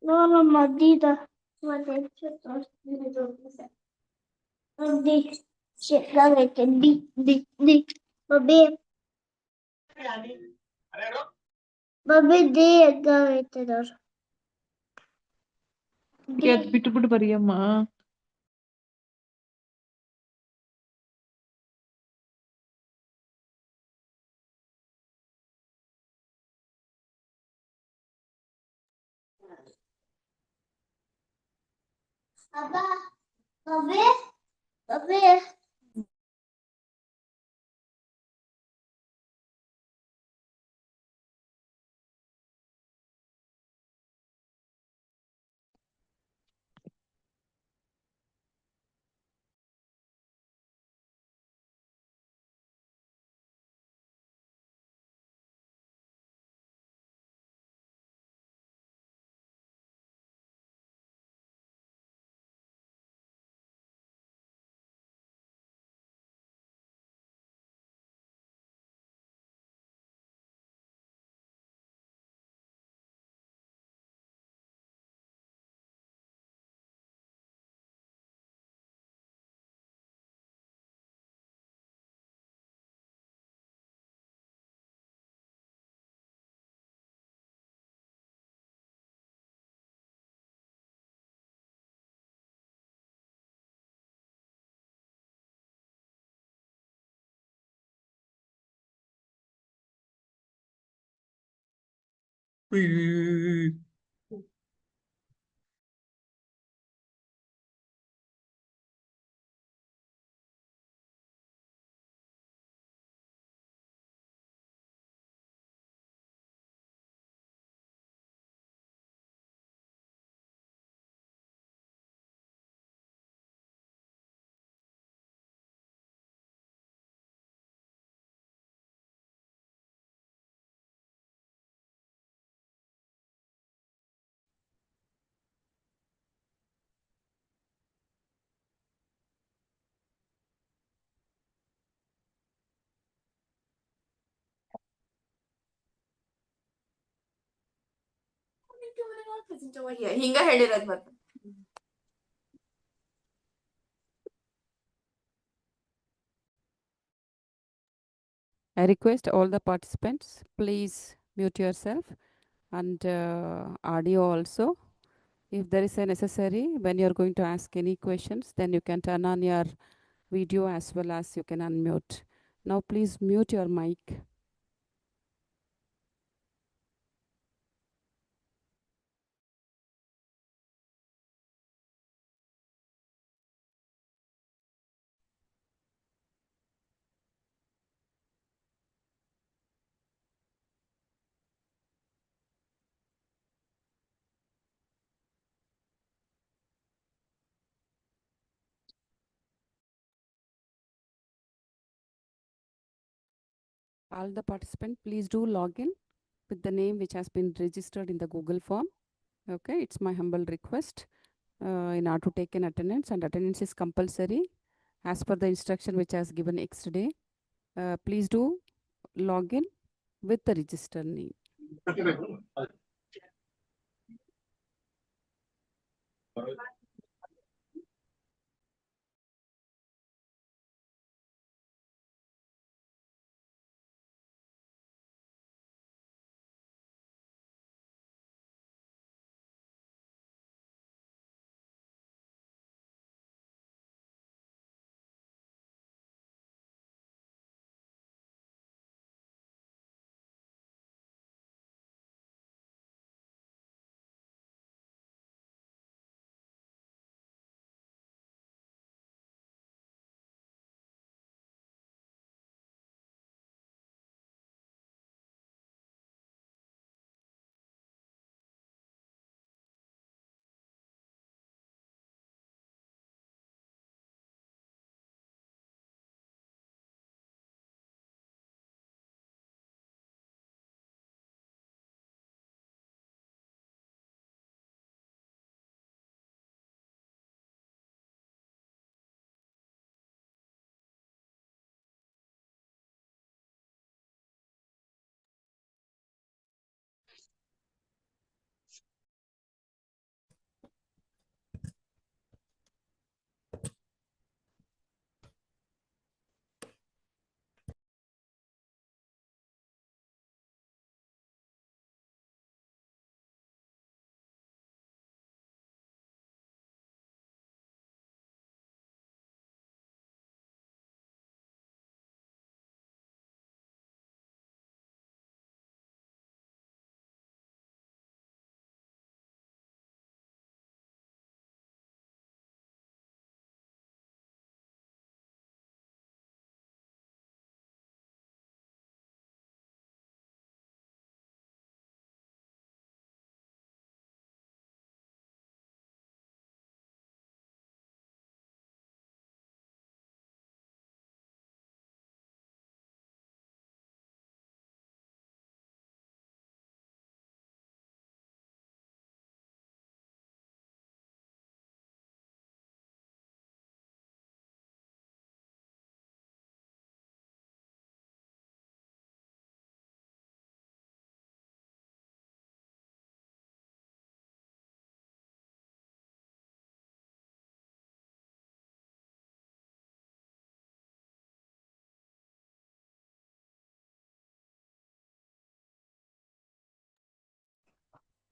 Mama Madida. Di. Gavete. Di. Babi. Babi di gavete dor. ಬಿಟ್ಟು ಬಿಟ್ಟು ಬರಿಯಮ್ಮ. Abba. Babi. Babi. ಹಿಂಗ ಹೇಳಿರೋದ್ ಮತ್ತೆ. I request all the participants, please mute yourself and audio also. If there is a necessary, when you are going to ask any questions, then you can turn on your video as well as you can unmute. Now please mute your mic. All the participants, please do log in with the name which has been registered in the Google form. Okay, it's my humble request in order to take an attendance, and attendance is compulsory as per the instruction which has given yesterday. Please do log in with the registered name.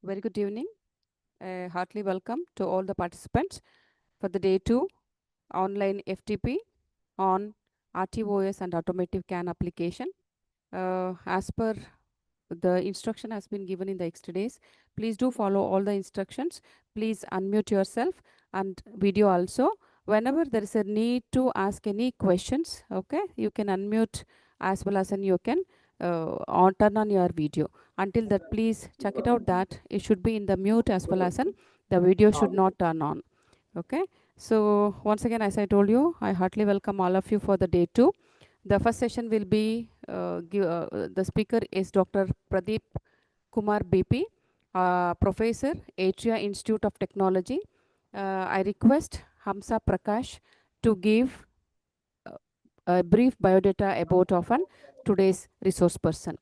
Very good evening. Heartily welcome to all the participants for the day 2 online FTP on RTOS and automotive CAN application. As per the instruction has been given in the yesterday's, please do follow all the instructions. Please unmute yourself and video also. Whenever there is a need to ask any questions, okay, you can unmute as well as you can turn on your video. Until that, please check it out that it should be in the mute as well as the video should not turn on. Okay, so once again, as I told you, I heartily welcome all of you for the day 2. The first session will be, the speaker is Dr. Pradeep Kumar BP, Professor, Atria Institute of Technology. I request Hamsa Prakash to give a brief biodata about today's resource person.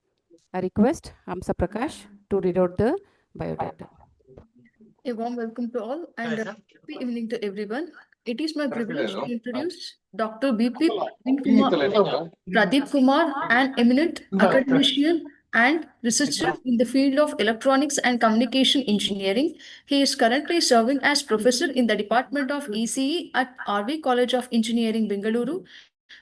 I request Hamsa Prakash to read out the biodata. A warm welcome to all and happy evening to everyone. It is my privilege to introduce Dr. BP Pradeep Kumar, an eminent academician and researcher in the field of electronics and communication engineering. He is currently serving as professor in the Department of ECE at RV College of Engineering, Bengaluru,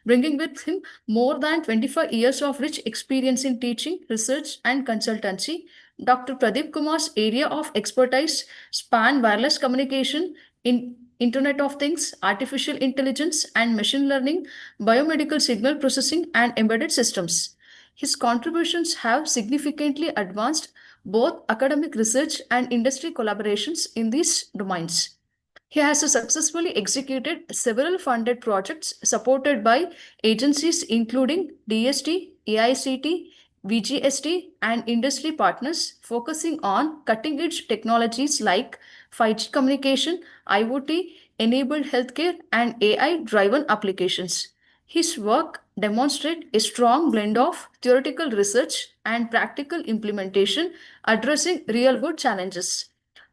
bringing with him more than 25 years of rich experience in teaching, research, and consultancy. Dr. Pradeep Kumar's area of expertise span wireless communication, in Internet of Things, artificial intelligence and machine learning, biomedical signal processing, and embedded systems. His contributions have significantly advanced both academic research and industry collaborations in these domains. He has successfully executed several funded projects supported by agencies including DST, AICT, VGST, and industry partners, focusing on cutting edge technologies like 5G communication, IoT, enabled healthcare, and AI driven applications. His work demonstrates a strong blend of theoretical research and practical implementation addressing real world challenges.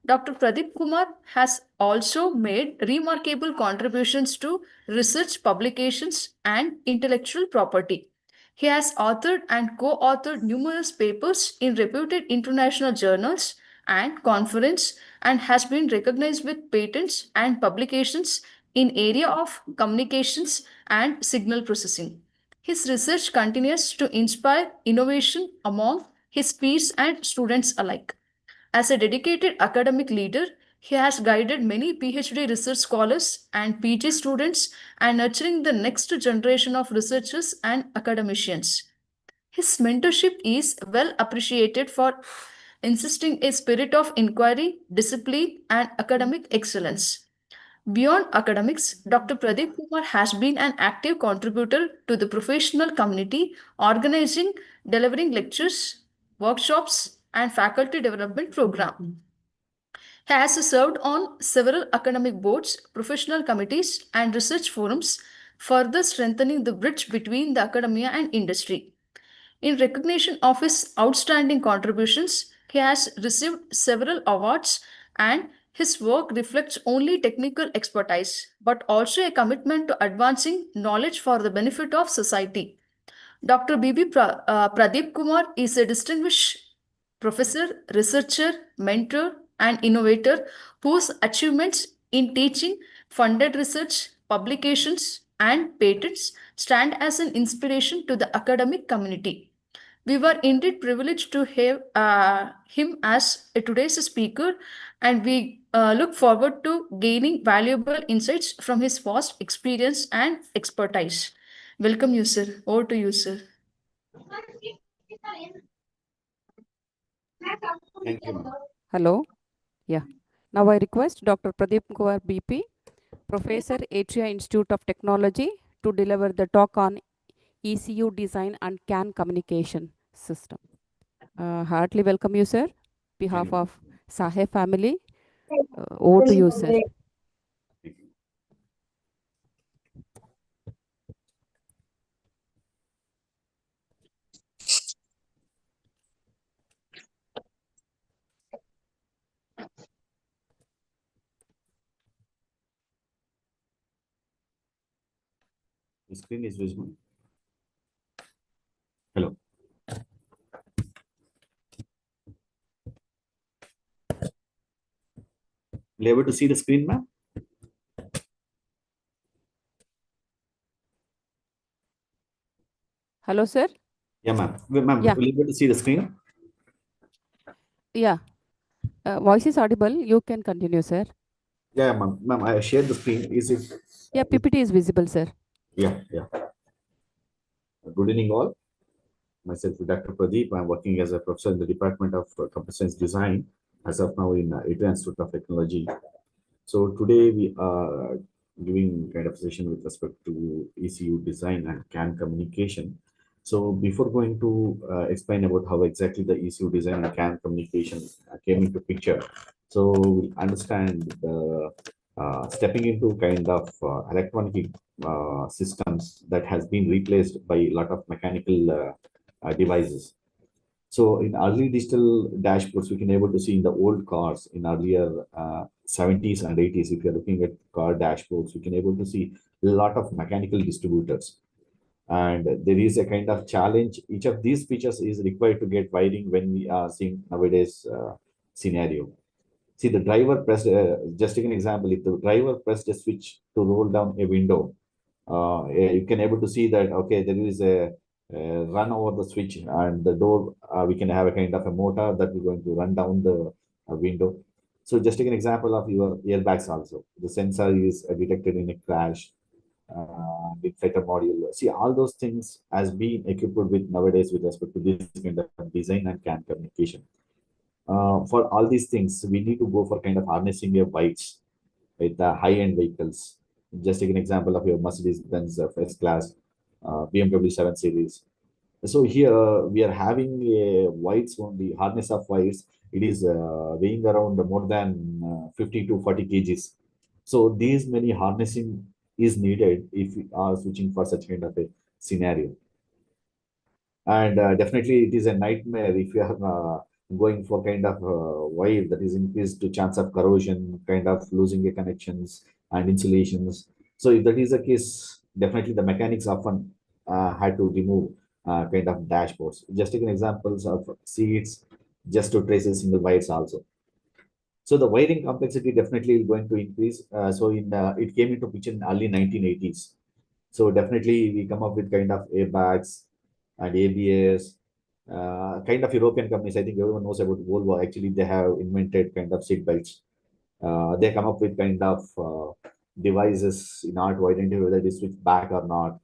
Dr. Pradeep Kumar has also made remarkable contributions to research publications and intellectual property. He has authored and co-authored numerous papers in reputed international journals and conference and has been recognized with patents and publications in area of communications and signal processing. His research continues to inspire innovation among his peers and students alike. As a dedicated academic leader, he has guided many PhD research scholars and PG students and nurturing the next generation of researchers and academicians. His mentorship is well appreciated for insisting a spirit of inquiry, discipline, and academic excellence. Beyond academics, Dr. Pradeep Kumar has been an active contributor to the professional community, organizing, delivering lectures, workshops, and faculty development program. He has served on several academic boards, professional committees, and research forums, further strengthening the bridge between the academia and industry. In recognition of his outstanding contributions, he has received several awards, and his work reflects only technical expertise but also a commitment to advancing knowledge for the benefit of society. Dr. Pradeep Kumar is a distinguished professor, researcher, mentor, and innovator whose achievements in teaching, funded research, publications, and patents stand as an inspiration to the academic community. We were indeed privileged to have him as today's speaker, and we look forward to gaining valuable insights from his vast experience and expertise. Welcome you, sir. Over to you, sir. Thank you, ma'am. Hello. Yeah. Now I request Dr. Pradeep Kumar BP, Professor, Atria Institute of Technology, to deliver the talk on ECU design and CAN communication system. Heartily welcome you, sir. Behalf Thank you. of Sahe family, over to you, sir. Thank you. The screen is visible. Hello. Will you able to see the screen, ma'am? Hello, sir. Yeah, ma'am. Ma'am, Yeah. will you able to see the screen? Yeah. Voice is audible. You can continue, sir. Yeah, ma'am. Ma'am, I shared the screen. Is it? Yeah, PPT is visible, sir. Yeah, yeah. Good evening, all. Myself, Dr. Pradeep. I'm working as a professor in the Department of Computer Science Design as of now in Indian Institute of Technology. So today we are giving kind of session with respect to ECU design and CAN communication. So before going to explain about how exactly the ECU design and CAN communication came into picture, so we'll understand the stepping into kind of electronic systems that has been replaced by a lot of mechanical devices. So in early digital dashboards, we can able to see in the old cars in earlier 70s and 80s, if you're looking at car dashboards, we can able to see a lot of mechanical distributors. And there is a kind of challenge. Each of these features is required to get wiring when we are seeing nowadays scenario. See, the driver pressed, just take an example, if the driver pressed a switch to roll down a window, you can able to see that, okay, there is a run over the switch and the door, we can have a kind of a motor that is going to run down the window. So just take an example of your airbags also. The sensor is detected in a crash, with fighter module. See, all those things has been equipped with nowadays with respect to this kind of design and CAN communication. For all these things, we need to go for kind of harnessing your bytes with the high-end vehicles. Just take an example of your Mercedes-Benz S-Class, BMW 7 Series. So here we are having a weights on the hardness of weights. It is weighing around more than 50 to 40 kgs. So these many harnessing is needed if we are switching for such kind of a scenario. And definitely it is a nightmare if you are going for kind of wire that is increased to chance of corrosion, kind of losing the connections and insulations. So if that is the case, definitely the mechanics often had to remove kind of dashboards. Just take an examples of seats just to trace a single wires also. So the wiring complexity definitely is going to increase. So in it came into picture in early 1980s. So definitely we come up with kind of airbags and ABS, kind of European companies. I think everyone knows about Volvo. Actually, they have invented kind of seat belts. They come up with kind of devices in order to identify whether it is switched back or not.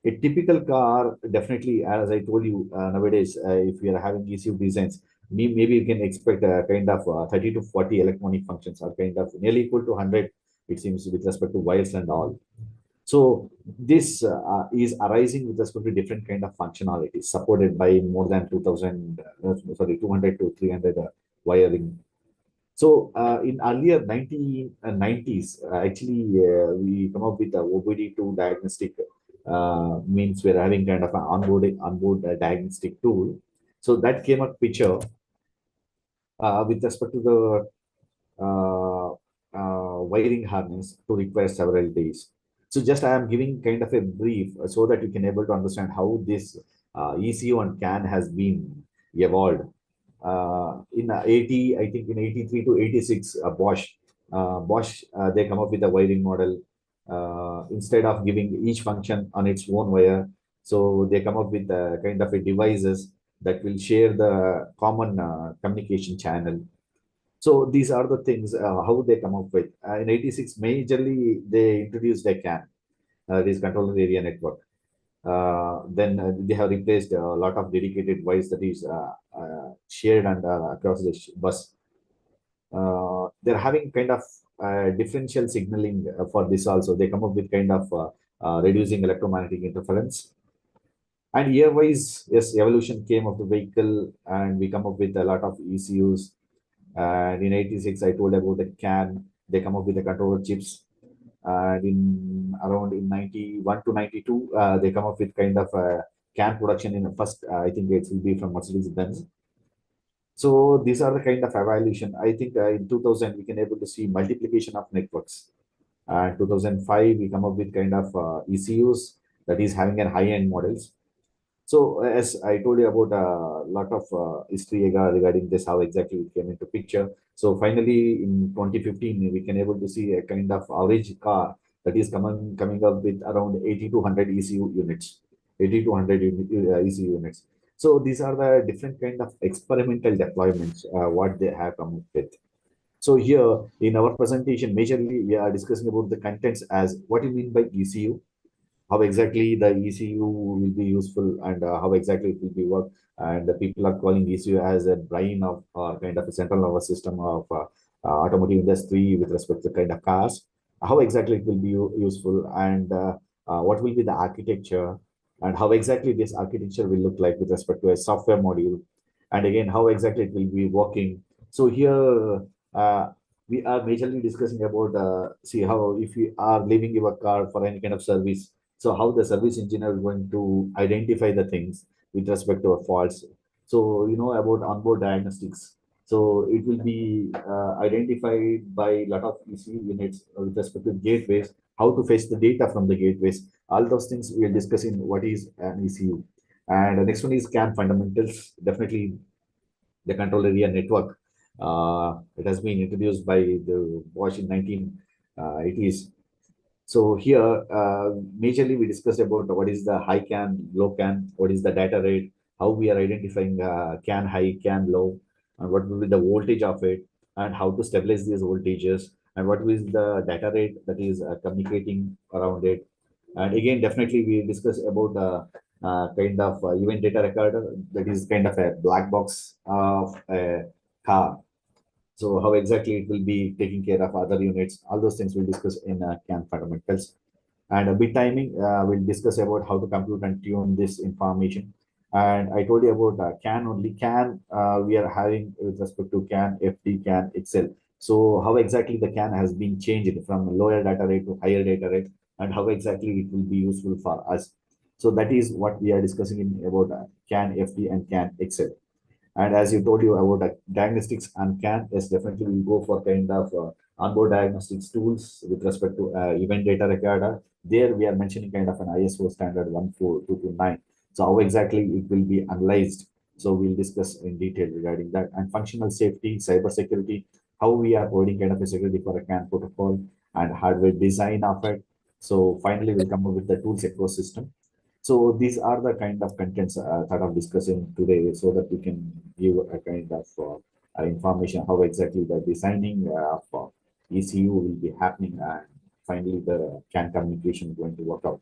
A typical car, definitely, as I told you, nowadays, if we are having ECU designs, maybe you can expect a kind of 30 to 40 electronic functions are kind of nearly equal to 100, it seems, with respect to wires and all. So this is arising with respect to different kind of functionalities supported by more than 2000, 200 to 300 wiring. So in earlier 1990s, actually, we come up with the OBD2 diagnostic, means we're having kind of an onboard diagnostic tool. So that came up picture with respect to the wiring harness to require several days. So just I am giving kind of a brief so that you can able to understand how this ECU and CAN has been evolved. In 80, I think in 83 to 86, Bosch, they come up with a wiring model. Instead of giving each function on its own wire, so they come up with a kind of a devices that will share the common communication channel. So these are the things how they come up with. In 86, majorly they introduced a CAN, this controller area network. Then they have replaced a lot of dedicated wires that is shared and across the bus. They're having kind of differential signaling for this also. They come up with kind of reducing electromagnetic interference. And year-wise, yes, evolution came of the vehicle, and we come up with a lot of ECUs. And in 86, I told about the CAN. They come up with the controller chips. And in around in 91 to 92, they come up with kind of a CAN production in the first, I think it will be from Mercedes-Benz. So these are the kind of evaluation. I think in 2000, we can able to see multiplication of networks. 2005, we come up with kind of ECUs that is having a high-end models. So as I told you about a lot of history regarding this, how exactly it came into picture. So finally, in 2015, we can able to see a kind of average car that is coming up with around 80 to 100 ECU units, 80 to 100 ECU units. So these are the different kind of experimental deployments what they have come up with. So here in our presentation, majorly we are discussing about the contents as what you mean by ECU, how exactly the ECU will be useful, and how exactly it will be work. And the people are calling ECU as a brain of or kind of a central nervous system of automotive industry with respect to kind of cars. How exactly it will be useful, and what will be the architecture, and how exactly this architecture will look like with respect to a software module, and again how exactly it will be working. So here we are majorly discussing about see how if you are leaving your car for any kind of service, so how the service engineer is going to identify the things with respect to faults. So you know about onboard diagnostics. So it will be identified by a lot of ECU units with respect to gateways, how to fetch the data from the gateways. All those things we are discussing what is an ECU. And the next one is CAN fundamentals. Definitely the control area network. It has been introduced by the Bosch in 1980s. So here, majorly we discussed about what is the high CAN, low CAN, what is the data rate, how we are identifying CAN high, CAN low, and what will be the voltage of it, and how to stabilize these voltages, and what is the data rate that is communicating around it. And again, definitely we discuss about kind of event data recorder that is kind of a black box of a car. So how exactly it will be taking care of other units, all those things we'll discuss in CAN fundamentals. And a bit timing, we'll discuss about how to compute and tune this information. And I told you about CAN only. CAN we are having with respect to CAN, FD, CAN, Excel. So how exactly the CAN has been changed from lower data rate to higher data rate, and how exactly it will be useful for us. So that is what we are discussing in about CAN, FD, and CAN, Excel. And as you told you about diagnostics and CAN, yes, definitely we go for kind of onboard diagnostics tools with respect to event data recorder. There we are mentioning kind of an ISO standard 14229. So how exactly it will be analyzed. So we'll discuss in detail regarding that. And functional safety, cyber security, how we are providing kind of a security for a CAN protocol and hardware design of it. So finally, we'll come up with the tools ecosystem. So these are the kind of contents that I'm discussing today, so that we can give a kind of information how exactly the designing of ECU will be happening, and finally the CAN communication is going to work out.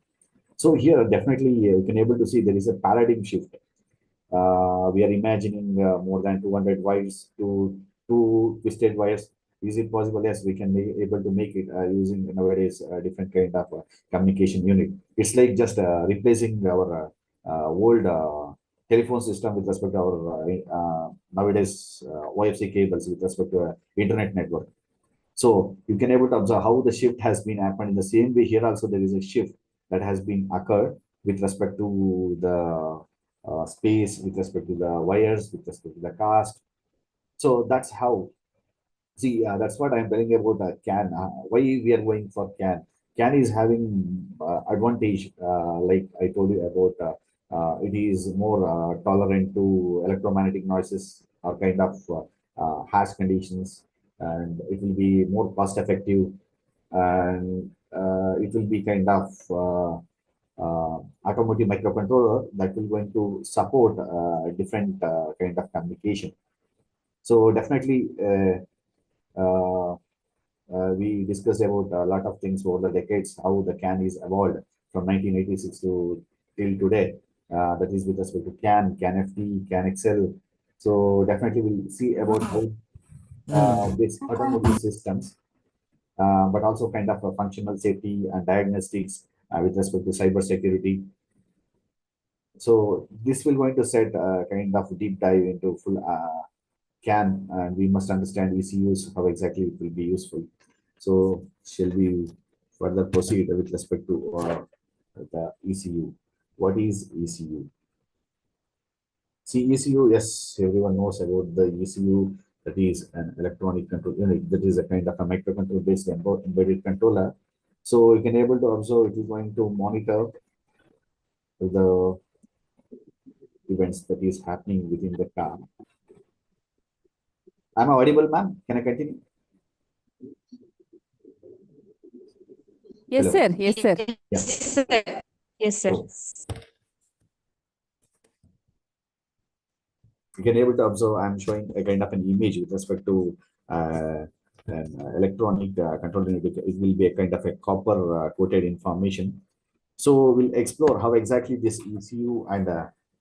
So here definitely you can able to see there is a paradigm shift. We are imagining more than 200 wires to two twisted wires. Is it possible? Yes, we can be able to make it using nowadays different kind of communication unit. It's like just replacing our old telephone system with respect to our nowadays OFC cables with respect to internet network. So you can able to observe how the shift has been happened. In the same way, here also there is a shift that has been occurred with respect to the space, with respect to the wires, with respect to the cast. So that's how. See, that's what I'm telling about CAN. Why we are going for CAN? CAN is having advantage, like I told you about. It is more tolerant to electromagnetic noises or kind of harsh conditions, and it will be more cost effective, and it will be kind of automotive microcontroller that will going to support different kind of communication. So definitely. Uh, we discussed about a lot of things over the decades, how the CAN is evolved from 1986 to till today. That is with respect to CAN, CAN FT, CAN Excel. So definitely we'll see about how this automotive systems, but also kind of a functional safety and diagnostics with respect to cyber security. So this will going to set a kind of deep dive into full CAN, and we must understand ECUs, how exactly it will be useful. So shall we further proceed with respect to the ECU? What is ECU? See, ECU, yes, everyone knows about the ECU. That is an electronic control unit. That is a kind of a microcontroller based embedded controller. So you can able to observe it is going to monitor the events that is happening within the car. Am I audible, ma'am? Can I continue? Yes, Hello. sir. Yes, sir. Yes, sir. Yes, sir. So, you can able to observe I'm showing a kind of an image with respect to an electronic control unit. It will be a kind of a copper coated information. So we'll explore how exactly this ECU and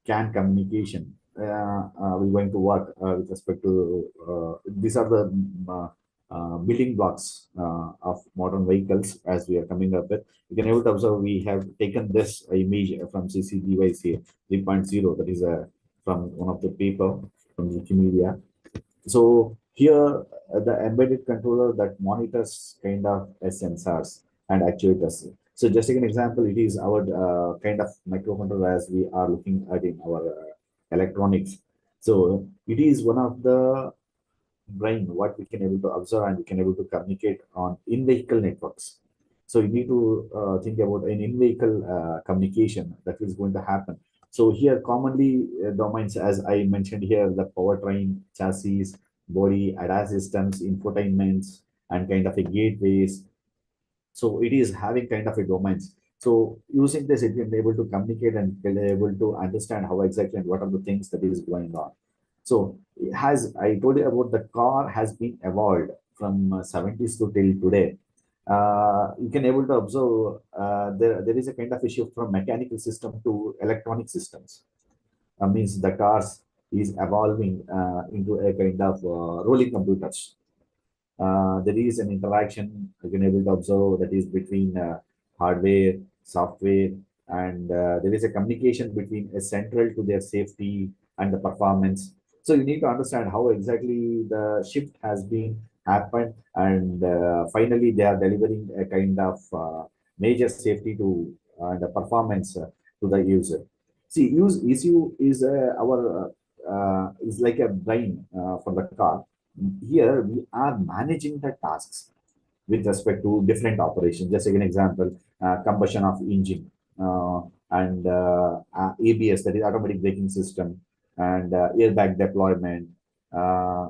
CAN communication will going to work with respect to these are the building blocks of modern vehicles as we are coming up with. You can able to observe we have taken this image from CC device here 3.0, that is from one of the paper from Wikimedia. So here the embedded controller that monitors kind of sensors and actuators. So just take an example, it is our kind of microcontroller as we are looking at in our electronics. So it is one of the brain what we can able to observe and we can able to communicate on in-vehicle networks. So you need to think about an in-vehicle communication that is going to happen. So here commonly domains, as I mentioned here, the powertrain, chassis, body, ADAS systems, infotainments, and kind of a gateways. So it is having kind of a domains. So using this, it can be able to communicate and be able to understand how exactly and what are the things that is going on. So it has, I told you about the car has been evolved from 70s to till today. You can able to observe there is a kind of a shift from mechanical system to electronic systems. Means the cars is evolving into a kind of rolling computers. There is an interaction you can able to observe that is between hardware, software, and there is a communication between a central to their safety and the performance. So you need to understand how exactly the shift has been happened, and finally they are delivering a kind of major safety to the performance to the user. See, ECU is our is like a brain for the car. Here we are managing the tasks with respect to different operations. Just like an example, combustion of engine and ABS, that is automatic braking system, and airbag deployment.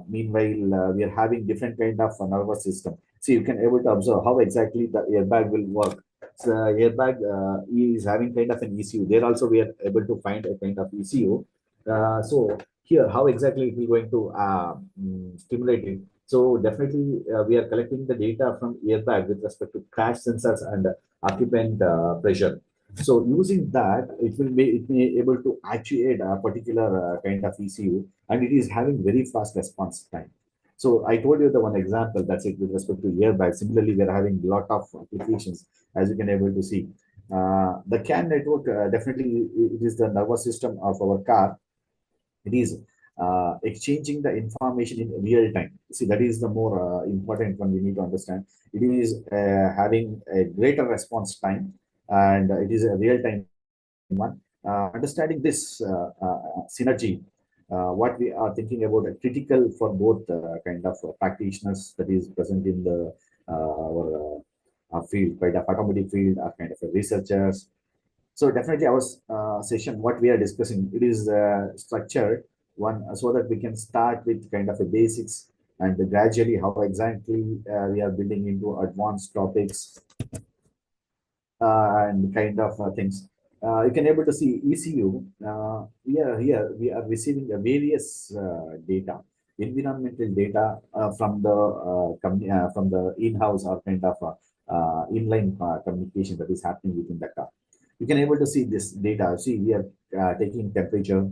Meanwhile, we are having different kind of nervous system. So you can able to observe how exactly the airbag will work. So airbag is having kind of an ECU. There also we are able to find a kind of ECU. So here, how exactly it will going to stimulate it. So definitely we are collecting the data from airbag with respect to crash sensors and occupant pressure. So using that, it will be able to actuate a particular kind of ECU, and it is having very fast response time. So I told you the one example, that's it with respect to airbag. Similarly, we are having a lot of applications, as you can able to see. The CAN network, definitely it is the nervous system of our car. It is exchanging the information in real time. See, that is the more important one we need to understand. It is having a greater response time, and it is a real time one. Understanding this synergy, what we are thinking about critical for both kind of practitioners that is present in the our field, kind of automotive field, or kind of researchers. So definitely our session, what we are discussing, it is structured one so that we can start with kind of a basics and gradually how exactly we are building into advanced topics and kind of things. You can able to see ECU. Here we are receiving the various data, environmental data from the in-house or kind of inline communication that is happening within the car. You can able to see this data. See, we are taking temperature,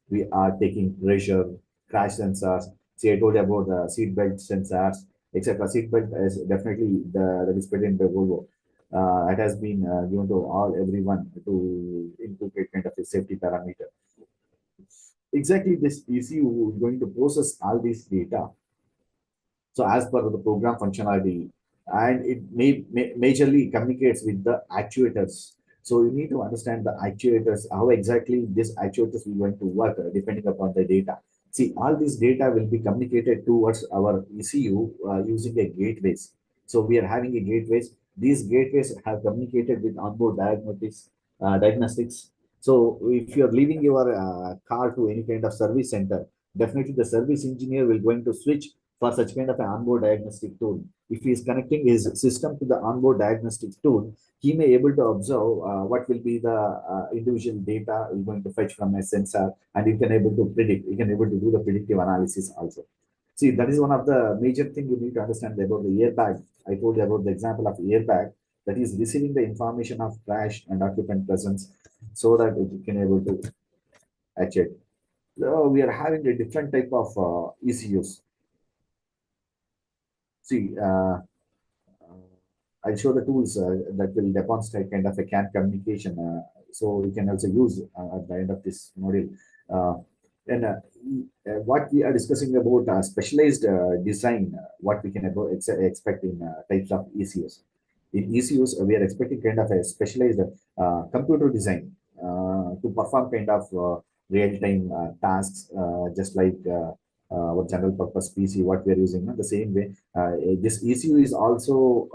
we are taking pressure, crash sensors. See, I told you about the seat belt sensors, etc. Seat belt is definitely that is put in the Volvo. It has been given to everyone to integrate kind of a safety parameter. Exactly, this ECU is going to process all this data. So as per the program functionality, and it majorly communicates with the actuators. So you need to understand the actuators, how exactly this actuators will going to work depending upon the data. See, all this data will be communicated towards our ECU using a gateways. So we are having a gateways. These gateways have communicated with onboard diagnostics So if you're leaving your car to any kind of service center, definitely the service engineer will going to switch for such kind of an onboard diagnostic tool. If he is connecting his system to the onboard diagnostic tool, he may able to observe what will be the individual data is going to fetch from a sensor, and you can able to predict, you can able to do the predictive analysis also. See, that is one of the major thing you need to understand about the airbag. I told you about the example of airbag that is receiving the information of crash and occupant presence so that it can able to achieve. We are having a different type of ECUs. See, I'll show the tools that will demonstrate kind of a CAN communication. So we can also use at the end of this module. And what we are discussing about specialized design, what we can expect in types of ECUs. In ECUs, we are expecting kind of a specialized computer design to perform kind of real-time tasks, just like our general purpose PC, what we are using. The same way, this ECU is also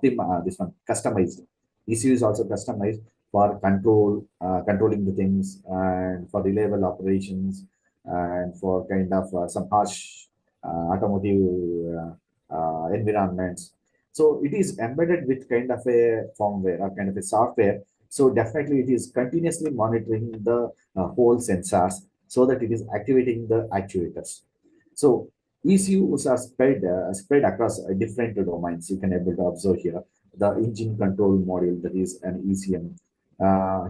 this one customized. ECU is also customized for controlling the things and for reliable operations and for kind of some harsh automotive environments. So it is embedded with kind of a firmware or kind of a software. So definitely it is continuously monitoring the whole sensors so that it is activating the actuators. So ECUs are spread across different domains. You can able to observe here the engine control module, that is an ECM.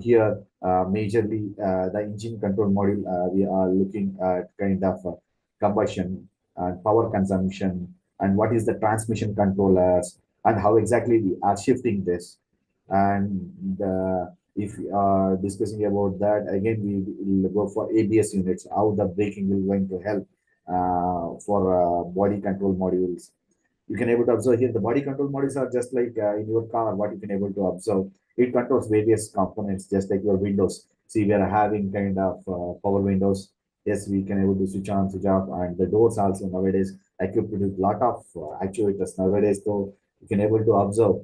Here, majorly the engine control module, we are looking at kind of combustion and power consumption and what is the transmission controllers and how exactly we are shifting this. And if we are discussing about that, again, we will go for ABS units, how the braking will going to help for body control modules. You can able to observe here, the body control modules are just like in your car, what you can able to observe. It controls various components, just like your windows. See, we are having kind of power windows. Yes, we can able to switch on, switch off, and the doors also nowadays equipped with lot of actuators nowadays. So you can able to observe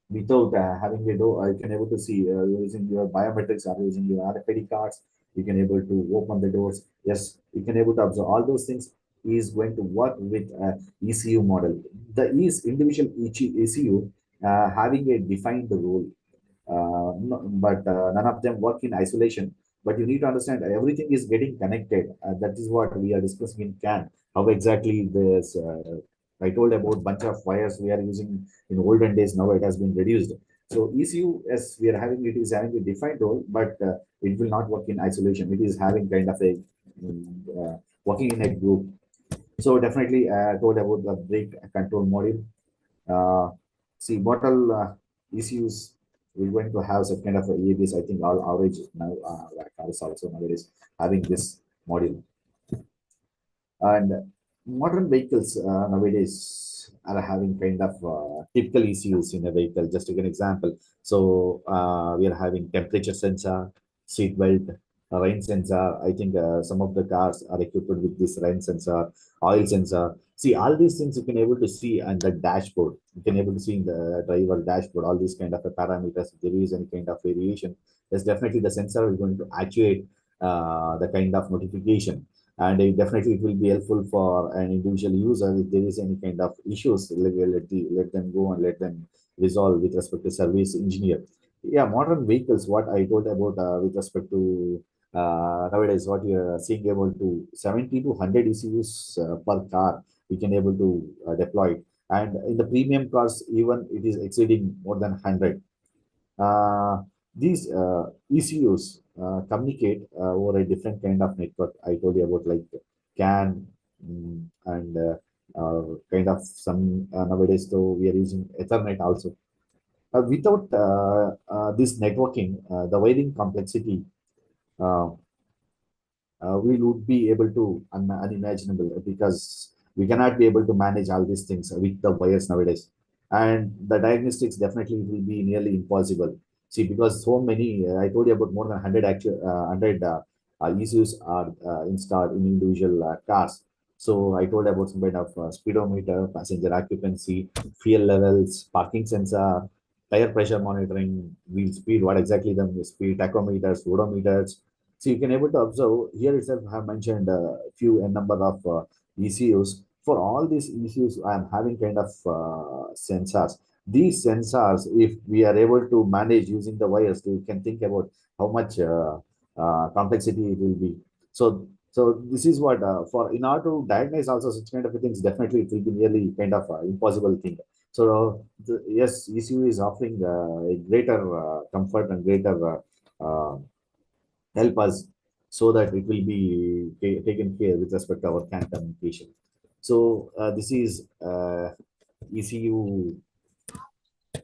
without having a door, you can able to see using your biometrics or using your RFID cards, you can able to open the doors. Yes, you can able to observe all those things is going to work with ECU model. The is individual ECU having a defined role, but none of them work in isolation. But you need to understand everything is getting connected. That is what we are discussing in CAN. How exactly this I told about bunch of wires we are using in olden days. Now it has been reduced. So ECU, as we are having, it is having a defined role, but it will not work in isolation. It is having kind of a working in a group. So definitely told about the brake control module. See, bottle ECUs, we're going to have some kind of a ABS. I think all average now cars also nowadays having this module. And modern vehicles nowadays are having kind of typical ECUs in a vehicle. Just to give an example, so we are having temperature sensor, seat belt, rain sensor. I think some of the cars are equipped with this rain sensor, oil sensor. See, all these things you can able to see on the dashboard. You can able to see in the driver dashboard all these kind of parameters. If there is any kind of variation, yes, definitely the sensor is going to actuate the kind of notification, and definitely it will be helpful for an individual user if there is any kind of issues. Let them go and let them resolve with respect to service engineer. Yeah, modern vehicles, what I told about with respect to nowadays, what we are seeing about to 70 to 100 ECUs per car we can able to deploy it. And in the premium cars, even it is exceeding more than 100. These ECUs communicate over a different kind of network. I told you about like CAN and kind of some nowadays, though we are using Ethernet also. Without this networking, the wiring complexity uh, we would be able to unimaginable, because we cannot be able to manage all these things with the wires nowadays, and the diagnostics definitely will be nearly impossible. See, because so many, I told you about more than 100 actual 100 ECUs are installed in individual cars. So I told about some kind of speedometer, passenger occupancy, fuel levels, parking sensor, tire pressure monitoring, wheel speed, what exactly the speed, tachometers, odometers. So you can able to observe here itself. I have mentioned a few a number of ECUs. For all these ECUs, I am having kind of sensors. These sensors, if we are able to manage using the wires, you can think about how much complexity it will be. So this is what for in order to diagnose also such kind of things, definitely it will be nearly kind of impossible thing. So yes, ECU is offering a greater comfort and greater help us so that it will be taken care with respect to our CAN communication. So this is ECU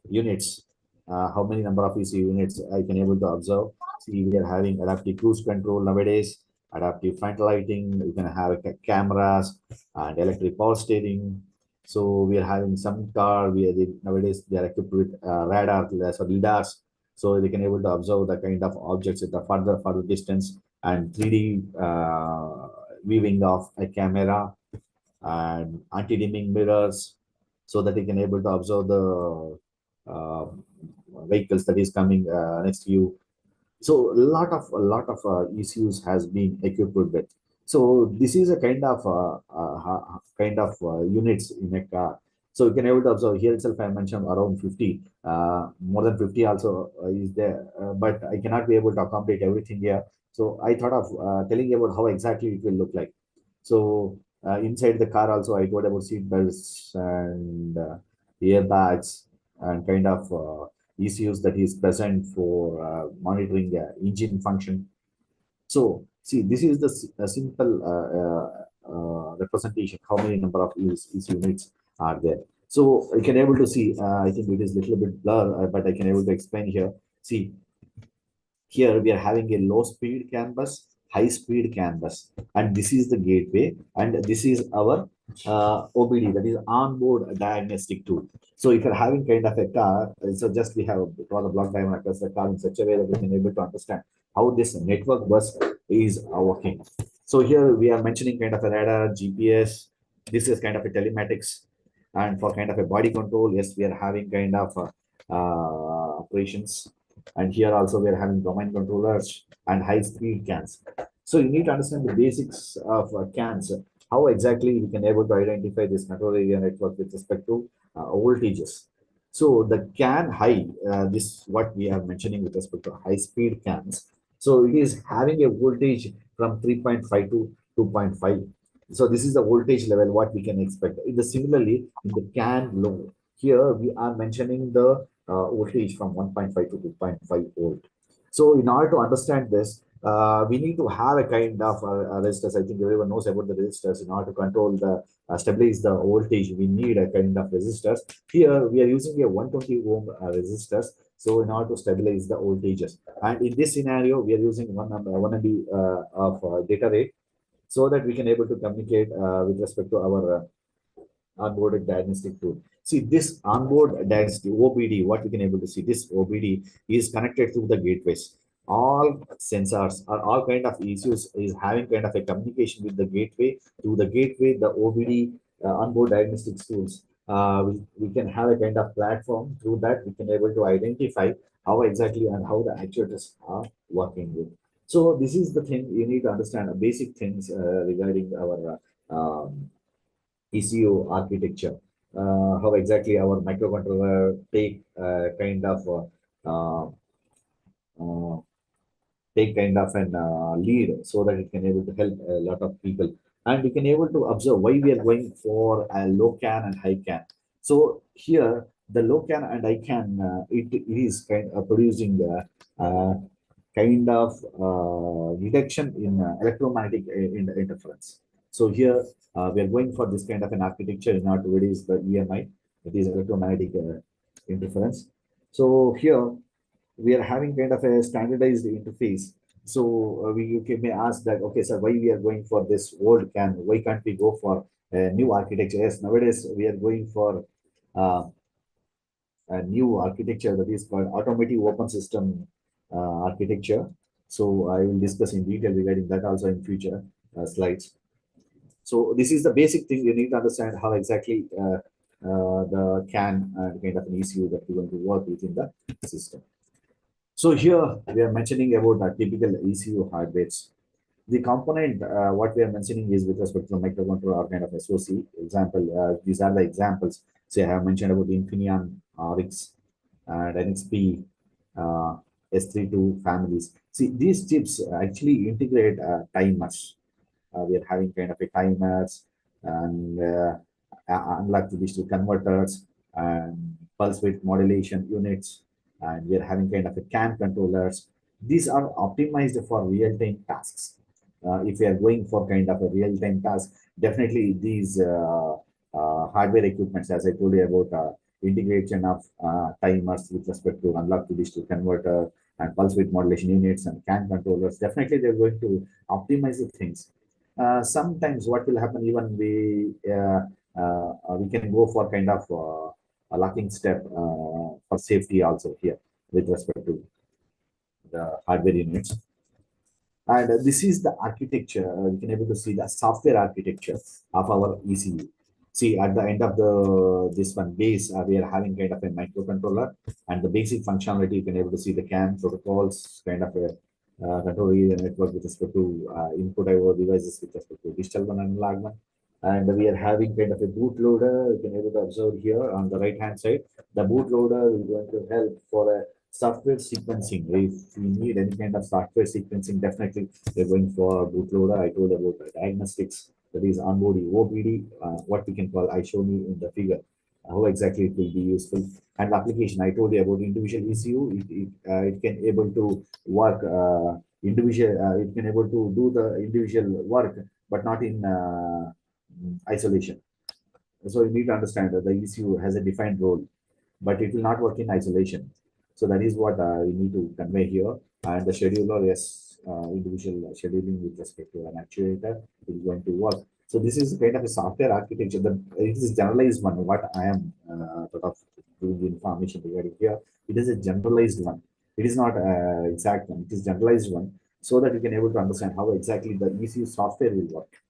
units. How many number of ECU units I can able to observe. See, we are having adaptive cruise control nowadays, adaptive front lighting. You can have cameras and electric power steering. So we are having some car. Nowadays they are equipped with radar, so lidars, so they can able to observe the kind of objects at the further distance, and 3D viewing of a camera and anti-dimming mirrors, so that you can able to observe the uh, vehicles that is coming next to you. So a lot of ECUs has been equipped with. So this is a kind of units in a car. So you can able to observe here itself. I mentioned around 50, more than 50 also is there, but I cannot be able to accommodate everything here. So I thought of telling you about how exactly it will look like. So inside the car also, I told about seat belts and airbags and kind of ECUs that is present for monitoring the engine function. So see, this is the simple representation. How many number of ECU units are there? So you can able to see. I think it is little bit blur, but I can able to explain here. See, here we are having a low speed canvas, high speed canvas, and this is the gateway, and this is our OBD, that is onboard diagnostic tool. So if you're having kind of a car, so just we have draw the block diagram across the car in such a way that we can able to understand how this network bus is working. So here we are mentioning kind of a radar, GPS. This is kind of a telematics, and for kind of a body control, yes, we are having kind of operations, and here also we are having domain controllers and high speed cans. So you need to understand the basics of cans, how exactly we can able to identify this control area network with respect to voltages. So the can high, this what we are mentioning with respect to high speed cans. So it is having a voltage from 3.5 to 2.5. So this is the voltage level what we can expect. Similarly, in the can low, here we are mentioning the voltage from 1.5 to 2.5 volt. So in order to understand this, we need to have a kind of resistors. I think everyone knows about the resistors. In order to control the stabilize the voltage, we need a kind of resistors. Here we are using a 120 ohm resistors. So in order to stabilize the voltages, and in this scenario, we are using 1 MB of data rate, so that we can able to communicate with respect to our onboard diagnostic tool. See, this onboard diagnostic OBD, what we can able to see, this OBD is connected to the gateways. All sensors or all kind of issues is having kind of a communication with the gateway. Through the gateway, the OBD onboard diagnostic tools, we can have a kind of platform. Through that, we can able to identify how exactly and how the actuators are working with. So this is the thing you need to understand, basic things regarding our ECU architecture, how exactly our microcontroller uh, uh, take kind of an lead, so that it can able to help a lot of people, and we can able to observe why we are going for a low can and high can. So here the low can and high can, it is kind of producing kind of reduction in electromagnetic interference. So here we are going for this kind of an architecture in order to reduce the EMI, that is electromagnetic interference. So here we are having kind of a standardized interface. So may ask that, okay, sir, why we are going for this old can? Why can't we go for a new architecture? Yes, nowadays we are going for uh, a new architecture that is called automotive open system architecture. So I will discuss in detail regarding that also in future slides. So this is the basic thing you need to understand how exactly the CAN kind of an ECU that we're going to work within the system. So here we are mentioning about the typical ECU hardwares. The component, what we are mentioning is with respect to microcontroller or kind of SoC. Example, these are the examples. Say I have mentioned about the Infineon RX and NXP S32 families. See, these chips actually integrate timers. We are having kind of a timers and analog to digital converters and pulse width modulation units, and we are having kind of a CAN controllers. These are optimized for real-time tasks. If we are going for kind of a real-time task, definitely these hardware equipments, as I told you about integration of timers with respect to analog to digital converter and pulse width modulation units and CAN controllers, definitely they're going to optimize the things. Sometimes what will happen, even we can go for kind of a locking step for safety also here with respect to the hardware units. And this is the architecture. You can able to see the software architecture of our ECU. See, at the end of this one base, we are having kind of a microcontroller, and the basic functionality you can able to see the CAN protocols, kind of a control network with respect to input IO devices with respect to digital one and analog one. And we are having kind of a bootloader. You can able to observe here on the right hand side. The bootloader is going to help for a software sequencing. If you need any kind of software sequencing, definitely we're going for bootloader. I told about the diagnostics, that is onboard OPD, what we can call, I show you in the figure how exactly it will be useful. And the application, I told you about individual ECU, it can able to work it can able to do the individual work, but not in isolation. So you need to understand that the ECU has a defined role, but it will not work in isolation. So that is what we need to convey here. And the scheduler, yes, individual scheduling with respect to an actuator is going to work. So this is kind of a software architecture. It is generalized one. What I am sort of doing the information regarding here, it is a generalized one. It is not exact one. It is generalized one, so that you can able to understand how exactly the ECU software will work.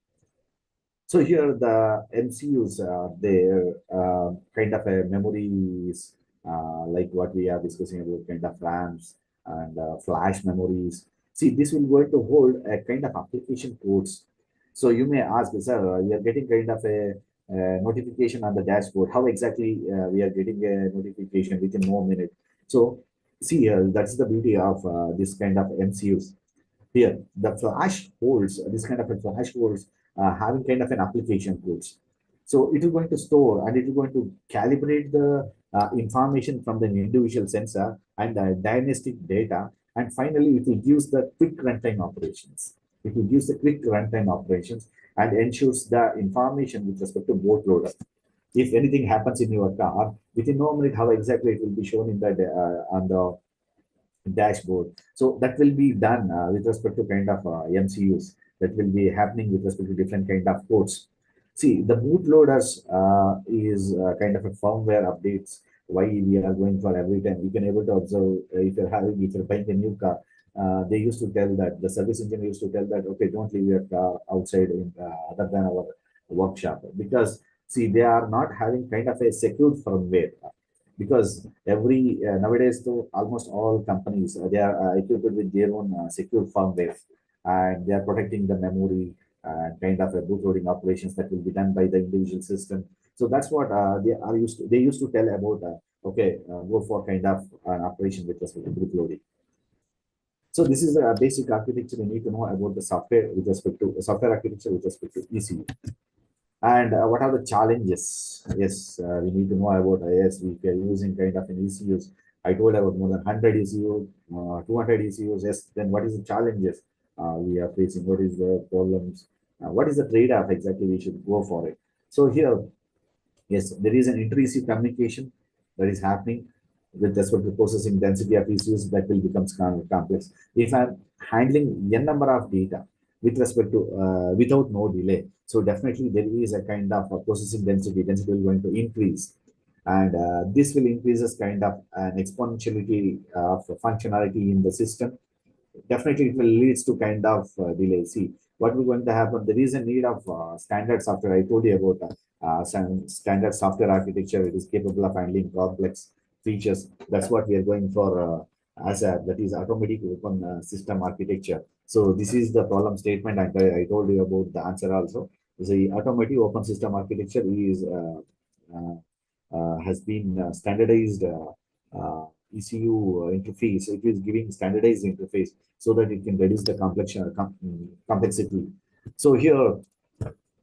So here the MCUs, they're kind of a memories, like what we are discussing about, kind of RAMs and flash memories. See, this will going to hold a kind of application codes. So you may ask, sir, we are getting kind of a notification on the dashboard. How exactly we are getting a notification within 1 minute? So see here, that's the beauty of this kind of MCUs. Here, the flash holds, this kind of a flash holds having kind of an application codes. So it is going to store and it is going to calibrate the information from the individual sensor and diagnostic data. And finally, it will use the quick runtime operations. It will use the quick runtime operations and ensures the information with respect to bootloader. If anything happens in your car, within 1 minute, how exactly it will be shown in the on the dashboard. So that will be done with respect to kind of MCUs, that will be happening with respect to different kind of ports. See, the bootloaders is kind of a firmware updates. Why we are going for every time. You can able to observe if you're buying a new car. They used to tell that the service engineer used to tell that, okay, don't leave your car outside in, other than our workshop, because see, they are not having kind of a secured firmware. Because every nowadays, though, almost all companies they are equipped with their own secure firmware, and they are protecting the memory and kind of a bootloading operations that will be done by the individual system. So that's what they used to tell about. Okay, go for kind of an operation with respect to bootloading. So this is the basic architecture you need to know about the software with respect to software architecture with respect to ECU. And what are the challenges? Yes, we need to know about, yes, we are using kind of an ECUs. I told about more than 100 ECUs, 200 ECUs. Yes, then what is the challenges we are facing? What is the problems? What is the trade-off exactly we should go for it? So here, yes, there is an inter-ECU communication that is happening with respect to processing density of ECUs that will become complex. If I'm handling n number of data with respect to without no delay, so definitely there is a kind of processing density will going to increase, and this will increases kind of an exponentiality of functionality in the system. Definitely it will leads to kind of delay. See, what we're going to happen, there is a need of standard software. I told you about some standard software architecture. It is capable of handling complex features. That's what we are going for that is automatic open system architecture. So this is the problem statement, and I told you about the answer also. The automatic open system architecture is has been standardized ECU interface. It is giving standardized interface so that it can reduce the complexity. So here,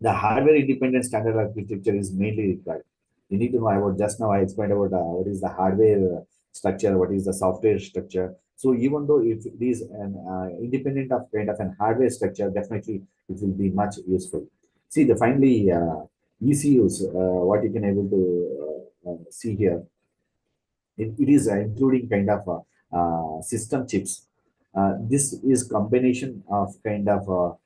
the hardware independent standard architecture is mainly required. You need to know about, just now I explained about what is the hardware structure, what is the software structure. So even though if it is an independent of kind of an hardware structure, definitely it will be much useful. See the finally ECUs, what you can able to see here. It is including kind of system chips. This is combination of kind of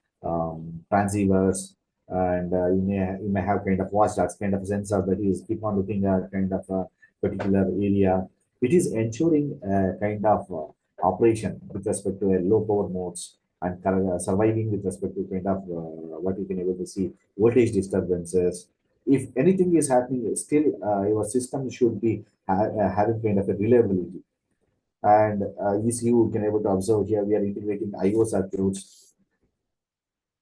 transceivers, and you may have kind of watchdogs, kind of sensor that is keep on looking at kind of a particular area. It is ensuring kind of operation with respect to a low power modes, and surviving with respect to kind of what you can able to see voltage disturbances. If anything is happening, still your system should be having kind of a reliability. And as you can able to observe here, we are integrating IO circuits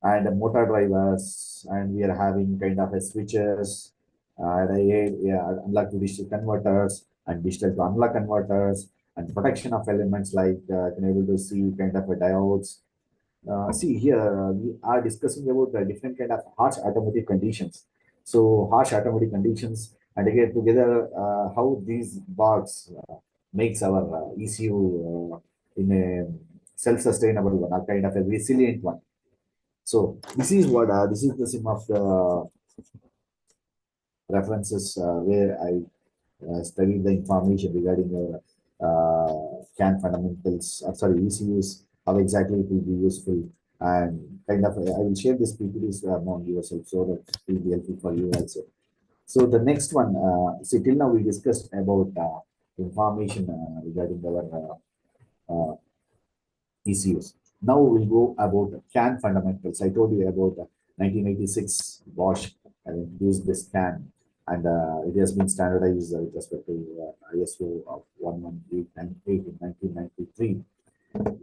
and motor drivers, and we are having kind of a switches, analog to digital converters, and digital to analog converters, and protection of elements like can able to see kind of a diodes. See here, we are discussing about the different kind of harsh automotive conditions. So harsh automotive conditions, and again together, how these bugs makes our ECU in a self-sustainable one, a kind of a resilient one. So this is what this is the some of the references where I studied the information regarding the CAN fundamentals. Sorry, ECUs, how exactly it will be useful, and kind of I will share this PPTs among yourself so that it will be helpful for you also. So the next one, see till now we discussed about information regarding our ECUs. Now we'll go about CAN fundamentals. I told you about 1986 Bosch introduced this CAN, and it has been standardized with respect to ISO of 11898 in 1993.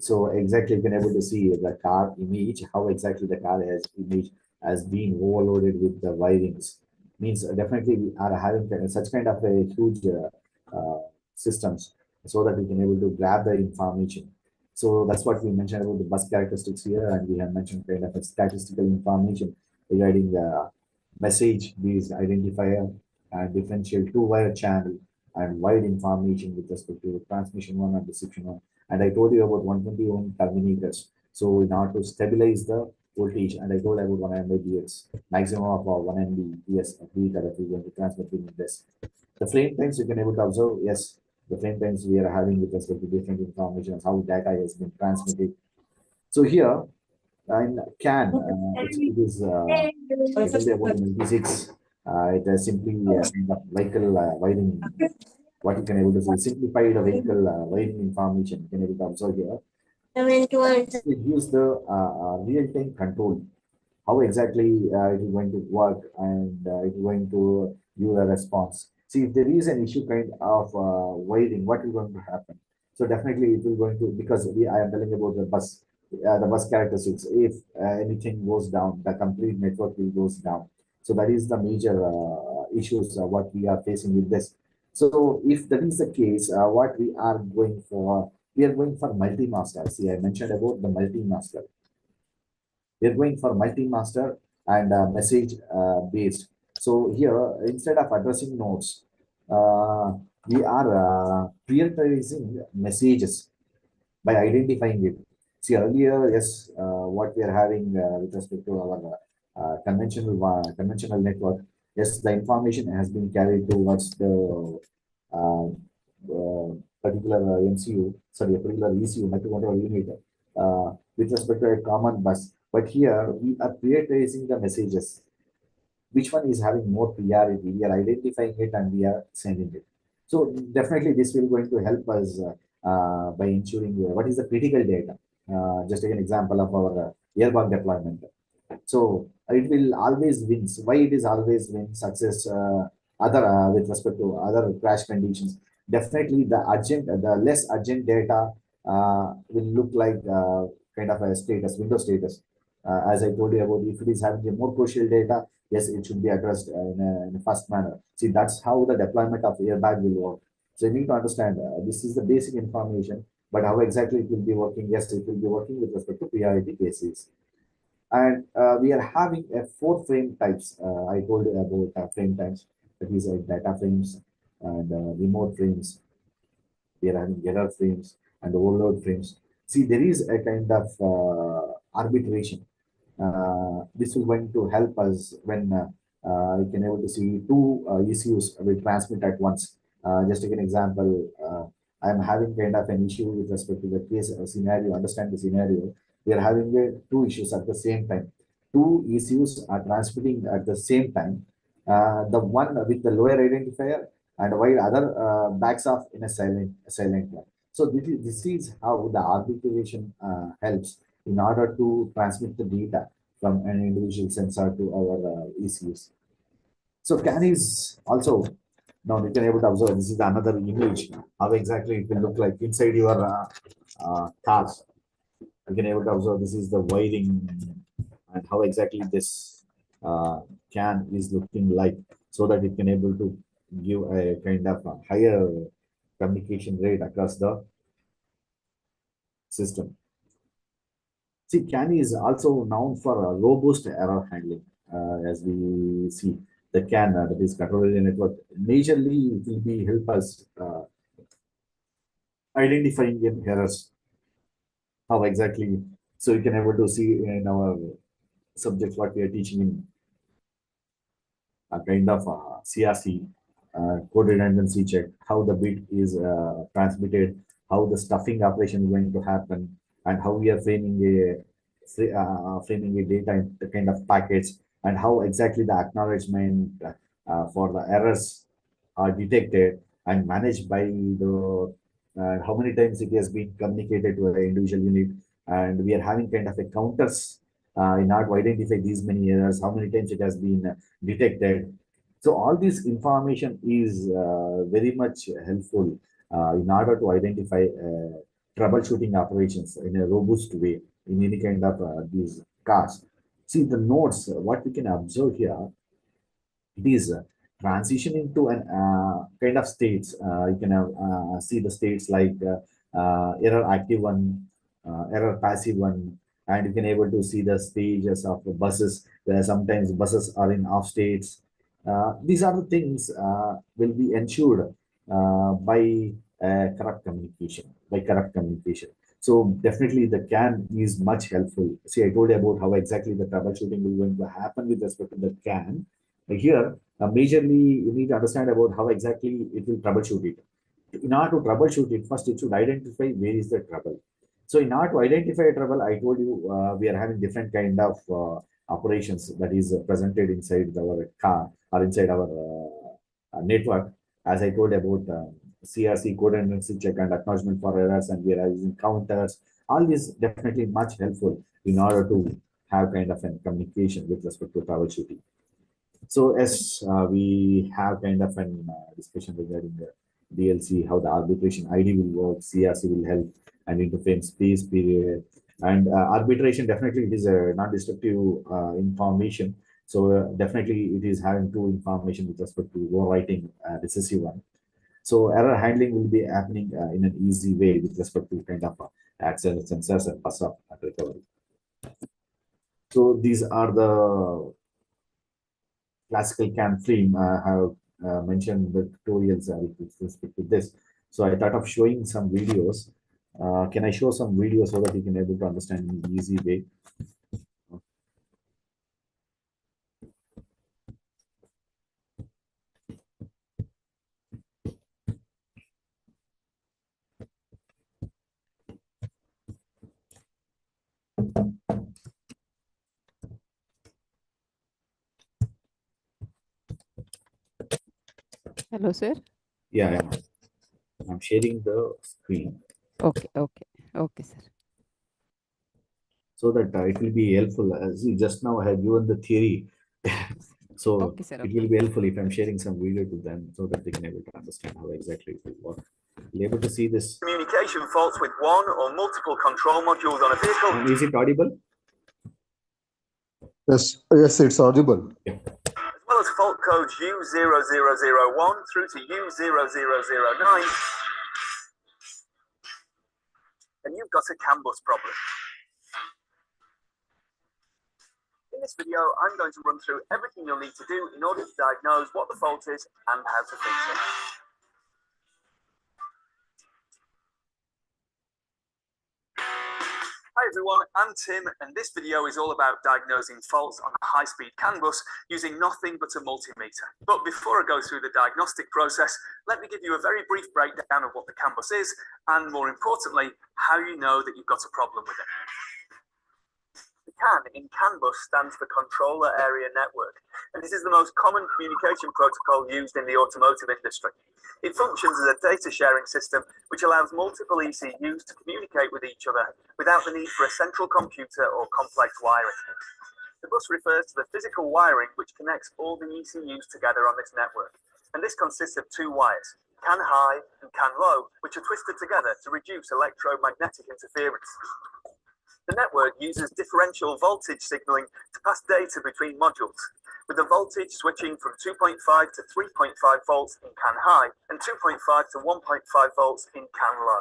So exactly you can able to see the car image, how exactly the car has image has been overloaded with the wirings. Means definitely we are having such kind of a huge systems so that we can able to grab the information. So that's what we mentioned about the bus characteristics here, and we have mentioned kind of a statistical information regarding the message, these identifier, and differential two-wire channel, and wide information with respect to the transmission one and reception one. And I told you about 120 ohm terminators. So in order to stabilize the voltage, and I told about 1 Mbps, maximum of 1 Mbps of the current we are going to transmit in this. The frame times you can able to observe, yes, the frame times we are having with respect to different information, how data has been transmitted. So here in CAN, it is about 96. It is simply kind of vehicle wiring. What you can able to see, simplified vehicle wiring information you can able to observe here. It gives the real-time control, how exactly it is going to work, and it is going to give a response. See, if there is an issue kind of wiring, what is going to happen? So definitely it will going to, because I am telling about the bus characteristics. If anything goes down, the complete network will goes down. So that is the major issues what we are facing with this. So if that is the case, what we are going for, we are going for multi-master. See, I mentioned about the multi-master. We are going for multi-master and message based. So here, instead of addressing nodes, we are prioritizing messages by identifying it. See, earlier, yes, what we are having with respect to our conventional network, yes, the information has been carried towards the particular MCU, sorry, a particular ECU, microcontroller unit, with respect to a common bus. But here we are prioritizing the messages. Which one is having more priority? We are identifying it and we are sending it. So definitely this will going to help us by ensuring what is the critical data. Just take an example of our airbag deployment. So it will always wins. Why it is always win success other with respect to other crash conditions? Definitely the less urgent data will look like kind of a status, window status. As I told you about, if it is having a more crucial data, yes, it should be addressed in a fast manner. See, that's how the deployment of airbag will work. So you need to understand this is the basic information, but how exactly it will be working? Yes, it will be working with respect to priority cases. And we are having a 4 frame types. I told you about frame types. That is data frames and remote frames. We are having error frames and overload frames. See, there is a kind of arbitration. This is going to help us when we can able to see two issues will transmit at once. Just take an example. I'm having kind of an issue with respect to the case scenario. Understand the scenario. We are having two issues at the same time. Two issues are transmitting at the same time. The one with the lower identifier and while other backs off in a silent one. So this is how the arbitration helps in order to transmit the data from an individual sensor to our ECUs. So CAN is also, now you can able to observe, this is another image, how exactly it will look like inside your cars. You can able to observe this is the wiring and how exactly this CAN is looking like, so that it can able to give a kind of a higher communication rate across the system. See, CAN is also known for robust error handling. As we see, the CAN, that is control area network, majorly it will be help us identifying errors. How exactly? So you can able to see in our subjects what we are teaching in a kind of CRC, code redundancy check, how the bit is transmitted, how the stuffing operation is going to happen, and how we are framing a data in the kind of packets, and how exactly the acknowledgement for the errors are detected and managed by the how many times it has been communicated to an individual unit, and we are having kind of a counters in order to identify these many errors, how many times it has been detected. So all this information is very much helpful in order to identify troubleshooting operations in a robust way in any kind of these cars. See the nodes, what we can observe here, it is transitioning to an kind of states. You can have, see the states like error active one, error passive one, and you can able to see the stages of the buses, where sometimes buses are in off states. These are the things will be ensured by correct communication, So definitely the CAN is much helpful. See, I told you about how exactly the troubleshooting will going to happen with respect to the CAN. Here, majorly, you need to understand about how exactly it will troubleshoot it. In order to troubleshoot it, first it should identify where is the trouble. So in order to identify a trouble, I told you we are having different kind of operations that is presented inside our car or inside our network. As I told about CRC, code redundancy check and acknowledgement for errors, and we are using counters. All this definitely much helpful in order to have kind of a communication with respect to troubleshooting. So as we have kind of an discussion regarding the DLC, how the arbitration ID will work, CRC will help, and interframe space period. And arbitration, definitely it is a non-destructive information. So definitely it is having two information with respect to overwriting recessive one. So error handling will be happening in an easy way with respect to kind of access sensors and pass up and recovery. So these are the classical CAN frame. I have mentioned the tutorials with respect to this. So I thought of showing some videos. Can I show some videos so that you can able to understand in an easy way? Hello, sir. Yeah, I'm sharing the screen. Okay, okay, okay, sir. so that it will be helpful. As you just now I have given the theory, so Okay, sir. it will be helpful if I'm sharing some video to them so that they can able to understand how exactly it will work. Be able to see this. Communication faults with one or multiple control modules on a vehicle. And is it audible? Yes, yes, it's audible. As well as fault codes U0001 through to U0009, then you've got a CAN bus problem. In this video, I'm going to run through everything you'll need to do in order to diagnose what the fault is and how to fix it. Hi everyone, I'm Tim, and this video is all about diagnosing faults on a high-speed CAN bus using nothing but a multimeter. But before I go through the diagnostic process, let me give you a very brief breakdown of what the CAN bus is, and more importantly, how you know that you've got a problem with it. The CAN in CAN bus stands for Controller Area Network, and this is the most common communication protocol used in the automotive industry. It functions as a data sharing system which allows multiple ECUs to communicate with each other without the need for a central computer or complex wiring. The bus refers to the physical wiring which connects all the ECUs together on this network, and this consists of two wires, CAN high and CAN low, which are twisted together to reduce electromagnetic interference. The network uses differential voltage signaling to pass data between modules, with the voltage switching from 2.5 to 3.5 volts in CAN high and 2.5 to 1.5 volts in CAN low.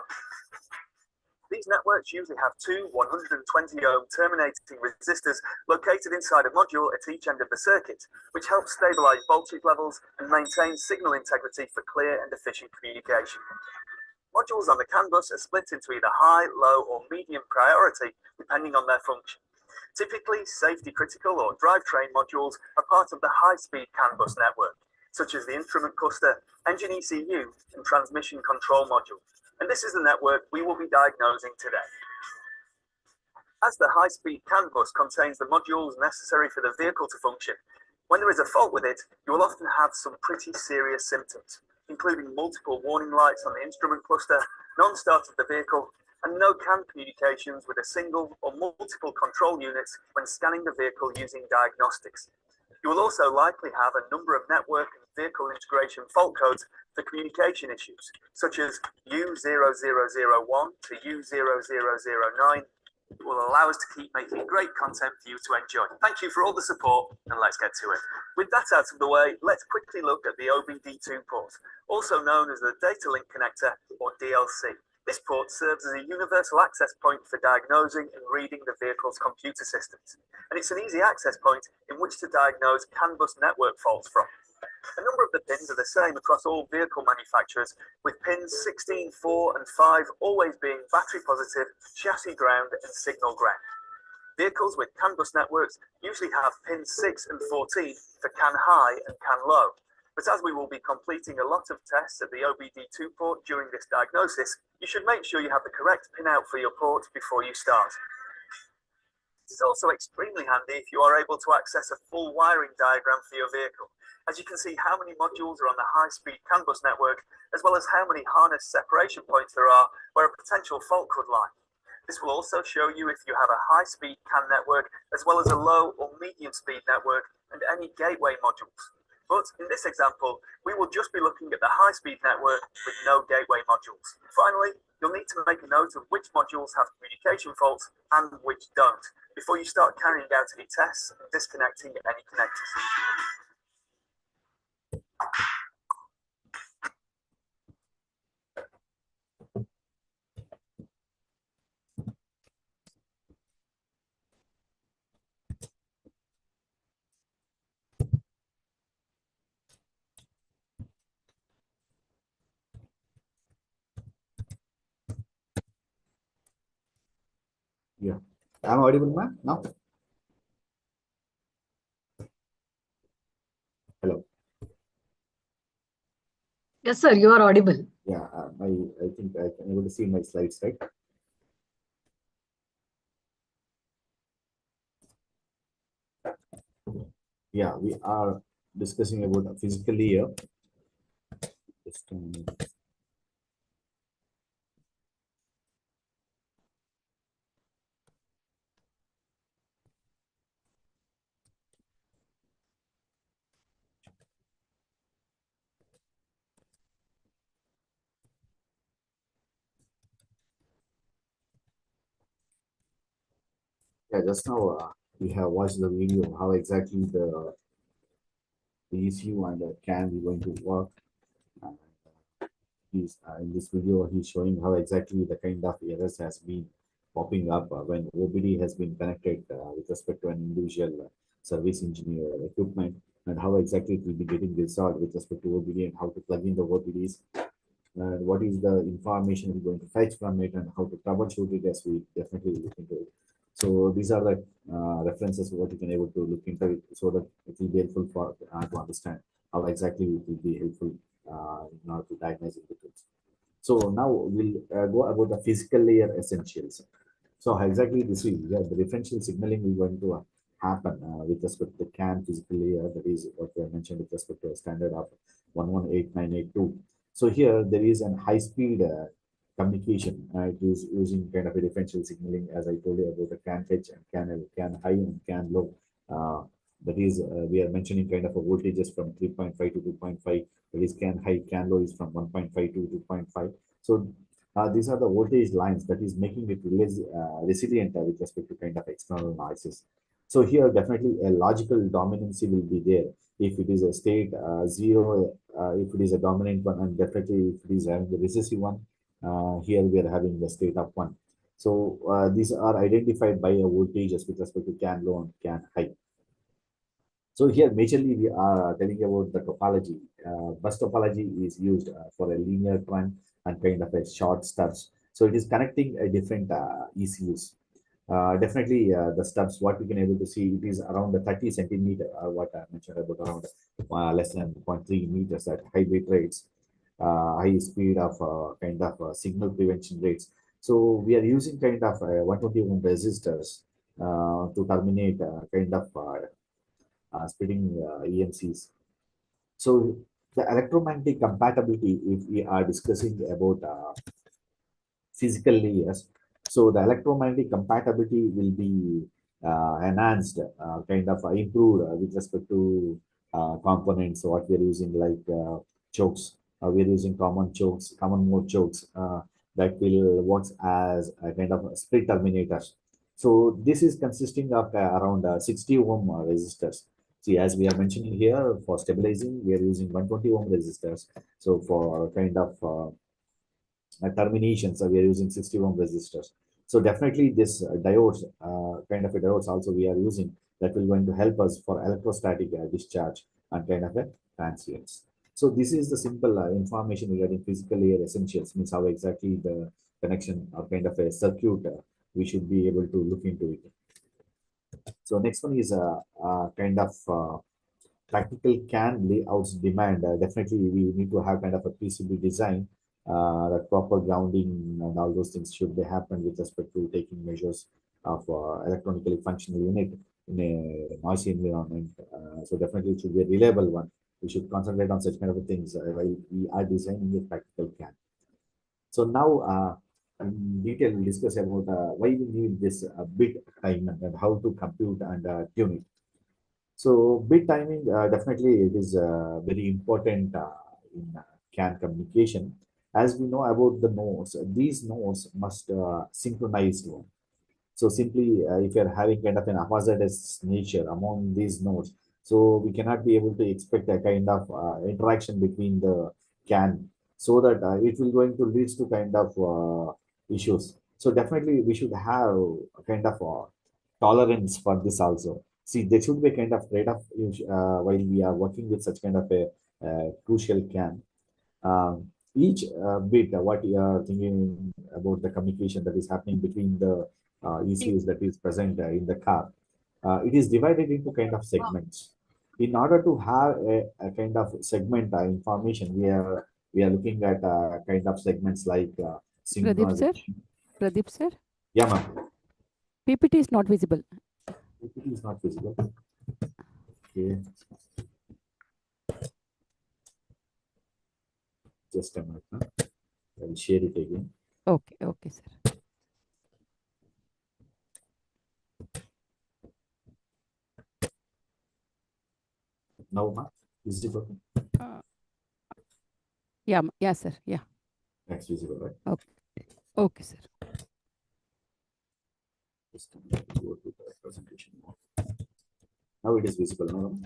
These networks usually have two 120 ohm terminating resistors located inside a module at each end of the circuit, which helps stabilize voltage levels and maintain signal integrity for clear and efficient communication. Modules on the CAN bus are split into either high, low, or medium priority, depending on their function. Typically, safety critical or drivetrain modules are part of the high-speed CAN bus network, such as the instrument cluster, engine ECU, and transmission control module. And this is the network we will be diagnosing today. As the high-speed CAN bus contains the modules necessary for the vehicle to function, when there is a fault with it, you will often have some pretty serious symptoms, including multiple warning lights on the instrument cluster, non-start of the vehicle, and no CAN communications with a single or multiple control units when scanning the vehicle using diagnostics. You will also likely have a number of network and vehicle integration fault codes for communication issues, such as U0001 to U0009. It will allow us to keep making great content for you to enjoy. Thank you for all the support, and let's get to it. With that out of the way, let's quickly look at the OBD2 port, also known as the Data Link Connector, or DLC. This port serves as a universal access point for diagnosing and reading the vehicle's computer systems, and it's an easy access point in which to diagnose CAN bus network faults from. A number of the pins are the same across all vehicle manufacturers, with pins 16, 4, and 5 always being battery positive, chassis ground, and signal ground. Vehicles with CAN bus networks usually have pins 6 and 14 for CAN high and CAN low. But as we will be completing a lot of tests at the OBD2 port during this diagnosis, you should make sure you have the correct pin out for your port before you start. It is also extremely handy if you are able to access a full wiring diagram for your vehicle, as you can see how many modules are on the high-speed CAN bus network, as well as how many harness separation points there are where a potential fault could lie. This will also show you if you have a high-speed CAN network, as well as a low or medium-speed network, and any gateway modules. But in this example, we will just be looking at the high-speed network with no gateway modules. Finally, you'll need to make a note of which modules have communication faults and which don't, before you start carrying out any tests and disconnecting any connectors. Yeah. I'm audible, ma'am, now? Hello. Yes, sir, you are audible. Yeah, I think I can able to see my slides, right? Yeah, we are discussing about a physical layer. Just a minute. Yeah, just now we have watched the video how exactly the ECU and the CAN is going to work. And, he's in this video he's showing how exactly the kind of errors has been popping up when OBD has been connected with respect to an individual service engineer equipment, and how exactly it will be getting resolved with respect to OBD and how to plug in the OBDs and what is the information we're going to fetch from it and how to troubleshoot it as we definitely look into it. So these are the references what you can able to look into it so that it will be helpful for to understand how exactly it will be helpful in order to diagnose the tools. So now we'll go about the physical layer essentials. So how exactly this is, yeah, the differential signaling is going to happen with respect to the CAN physical layer, that is what I mentioned with respect to a standard of 118982. So here there is an high speed communication. It is using kind of a differential signaling, as I told you about the CAN fetch and CAN high and CAN low. That is, we are mentioning kind of a voltages from 3.5 to 2.5. That is CAN high, CAN low is from 1.5 to 2.5. So these are the voltage lines that is making it resilient with respect to kind of external noises. So here definitely a logical dominancy will be there. If it is a state 0, if it is a dominant one, and definitely if it is having the recessive one, here we are having the state of 1. So these are identified by a voltages with respect to CAN low and CAN high. So here majorly we are telling about the topology. Bus topology is used for a linear trunk and kind of a short stubs. So it is connecting a different ECUs. Definitely the stubs, what we can able to see, it is around the 30 centimeter, what I mentioned about around less than 0.3 meters at high bit rates, high speed of kind of signal prevention rates. So we are using kind of 120 ohm resistors to terminate kind of splitting EMCs. So the electromagnetic compatibility, if we are discussing about physical layers, so the electromagnetic compatibility will be enhanced, kind of improved with respect to components. What we're using like chokes, we're using common chokes, common mode chokes that will works as a kind of split terminators. So this is consisting of around 60 ohm resistors. See, as we are mentioning here, for stabilizing, we are using 120 ohm resistors. So for kind of terminations, we are using 60 ohm resistors. So definitely this diodes, kind of a diodes also we are using, that will going to help us for electrostatic discharge and kind of a transients. So this is the simple information regarding physical layer essentials, means how exactly the connection or kind of a circuit we should be able to look into it. So next one is a kind of practical CAN layouts demand. Definitely we need to have kind of a PCB design, that proper grounding and all those things should be happen with respect to taking measures of electronically functional unit in a noisy environment. So definitely it should be a reliable one. We should concentrate on such kind of things while we are designing a practical CAN. So now in detail we'll discuss about why we need this bit timing and how to compute and tune it. So bit timing, definitely it is very important in CAN communication. As we know about the nodes, these nodes must synchronize one. So simply, if you're having kind of an hazardous nature among these nodes, so we cannot be able to expect a kind of interaction between the CAN, so that it will going to lead to kind of issues. So definitely we should have a kind of tolerance for this also. See, there should be a kind of trade-off while we are working with such kind of a crucial CAN. Each bit, what you are thinking about the communication that is happening between the ECUs that is present in the car, it is divided into kind of segments. In order to have a kind of segment information, we are looking at kind of segments like Pradeep sir, synchronization. Pradeep sir, Yeah, ma'am. PPT is not visible. PPT is not visible. Okay. Just a minute. Huh? I will share it again. Okay, okay, sir. Now, ma'am, is it okay? Yeah, yeah, sir. Yeah. That's visible, right? Okay, okay, sir. Just go to the presentation mode. Now it is visible. No?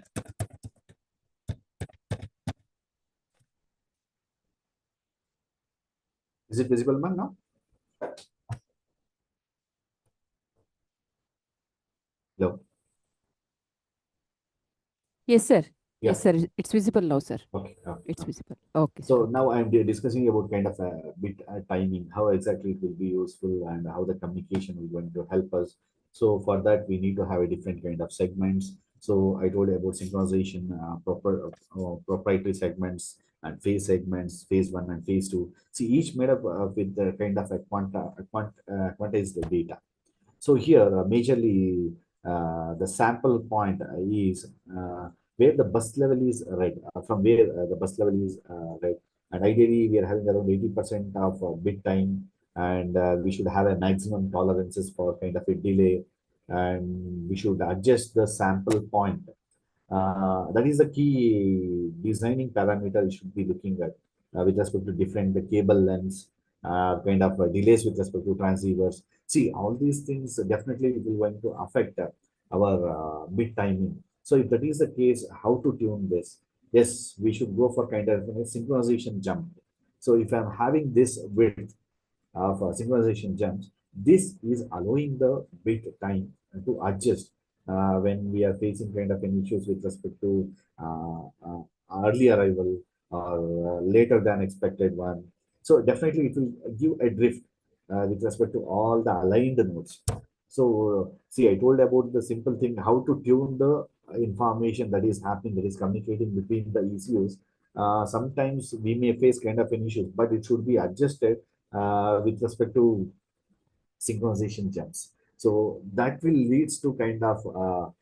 Is it visible, ma'am, now? Hello? Yes, sir. Yeah. Yes, sir. It's visible now, sir. Okay. It's visible. Okay, So sir. now I'm discussing about kind of a bit timing, how exactly it will be useful and how the communication will going to help us. So for that, we need to have a different kind of segments. So I told you about synchronization, proprietary segments and phase segments, phase one and phase two. See, each made up with the kind of a quantized data. So here, majorly, the sample point is where the bus level is read, from where the bus level is read. And ideally, we are having around 80% of bit time, and we should have a maximum tolerances for kind of a delay, and we should adjust the sample point. That is the key designing parameter you should be looking at with respect to different cable lengths, kind of delays with respect to transceivers. See, all these things definitely will going to affect our bit timing. So if that is the case, how to tune this? Yes, we should go for kind of synchronization jump. So if I'm having this width of synchronization jumps, this is allowing the bit time to adjust when we are facing kind of an issues with respect to early arrival or later than expected one. So definitely it will give a drift with respect to all the aligned nodes. So see, I told about the simple thing, how to tune the information that is happening, that is communicating between the ECUs. Sometimes we may face kind of an issue, but it should be adjusted with respect to synchronization jumps. So that will leads to kind of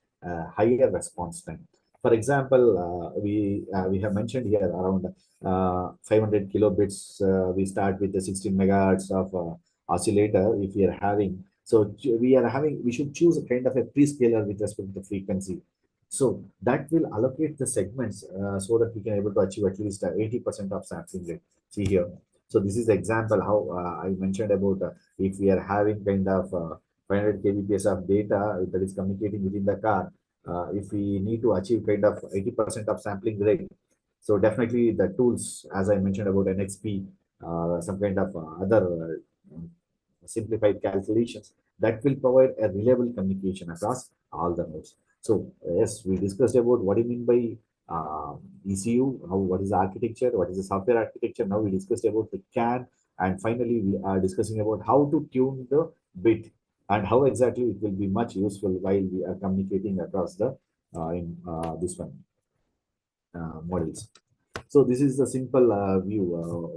higher response time. For example, we have mentioned here around 500 kilobits. We start with the 16 megahertz of oscillator. If we are having, so we should choose a kind of a prescaler with respect to the frequency. So that will allocate the segments so that we can able to achieve at least 80% of sampling rate. See here. So this is the example how I mentioned about if we are having kind of 500 kbps of data that is communicating within the car, if we need to achieve kind of 80% of sampling rate, so definitely the tools, as I mentioned about NXP, some kind of other simplified calculations that will provide a reliable communication across all the nodes. So yes, we discussed about what do you mean by ECU, what is the architecture, what is the software architecture. Now we discussed about the CAN, and finally we are discussing about how to tune the bit and how exactly it will be much useful while we are communicating across the in this one models. So this is the simple view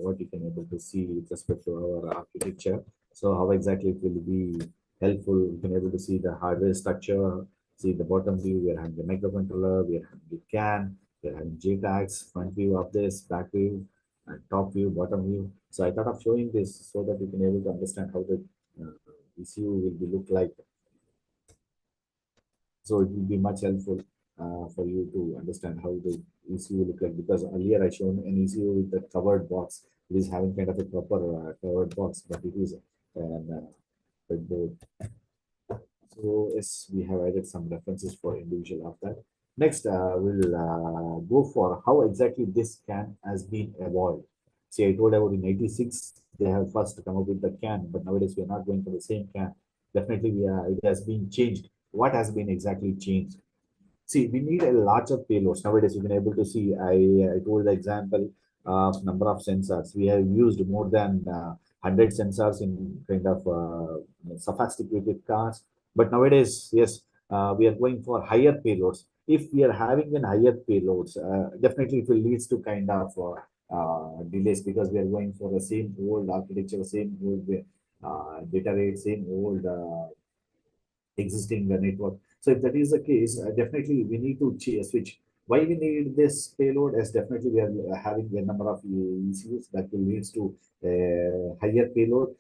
what you can able to see with respect to our architecture. So how exactly it will be helpful. You can able to see the hardware structure. See the bottom view, we are having the microcontroller, we are having the CAN, we are having JTAGs, front view of this, back view, and top view, bottom view. So I thought of showing this so that you can able to understand how the ECU will be look like. So it will be much helpful for you to understand how the ECU will look like, because earlier I shown an ECU with the covered box. It is having kind of a proper covered box, but it is breadboard. So yes, we have added some references for individual of that. Next, we'll go for how exactly this CAN has been evolved. See, I told about in '86 they have first come up with the CAN, but nowadays we are not going for the same CAN. Definitely, it has been changed. What has been exactly changed? See, we need a larger payloads. Nowadays, you can able to see, I told the example of number of sensors. We have used more than 100 sensors in kind of sophisticated cars. But nowadays, yes, we are going for higher payloads. If we are having an higher payloads, definitely it will lead to kind of delays, because we are going for the same old architecture, same old data rate, same old existing network. So if that is the case, definitely we need to switch. Why we need this payload? As definitely we are having a number of ECUs that will lead to higher payload.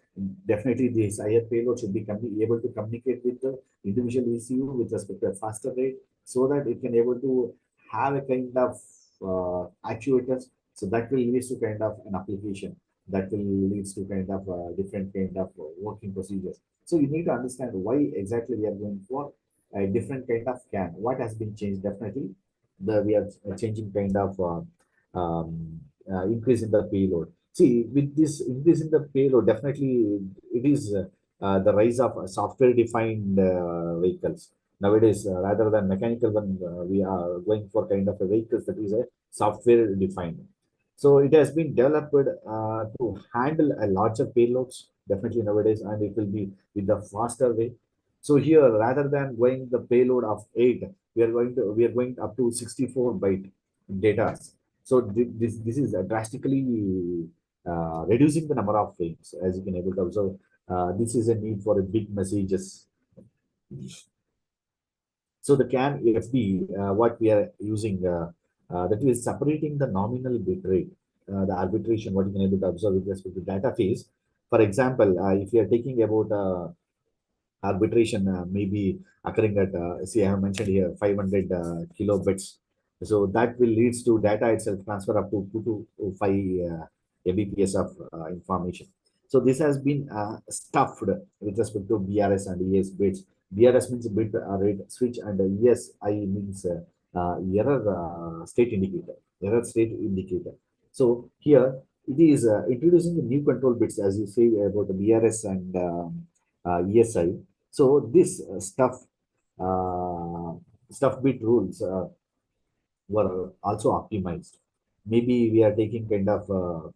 Definitely this higher payload should be able to communicate with the individual ECU with respect to a faster rate, so that it can able to have a kind of actuators. So that will lead to kind of an application. that will leads to kind of different kind of working procedures. So you need to understand why exactly we are going for a different kind of CAN. What has been changed? Definitely, we are changing kind of increase in the payload. See, with this increase in the payload, definitely it is the rise of software-defined vehicles. Nowadays, rather than mechanical one, we are going for kind of a vehicles that is a software-defined. So it has been developed to handle a larger payloads, definitely nowadays, and it will be with the faster way. So here, rather than going the payload of 8, we are going up to 64 byte data. So this is drastically reducing the number of frames, as you can able to observe. This is a need for a big messages. So the CAN FD, what we are using, that is separating the nominal bit rate, the arbitration, what you can able to observe with respect to data phase. For example, if you are taking about arbitration maybe occurring at, see, I have mentioned here 500 kilobits. So that will leads to data itself transfer up to 2 to 5 Mbps of information. So this has been stuffed with respect to BRS and ES bits. BRS means bit rate switch, and ESI means error state indicator, error state indicator. So here it is introducing the new control bits, as you say about the BRS and ESI. So this stuff bit rules were also optimized. Maybe we are taking kind of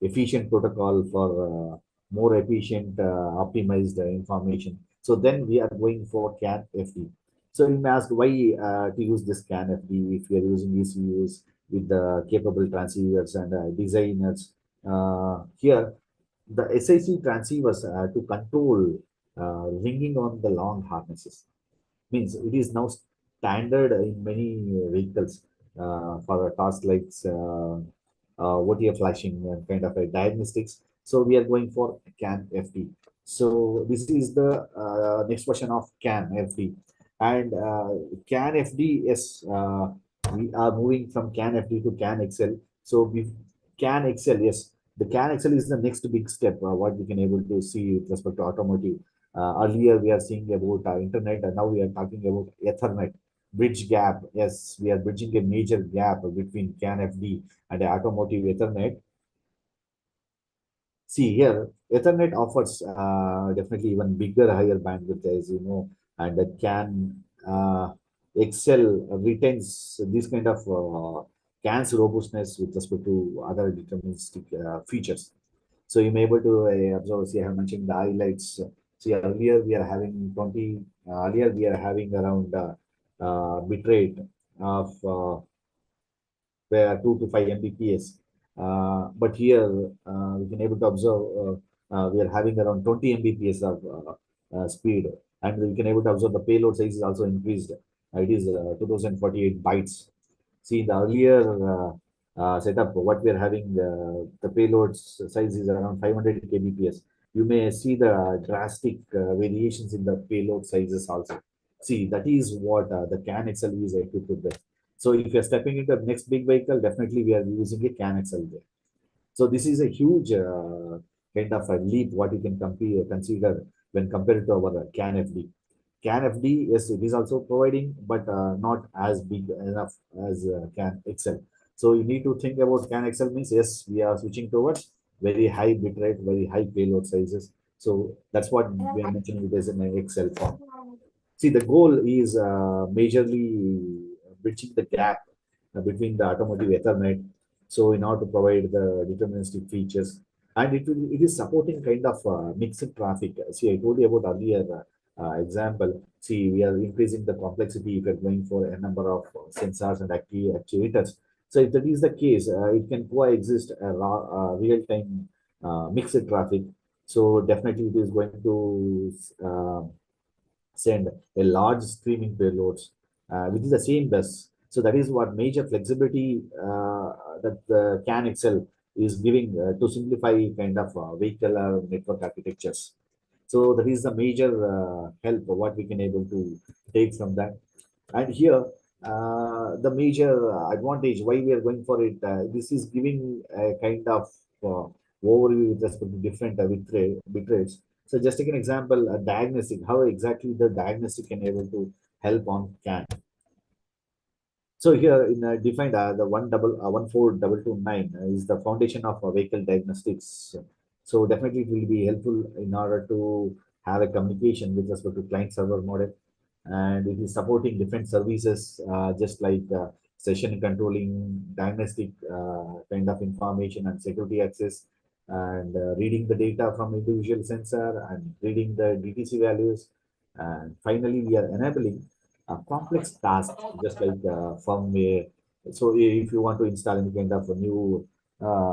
efficient protocol for more efficient optimized information. So then we are going for CAN FD. So you may ask why to use this CAN FD if we are using ECUs with the capable transceivers and designers. Here the SIC transceivers to control ringing on the long harnesses. Means it is now standard in many vehicles for task lights, OTF flashing, and kind of a diagnostics. So we are going for CAN FD. So this is the next version of CAN FD. And CAN FD, yes, we are moving from CAN FD to CAN XL. So we CAN XL, yes, the CAN XL is the next big step, what we can able to see with respect to automotive. Earlier, we are seeing about internet, and now we are talking about Ethernet bridge gap. Yes, we are bridging a major gap between CAN FD and automotive Ethernet. See here, Ethernet offers definitely even bigger, higher bandwidth, as you know, and the CAN XL retains this kind of CAN's robustness with respect to other deterministic features. So you may able to observe, see, I have mentioned the highlights. See, earlier we are having 20, earlier we are having around bit rate of where 2 to 5 Mbps. But here we can able to observe we are having around 20 Mbps of speed, and we can able to observe the payload size is also increased. It is 2048 bytes. See, the earlier setup, what we are having, the payload size is around 500 kbps. You may see the drastic variations in the payload sizes also. See, that is what the CAN XL is equipped with. So if you're stepping into the next big vehicle, definitely we are using a CAN XL there. So this is a huge kind of a leap what you can consider when compared to our CAN FD. CAN FD, yes, it is also providing, but not as big enough as CAN XL. So you need to think about CAN XL means, yes, we are switching towards very high bit rate, very high payload sizes. So that's what we are mentioning it as an XL form. See, the goal is majorly bridging the gap between the automotive Ethernet. So in order to provide the deterministic features, and it is supporting kind of mixed traffic. See, I told you about earlier example. See, we are increasing the complexity if you're going for a number of sensors and actuators. So if that is the case, it can coexist real-time mixed traffic. So definitely it is going to send a large streaming payloads within the same bus. So that is what major flexibility that the CAN XL is giving to simplify kind of vehicle or network architectures. So that is the major help of what we can able to take from that. And here the major advantage why we are going for it. This is giving a kind of overview with respect to different bit rates. So just take an example, a diagnostic, how exactly the diagnostic can able to help on CAN. So here in defined the 14229 is the foundation of vehicle diagnostics. So definitely it will be helpful in order to have a communication with respect to client server model, and it is supporting different services just like session controlling, diagnostic kind of information and security access, and reading the data from individual sensor and reading the DTC values, and finally we are enabling a complex task just like firmware. So if you want to install any kind of a new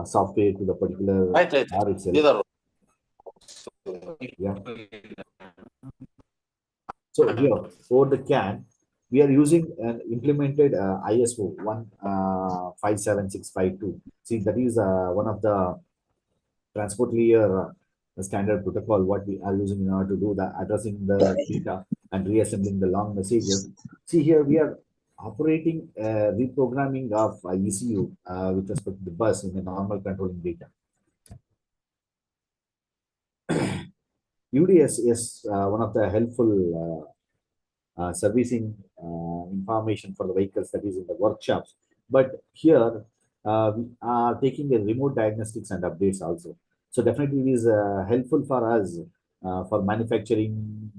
software to the particular car itself, yeah. So here for the CAN, we are using an implemented ISO 157652. See, that is one of the transport layer standard protocol what we are using in order to do the addressing the data and reassembling the long messages. See here we are operating reprogramming of ECU with respect to the bus in the normal controlling data. UDS is one of the helpful servicing information for the vehicles that is in the workshops. But here we are taking a remote diagnostics and updates also. So definitely it is helpful for us for manufacturing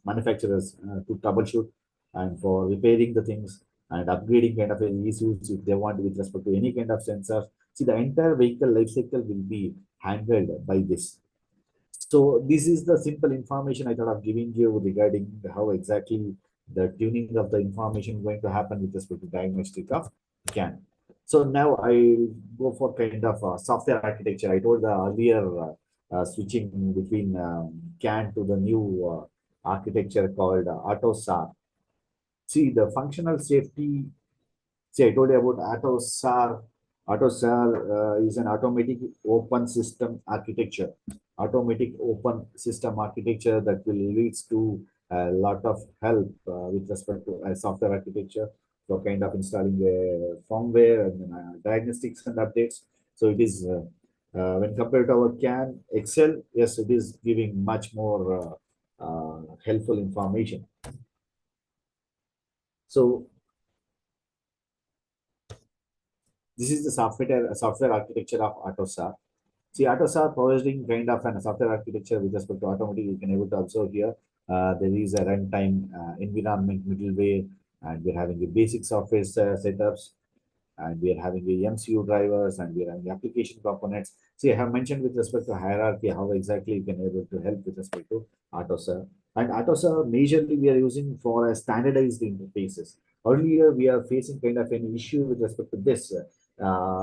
manufacturers to troubleshoot and for repairing the things and upgrading kind of issues if they want with respect to any kind of sensor. See, the entire vehicle life cycle will be handled by this. So this is the simple information I thought of giving you regarding how exactly the tuning of the information going to happen with respect to diagnostic of CAN. So now I go for kind of software architecture. I told the earlier switching between CAN to the new architecture called ATOS. See, the functional safety. See, I told you about ATOS. ATOS is an automatic open system architecture. Automatic open system architecture that will leads to a lot of help with respect to software architecture for kind of installing firmware and diagnostics and updates. So it is when compared to our CAN Excel, yes, it is giving much more helpful information. So this is the software architecture of ATOSA. See, ATOSA providing kind of a software architecture with respect to automotive. You can able to observe here. There is a runtime environment middleware, and we're having the basic software setups, and we are having the MCU drivers, and we are having application components. See, I have mentioned with respect to hierarchy, how exactly you can able to help with respect to ATOSA. And ATOSA majorly we are using for a standardized interfaces. Earlier, we are facing kind of an issue with respect to this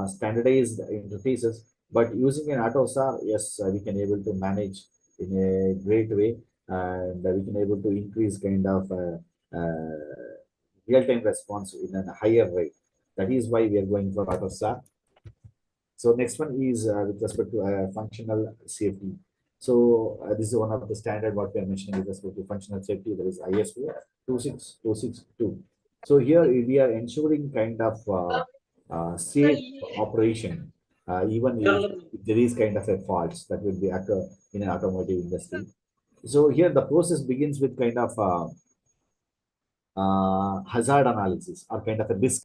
standardized interfaces, but using an ATOSA, yes, we can able to manage in a great way, and we can able to increase kind of real-time response in a higher rate. That is why we are going for ATOSA. So next one is with respect to functional safety. So this is one of the standard what we are mentioning with respect to functional safety. There is ISO 26262. So here we are ensuring kind of safe operation, even if there is kind of a faults that will be occur in an automotive industry. So here the process begins with kind of hazard analysis or kind of a risk.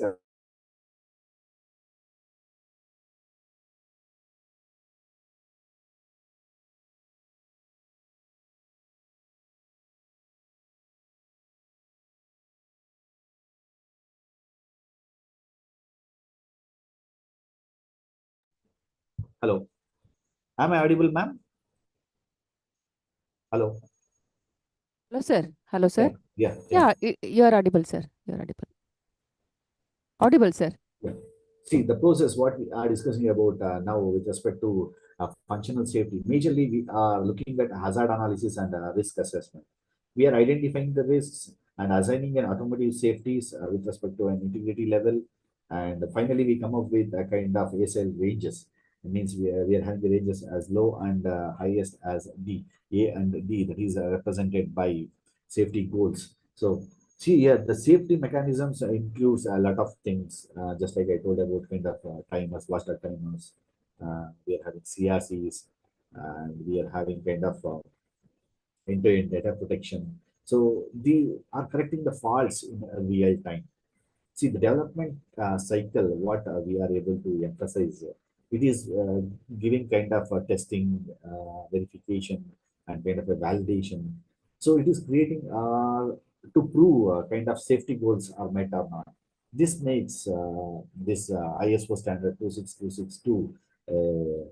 Hello, am I audible, ma'am? Hello. Hello, sir. Hello, sir. Yeah. You are audible, sir. You are audible. Audible, sir. Yeah. See, the process what we are discussing about now with respect to functional safety, majorly we are looking at hazard analysis and risk assessment. We are identifying the risks and assigning an automotive safeties with respect to an integrity level. And finally, we come up with a kind of ASL ranges. It means we are having the ranges as low and highest as D, A and D, that is represented by safety goals. So See, yeah, the safety mechanisms includes a lot of things, just like I told about kind of timers, water timers. We are having CRCs, and we are having kind of end-to-end data protection. So they are correcting the faults in real time. See, the development cycle, what we are able to emphasize, it is giving kind of a testing, verification, and kind of a validation. So it is creating to prove kind of safety goals are met or not. This makes this ISO standard 26262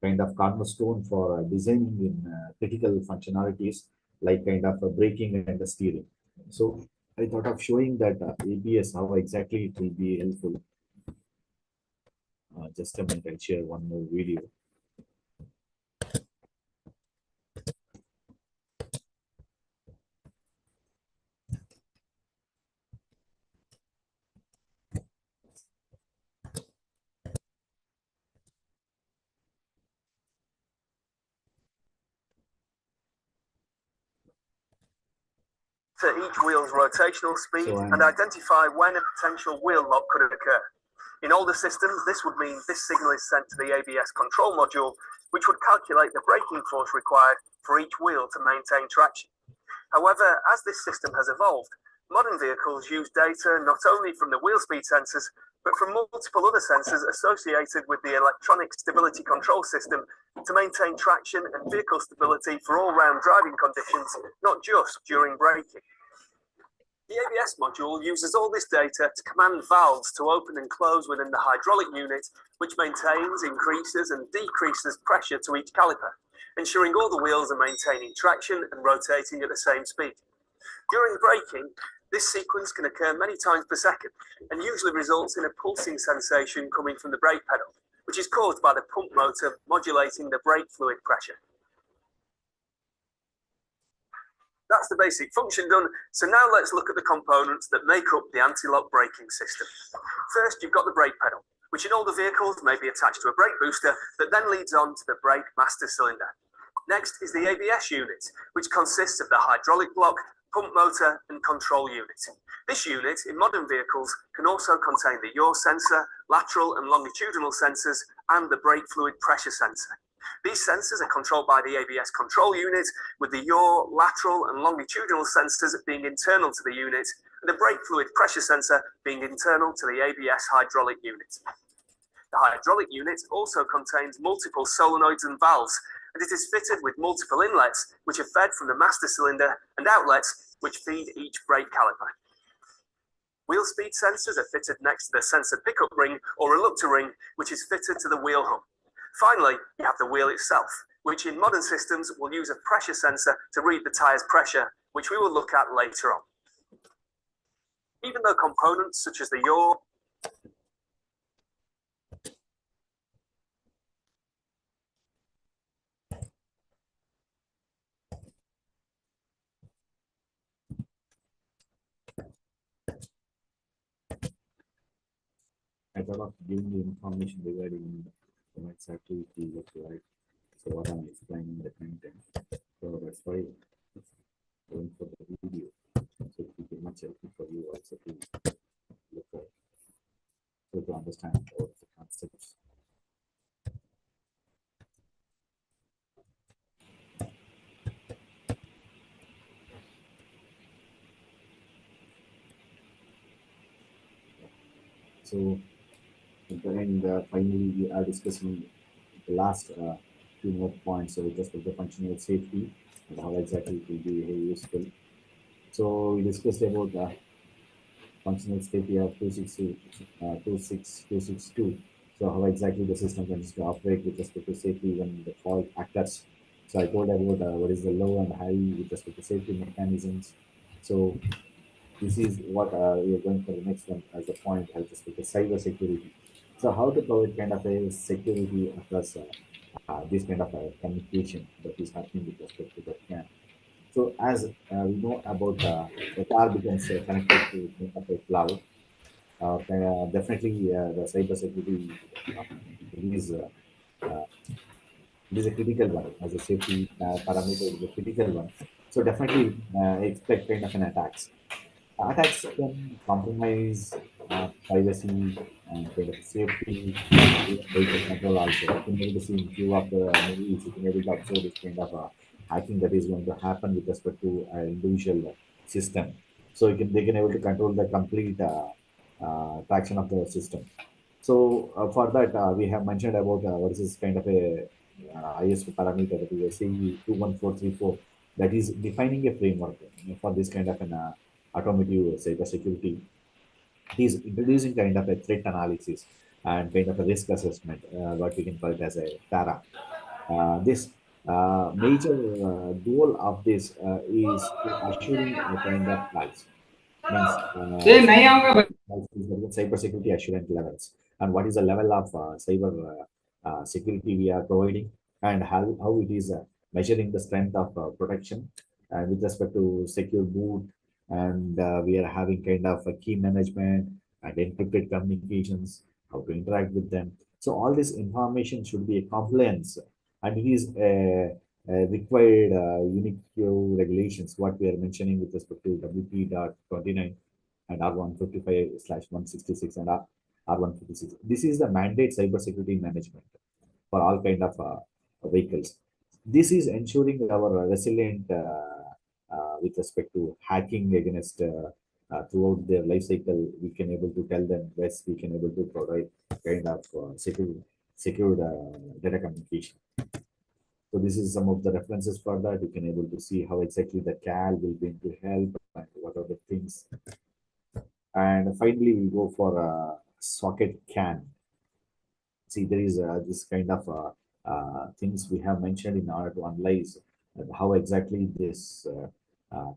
kind of cornerstone for designing in critical functionalities like kind of braking and the steering. So I thought of showing that ABS, how exactly it will be helpful. Just a minute, I'll share one more video. To each wheel's rotational speed and identify when a potential wheel lock could occur. In older systems, this would mean this signal is sent to the ABS control module, which would calculate the braking force required for each wheel to maintain traction. However, as this system has evolved, modern vehicles use data not only from the wheel speed sensors, but from multiple other sensors associated with the electronic stability control system to maintain traction and vehicle stability for all-round driving conditions, not just during braking. The ABS module uses all this data to command valves to open and close within the hydraulic unit, which maintains, increases, and decreases pressure to each caliper, ensuring all the wheels are maintaining traction and rotating at the same speed. During braking, this sequence can occur many times per second and usually results in a pulsing sensation coming from the brake pedal, which is caused by the pump motor modulating the brake fluid pressure. That's the basic function done, so now let's look at the components that make up the anti-lock braking system. First, you've got the brake pedal, which in older vehicles may be attached to a brake booster that then leads on to the brake master cylinder. Next is the ABS unit, which consists of the hydraulic block, pump motor, and control unit. This unit, in modern vehicles, can also contain the yaw sensor, lateral and longitudinal sensors, and the brake fluid pressure sensor. These sensors are controlled by the ABS control unit, with the yaw, lateral, and longitudinal sensors being internal to the unit, and the brake fluid pressure sensor being internal to the ABS hydraulic unit. The hydraulic unit also contains multiple solenoids and valves, and it is fitted with multiple inlets, which are fed from the master cylinder, and outlets, which feed each brake caliper. Wheel speed sensors are fitted next to the sensor pickup ring or reluctor ring, which is fitted to the wheel hub. Finally, you have the wheel itself, which in modern systems will use a pressure sensor to read the tire's pressure, which we will look at later on. Even though components such as the yaw, I thought of giving the information regarding the exactly it looks like. So what I'm explaining the content. So that's why it's going for the video. So it will be much helpful for you also to look at, so to understand all the concepts. So then finally we are discussing the last few more points. So just the functional safety and how exactly it will be very useful. So we discussed about the functional safety of 26262. So how exactly the system can just operate with respect to safety when the fault occurs. So I told about what is the low and high with respect to safety mechanisms. So this is what we are going for the next one as a point with respect to cyber security. So how to provide kind of a security across this kind of communication that is happening with respect to the CAN. So as we know about the car becomes connected to kind of a cloud, definitely the cyber security is uh, it is a critical one as a safety parameter is a critical one. So definitely expect kind of an attacks. Attacks can compromise privacy and kind of safety, even vehicle control also. You can able to see in few of the movies, you can able to observe this kind of hacking that is going to happen with respect to an individual system. So they can able to control the complete traction of the system. So for that, we have mentioned about what is this kind of a ISO parameter that is a CE 21434 that is defining a framework for this kind of an automotive cybersecurity. It is introducing kind of a threat analysis and kind of a risk assessment, what we can call it as a TARA. This major goal of this is to assuring a kind of price means cybersecurity assurance levels and what is the level of cyber security we are providing and how it is measuring the strength of protection with respect to secure boot and we are having kind of a key management and encrypted communications, how to interact with them. So all this information should be a compliance and it is a required unique regulations what we are mentioning with respect to WP.29 and R155/166 and R156. This is the mandate cybersecurity management for all kind of vehicles. This is ensuring our resilient with respect to hacking against throughout their life cycle. We can able to tell them yes, we can able to provide kind of secured data communication. So this is some of the references for that. You can able to see how exactly the CAL will be able to help and what are the things. And finally, we go for a socket CAN. See, there is this kind of things we have mentioned in order to analyze how exactly this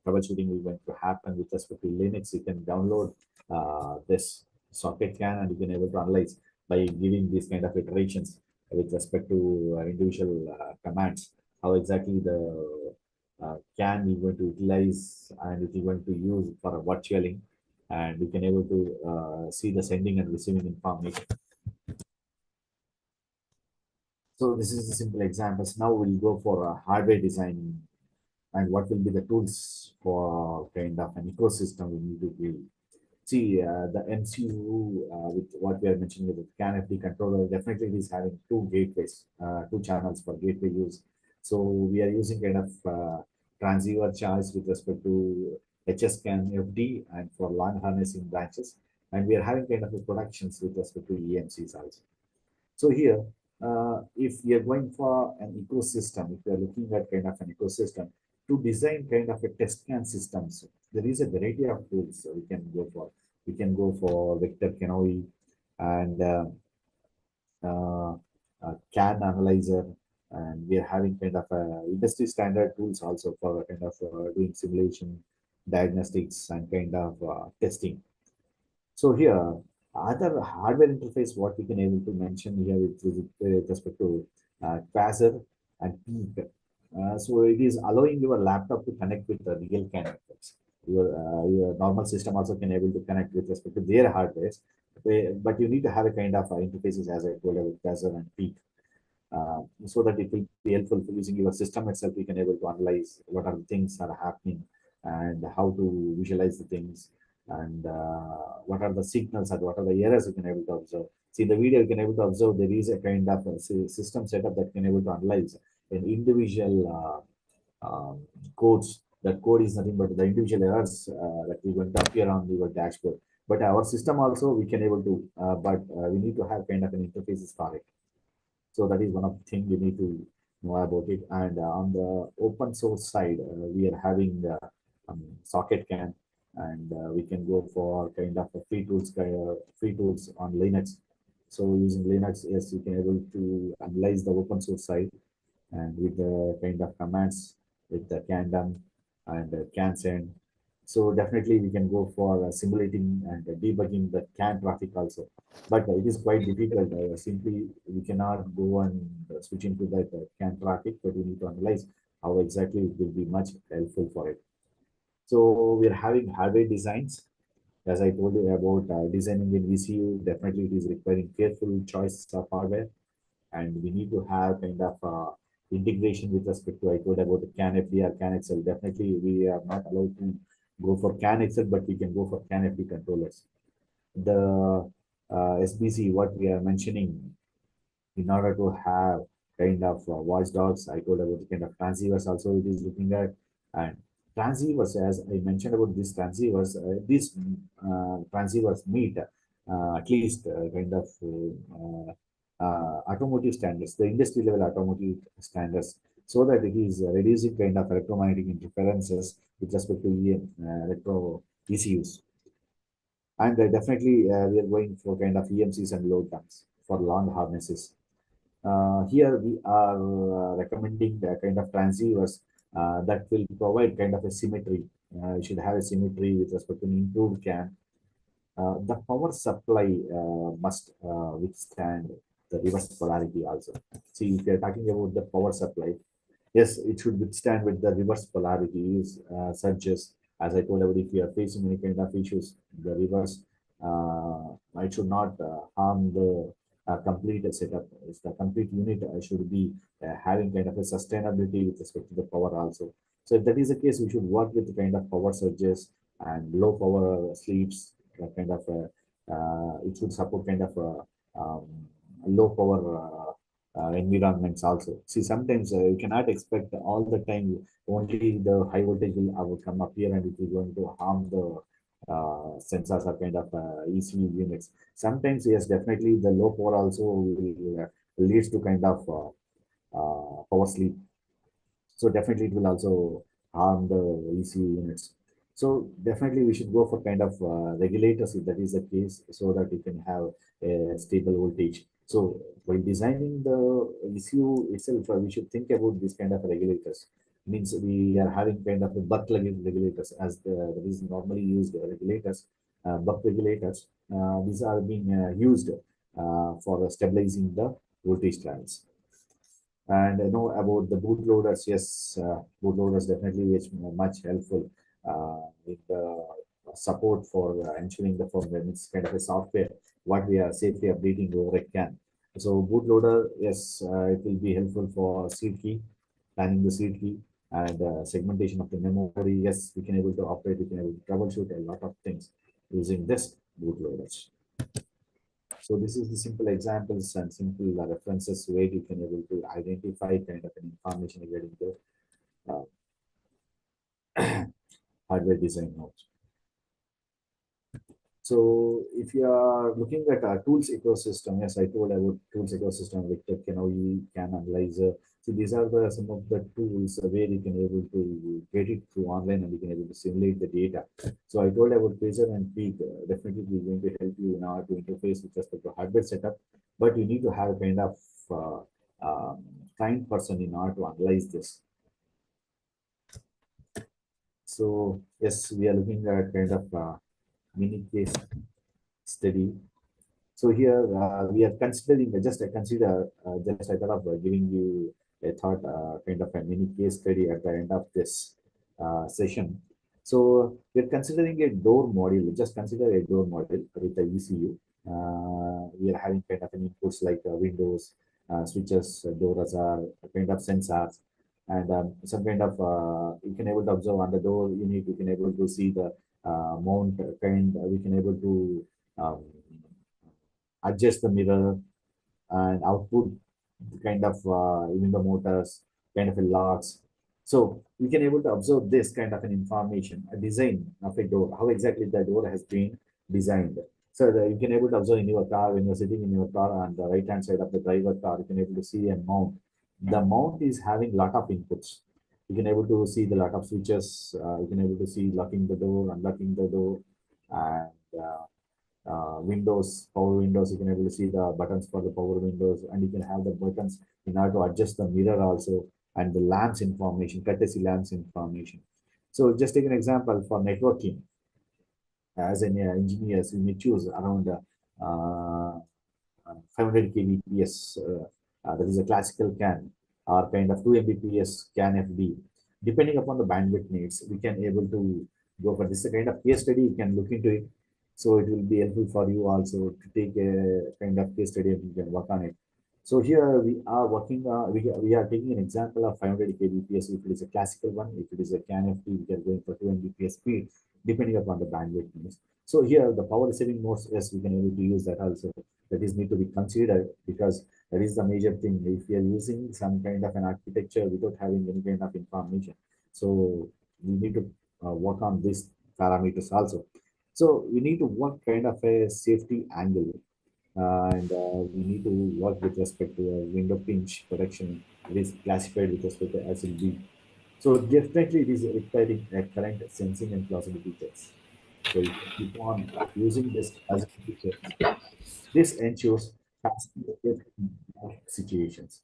troubleshooting is going to happen with respect to Linux. You can download this socket CAN and you can able to analyze by giving these kind of iterations with respect to individual commands, how exactly the CAN is going to utilize and it is going to use for virtualing and we can able to see the sending and receiving information. So this is the simple examples. Now we'll go for a hardware design and what will be the tools for kind of an ecosystem we need to build. See, the MCU with what we are mentioning with the CAN FD controller, definitely it is having two gateways, two channels for gateway use. So we are using kind of transceiver choice with respect to HSCAN FD and for long harnessing branches. And we are having kind of a productions with respect to EMCs also. So here, if we are going for an ecosystem, if we are looking at kind of an ecosystem, to design kind of a test can systems, there is a variety of tools we can go for. We can go for vector canopy and uh, CAN analyzer, and we are having kind of industry standard tools also for kind of doing simulation, diagnostics, and kind of testing. So here, other hardware interface, what we can able to mention here with respect to Quasar and Peak. So it is allowing your laptop to connect with the real CAN networks. Your normal system also can able to connect with respect to their hardware, but you need to have a kind of interfaces as I told you with Quasar and Peak. So that it will be helpful for using your system itself. You can able to analyze what are the things are happening and how to visualize the things and what are the signals and what are the errors you can able to observe. See the video you can able to observe there is a kind of a system setup that can able to analyze an individual codes. That code is nothing but the individual errors that is going to appear on your dashboard. But our system also we can able to, but we need to have kind of an interfaces for it. So that is one of the things you need to know about it. And on the open source side, we are having socket can, and we can go for kind of a free tools on Linux. So using Linux, yes, you can able to analyze the open source side and with the kind of commands with the can done and can send. So definitely we can go for simulating and debugging the CAN traffic also. But it is quite difficult. Simply we cannot go and switch into that CAN traffic, but we need to analyze how exactly it will be much helpful for it. So we are having hardware designs. As I told you about designing in VCU, definitely it is requiring careful choice of hardware and we need to have kind of integration with respect to I told about the CAN FDR, CAN XL. Definitely, we are not allowed to go for CAN itself, but we can go for CAN FD controllers. The SBC, what we are mentioning, in order to have kind of watchdogs, I told about the kind of transceivers also it is looking at. And transceivers, as I mentioned about these transceivers meet at least kind of automotive standards, the industry level automotive standards, so that it is reducing kind of electromagnetic interferences with respect to electro ECUs. And definitely we are going for kind of EMCs and load dumps for long harnesses. Here we are recommending the kind of transceivers that will provide kind of a symmetry. You should have a symmetry with respect to an improved CAN. The power supply must withstand the reverse polarity also. See, if you're talking about the power supply, yes, it should withstand with the reverse polarities, such as I told you, if you are facing any kind of issues, the reverse, it should not harm the complete setup. It's the complete unit should be having kind of a sustainability with respect to the power also. So if that is the case, we should work with the kind of power surges and low power sleeps, kind of it should support kind of low power environments also. See, sometimes you cannot expect all the time only the high voltage will come up here and it is going to harm the sensors or kind of ECU units. Sometimes, yes, definitely the low power also will leads to kind of power sleep. So definitely it will also harm the ECU units. So definitely we should go for kind of regulators if that is the case, so that you can have a stable voltage. So while designing the ECU itself, we should think about this kind of regulators. Means we are having kind of a buck regulators as that is normally used regulators, buck regulators. These are being used for stabilizing the voltage trials. And I know about the bootloaders. Yes, bootloaders definitely is much helpful in the support for ensuring the firmware. It's kind of a software what we are safely updating over a CAN. So bootloader, yes, it will be helpful for seed key, planning the seed key, and segmentation of the memory. Yes, we can able to operate, we can able to troubleshoot a lot of things using this bootloaders. So this is the simple examples and simple references where you can able to identify kind of an information regarding the hardware design notes. So if you are looking at a tools ecosystem, yes, I told about tools ecosystem with the CAN analyzer. So these are the some of the tools where you can able to get it through online and you can able to simulate the data. So I told about Pacer and Peak. Definitely going to help you in order to interface with respect to hardware setup, but you need to have a kind of kind person in order to analyze this. So yes, we are looking at kind of mini case study. So here we are considering just I thought of giving you a thought kind of a mini case study at the end of this session. So we're considering a door module. Just consider a door module with the ECU. We are having kind of an inputs like windows, switches, doors are kind of sensors, and some kind of you can able to observe on the door unit. You can able to see the mount kind. We can able to adjust the mirror and output kind of even the motors, kind of a locks. So we can able to observe this kind of an information, a design of a door, how exactly the door has been designed. So you can able to observe in your car when you're sitting in your car on the right hand side of the driver car, you can able to see a mount. The mount is having lot of inputs. You can able to see the lot of switches. You can able to see locking the door, unlocking the door, and windows, power windows. You can able to see the buttons for the power windows, and you can have the buttons in order to adjust the mirror also, and the lamps information, courtesy lamps information. So just take an example for networking. As an engineer, you may choose around 500 kbps. That is a classical CAN, or kind of 2 Mbps CAN FD. Depending upon the bandwidth needs, we can able to go for this kind of case study. You can look into it. So it will be helpful for you also to take a kind of case study and you can work on it. So here we are working, we are taking an example of 500 kbps. If it is a classical one, if it is a CAN FT, we are going for 2 Mbps speed, depending upon the bandwidth needs. So here the power saving modes, yes, we can able to use that also. That is need to be considered, because that is the major thing. If we are using some kind of an architecture without having any kind of information, so we need to work on these parameters also. So we need to work kind of a safety angle, and we need to work with respect to a window pinch protection. It is classified with respect to acid B. So definitely it is requiring a current sensing and plausibility test. So if you keep on using this as a feature, this ensures fast situations.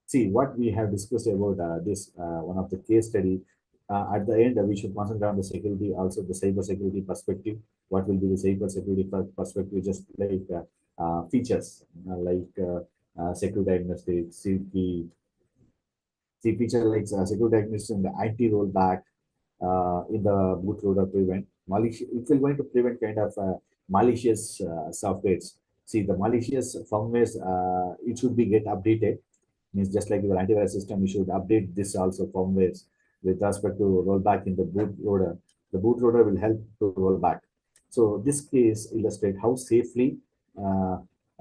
See what we have discussed about this one of the case study. At the end, we should concentrate on the security, also the cyber security perspective. What will be the cyber security perspective? Just like features, secure diagnostics, see feature like secure diagnostics and the IT rollback in the bootloader prevent malicious. It will going to prevent kind of malicious softwares. See the malicious firmwares, it should be get updated. Means just like your antivirus system, you should update this also firmwares with respect to rollback in the bootloader. The bootloader will help to roll back. So this case illustrate how safely,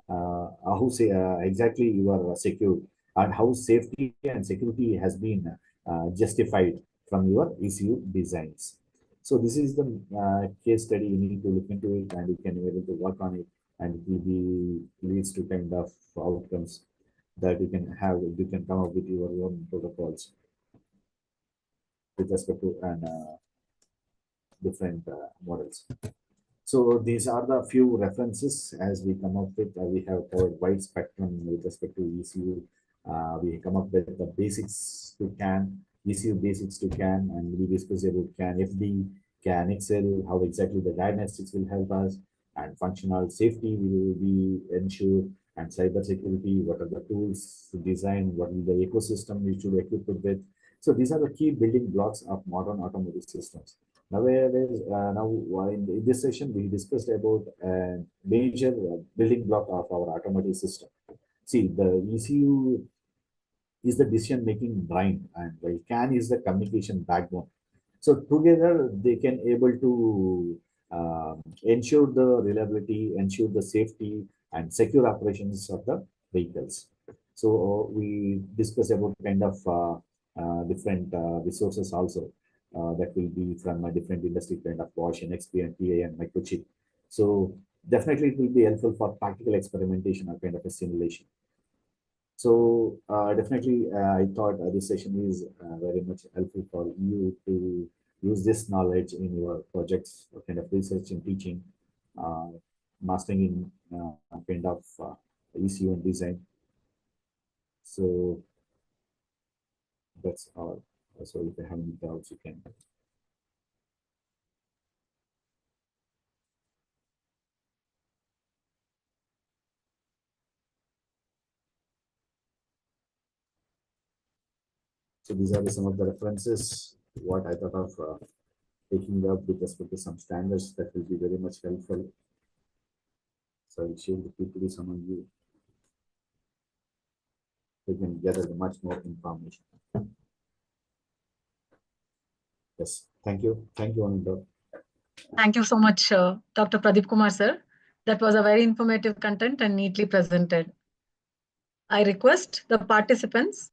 exactly you are secure, and how safety and security has been justified from your ECU designs. So this is the case study. You need to look into it, and you can be able to work on it, and it will be leads to kind of outcomes that you can have. You can come up with your own protocols with respect to and different models. So these are the few references as we come up with. We have covered wide spectrum with respect to ECU. We come up with the basics to CAN, ECU basics to CAN, and we discuss about CAN FD, CAN XL, how exactly the diagnostics will help us, and functional safety will be ensured, and cyber security, what are the tools to design, what is the ecosystem we should equip it with. So these are the key building blocks of modern automotive systems. Now, in this session, we discussed about a major building block of our automotive system. See, the ECU is the decision-making brain, and while CAN is the communication backbone. So together, they can able to ensure the reliability, ensure the safety, and secure operations of the vehicles. So we discuss about kind of different resources also. That will be from a different industry, kind of Bosch, NXP, and PA, and microchip. So definitely it will be helpful for practical experimentation or kind of a simulation. So definitely I thought this session is very much helpful for you to use this knowledge in your projects, or kind of research and teaching, mastering in kind of ECU and design. So that's all. So if you have any doubts, you can. So these are some of the references, what I thought of taking up with respect to some standards that will be very much helpful. So I'll share the PPTs among you. You can gather much more information. Yes, thank you. Thank you, Ananda. Thank you so much, Dr. Pradeep Kumar, sir. That was a very informative content and neatly presented. I request the participants,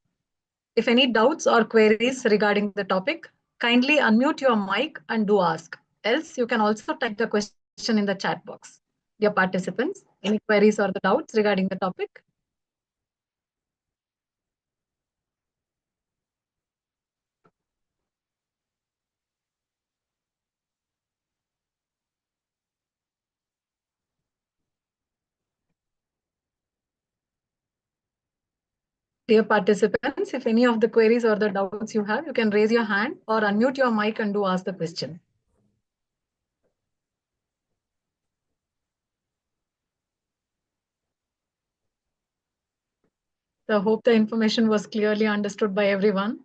if any doubts or queries regarding the topic, kindly unmute your mic and do ask. Else, you can also type the question in the chat box. Dear participants, any queries or the doubts regarding the topic? Dear participants, if any of the queries or the doubts you have, you can raise your hand or unmute your mic and do ask the question. So I hope the information was clearly understood by everyone.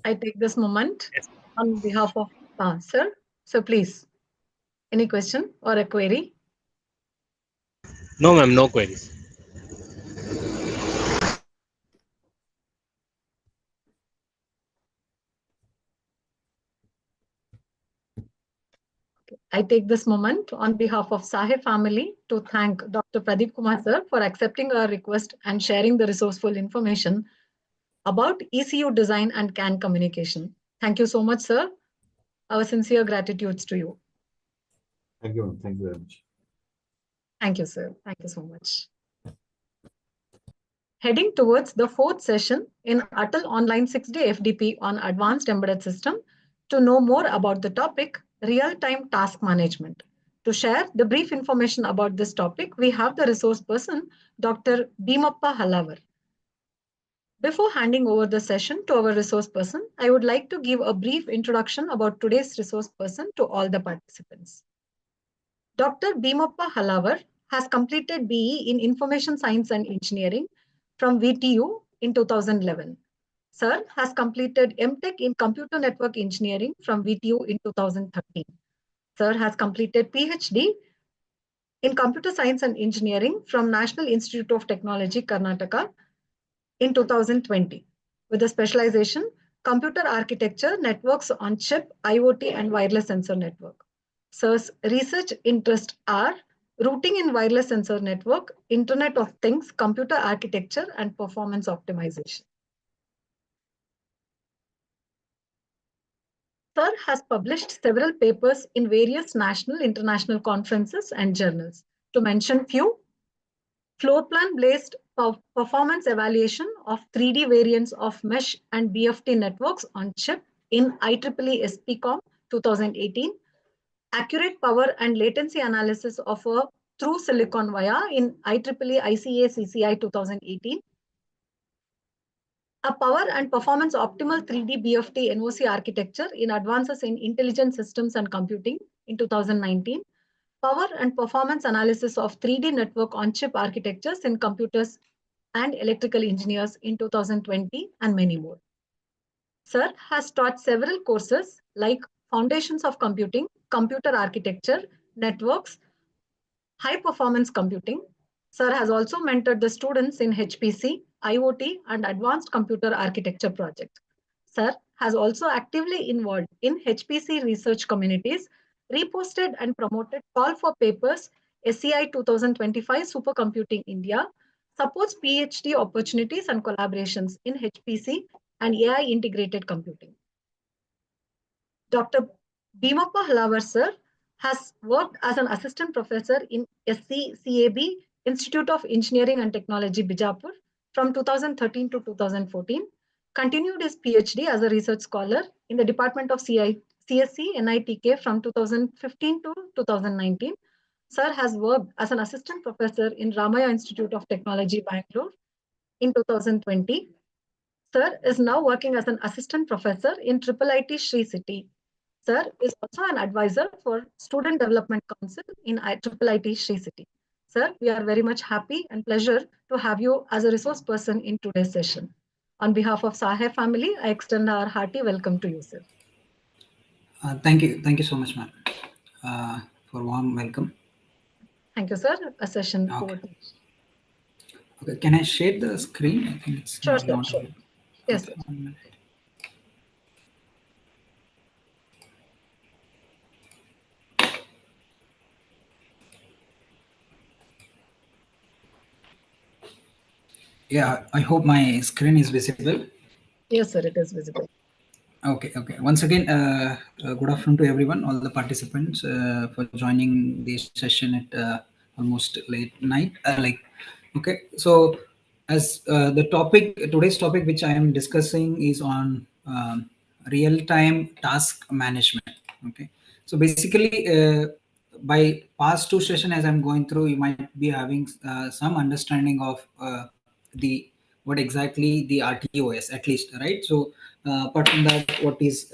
I take this moment on behalf of sir. So please. Any question or a query? No, ma'am, no queries. I take this moment on behalf of Sahe family to thank Dr. Pradeep Kumar sir for accepting our request and sharing the resourceful information about ECU design and CAN communication. Thank you so much, sir. Our sincere gratitudes to you. Thank you. Thank you very much. Thank you, sir. Thank you so much. Heading towards the fourth session in ATAL Online 6-Day FDP on Advanced Embedded System, to know more about the topic, Real-Time Task Management. To share the brief information about this topic, we have the resource person, Dr. Bhimappa Halavar. Before handing over the session to our resource person, I would like to give a brief introduction about today's resource person to all the participants. Dr. Bhimappa Halavar has completed BE in Information Science and Engineering from VTU in 2011. Sir has completed MTech in Computer Network Engineering from VTU in 2013. Sir has completed PhD in Computer Science and Engineering from National Institute of Technology, Karnataka in 2020, with a specialization Computer Architecture, Networks on Chip, IoT, and Wireless Sensor Network. Sir's research interests are routing in wireless sensor network, Internet of Things, computer architecture, and performance optimization. Sir has published several papers in various national, international conferences and journals. To mention few, floor plan-based performance evaluation of 3D variants of mesh and BFT networks on chip in IEEE SPCOM 2018, accurate power and latency analysis of a through silicon via in IEEE ICA CCI 2018, a power and performance optimal 3D BFT NOC architecture in advances in intelligent systems and computing in 2019, power and performance analysis of 3D network on chip architectures in computers and electrical engineers in 2020, and many more. Sir has taught several courses like Foundations of Computing, Computer Architecture, Networks, High Performance Computing. Sir has also mentored the students in HPC, IoT, and Advanced Computer Architecture project. Sir has also actively involved in HPC research communities, reposted and promoted call for papers, SCI 2025 Supercomputing India, supports PhD opportunities and collaborations in HPC and AI integrated computing. Dr. Bhimappa Halavar sir has worked as an assistant professor in SCCAB, Institute of Engineering and Technology, Bijapur, from 2013 to 2014, continued his PhD as a research scholar in the Department of CSC NITK from 2015 to 2019. Sir has worked as an assistant professor in Ramaya Institute of Technology, Bangalore in 2020. Sir is now working as an assistant professor in IIIT Sri City. Sir is also an advisor for Student Development Council in IIIT Sri City. Sir, we are very much happy and pleasure to have you as a resource person in today's session. On behalf of Sahe family, I extend our hearty welcome to you, sir. Thank you so much, ma'am, for warm welcome. Thank you, sir. A session Okay. over to you. Okay, can I share the screen? I think it's Sure, not. sure. Yes, Okay. sir. Yeah, I hope my screen is visible. Yes, sir, it is visible. Okay. Once again, good afternoon to everyone, all the participants, for joining this session at almost late night. Okay, so as today's topic, which I am discussing, is on real-time task management. Okay, so basically, by past two sessions, as I'm going through, you might be having some understanding of what exactly the RTOS, at least, right? So apart from that, what is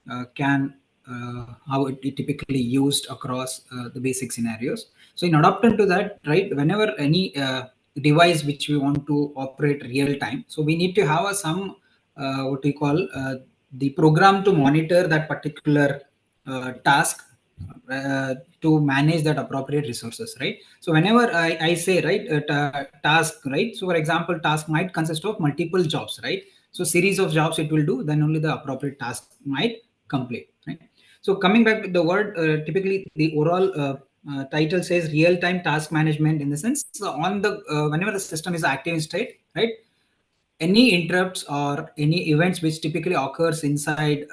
how it typically used across the basic scenarios. So in adaptation to that, right, whenever any device which we want to operate real time, so we need to have some what we call the program to monitor that particular task to manage that appropriate resources, right? So whenever I say, right, task, right? So for example, task might consist of multiple jobs, right? So series of jobs it will do, then only the appropriate task might complete, right? So coming back to the word, typically the overall title says real-time task management, in the sense on the whenever the system is active in state, right? Any interrupts or any events which typically occurs inside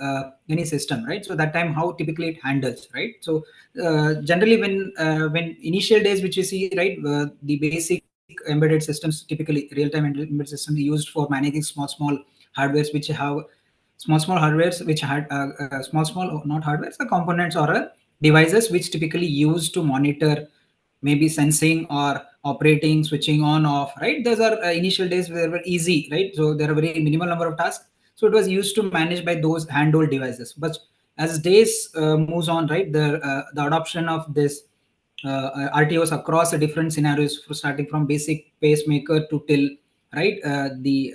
any system, right? So that time how typically it handles, right? So generally when initial days which you see, right, the basic embedded systems, typically real-time embedded systems used for managing small hardwares which have small hardwares which had small not hardwares, the components or devices which typically used to monitor maybe sensing or operating, switching on off, right? Those are initial days where were easy, right? So there are very minimal number of tasks, so it was used to manage by those handheld devices. But as days moves on, right, the adoption of this RTOS across the different scenarios, starting from basic pacemaker to till, right, the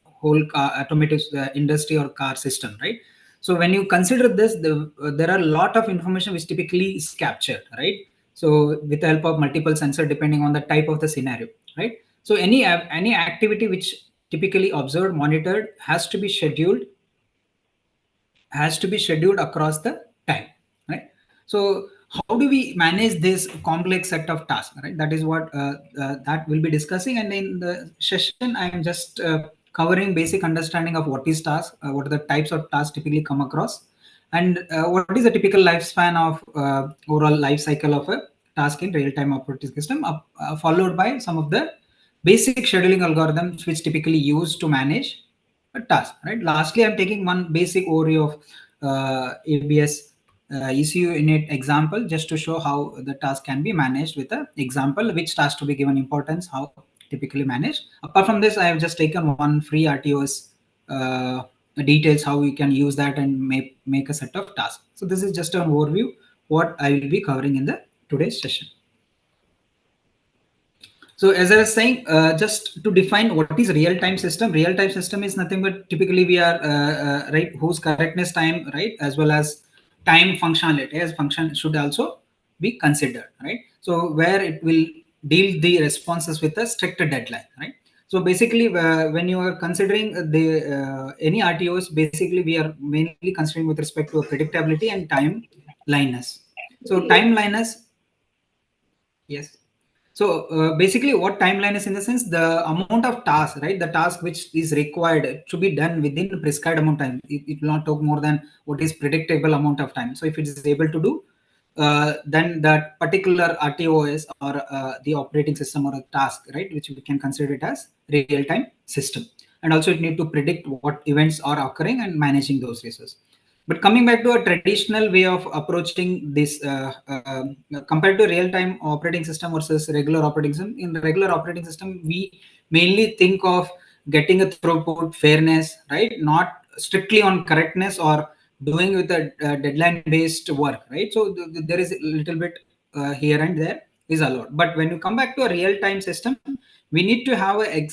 whole automotive industry or car system, right? So when you consider this, there are a lot of information which typically is captured, right? So with the help of multiple sensor, depending on the type of the scenario, right? So any activity which typically observed, monitored, has to be scheduled across the time, right? So how do we manage this complex set of tasks, right? That is what that we'll be discussing. And in the session I am just covering basic understanding of what is task, what are the types of tasks typically come across, and what is the typical lifespan of overall life cycle of a task in real-time operating system, followed by some of the basic scheduling algorithms which typically used to manage a task, right? Lastly, I'm taking one basic overview of ABS ECU unit example, just to show how the task can be managed with an example, which task to be given importance, how typically managed. Apart from this, I have just taken one free RTOS details, how we can use that and make a set of tasks. So this is just an overview what I will be covering in the today's session. So as I was saying, just to define what is real-time system is nothing but typically we are right, whose correctness time, right, as well as time functionality as function should also be considered, right? So where it will deal the responses with a strict deadline, right? So basically when you are considering the any RTOs, basically we are mainly considering with respect to predictability and timeliness. So timeliness, yes. So basically what timeline is, in the sense the amount of task, right? The task which is required to be done within the prescribed amount of time. It will not take more than what is predictable amount of time. So if it is able to do, then that particular RTOS or the operating system or a task, right, which we can consider it as real-time system. And also it need to predict what events are occurring and managing those resources. But coming back to a traditional way of approaching this, compared to real-time operating system versus regular operating system, in the regular operating system, we mainly think of getting a throughput, fairness, right? Not strictly on correctness or doing with a deadline-based work, right? So there is a little bit here and there is allowed. But when you come back to a real-time system, we need to have a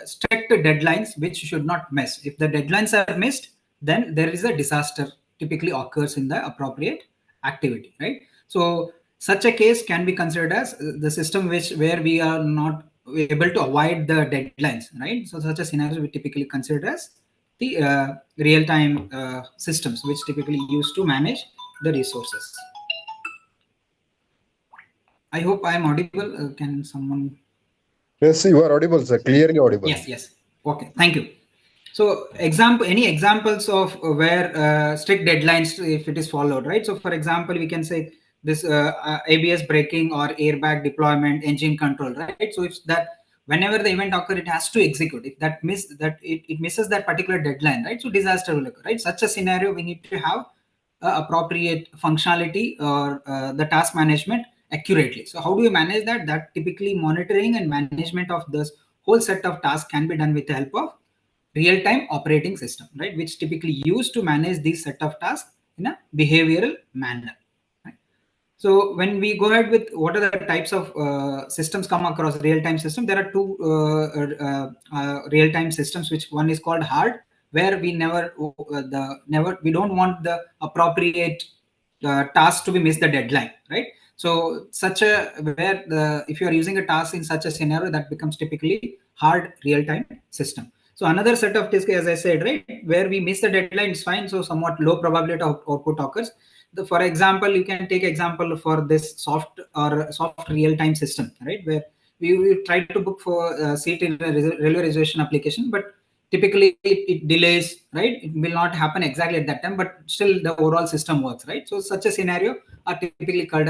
strict deadlines which should not miss. If the deadlines are missed, then there is a disaster typically occurs in the appropriate activity, right? So such a case can be considered as the system where we are not able to avoid the deadlines, right? So such a scenario we typically consider as the real-time systems which typically used to manage the resources. I hope I am audible. Can someone? Yes, you are audible, sir. Clearly audible. Yes. Okay, thank you. So any examples of where strict deadlines, if it is followed, right? So for example, we can say this ABS braking or airbag deployment, engine control, right? So if that, whenever the event occurs, it has to execute. If that it misses that particular deadline, right? So disaster will occur, right? Such a scenario, we need to have appropriate functionality or the task management accurately. So how do we manage that? That typically monitoring and management of this whole set of tasks can be done with the help of real-time operating system, right, which typically used to manage these set of tasks in a behavioral manner, right? So when we go ahead with what are the types of systems come across real-time system, there are two real-time systems, which one is called hard, where we we don't want the appropriate task to be missed the deadline, right? So such a if you are using a task in such a scenario, that becomes typically hard real-time system. So another set of tasks, as I said, right, where we miss the deadline is fine. So somewhat low probability of output occurs. For example, you can take example for this soft real-time system, right, where we try to book for seat in a railway reservation application, but typically it delays, right? It will not happen exactly at that time, but still the overall system works, right? So such a scenario are typically called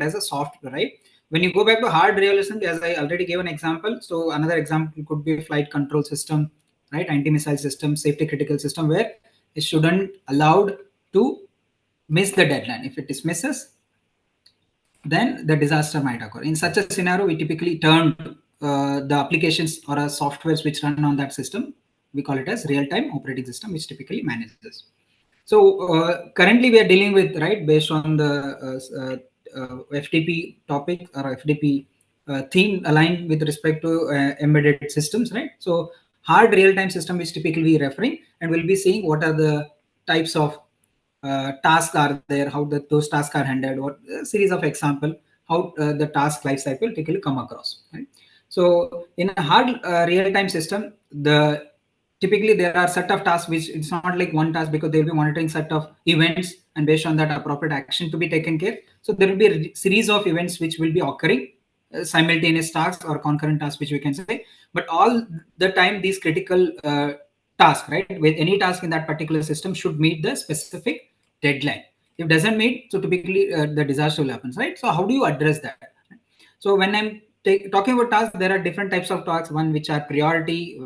as a soft, right? When you go back to hard realism, as I already gave an example, so another example could be flight control system, right? Anti-missile system, safety critical system, where it shouldn't allowed to miss the deadline. If it is misses, then the disaster might occur. In such a scenario, we typically turn the applications or softwares which run on that system, we call it as real-time operating system, which typically manages. So currently we are dealing with, right, based on the FDP topic or FDP theme aligned with respect to embedded systems, right? So hard real-time system is typically we referring, and we'll be seeing what are the types of tasks are there, how those tasks are handled, what a series of example, how the task life cycle typically come across, right? So in a hard real-time system, typically there are set of tasks which it's not like one task, because they'll be monitoring set of events, and based on that appropriate action to be taken care. So there will be a series of events which will be occurring, simultaneous tasks or concurrent tasks, which we can say, but all the time these critical task, right, with any task in that particular system should meet the specific deadline. If it doesn't meet, so typically the disaster will happen, right? So how do you address that? So when I'm talking about tasks, there are different types of tasks. One which are priority,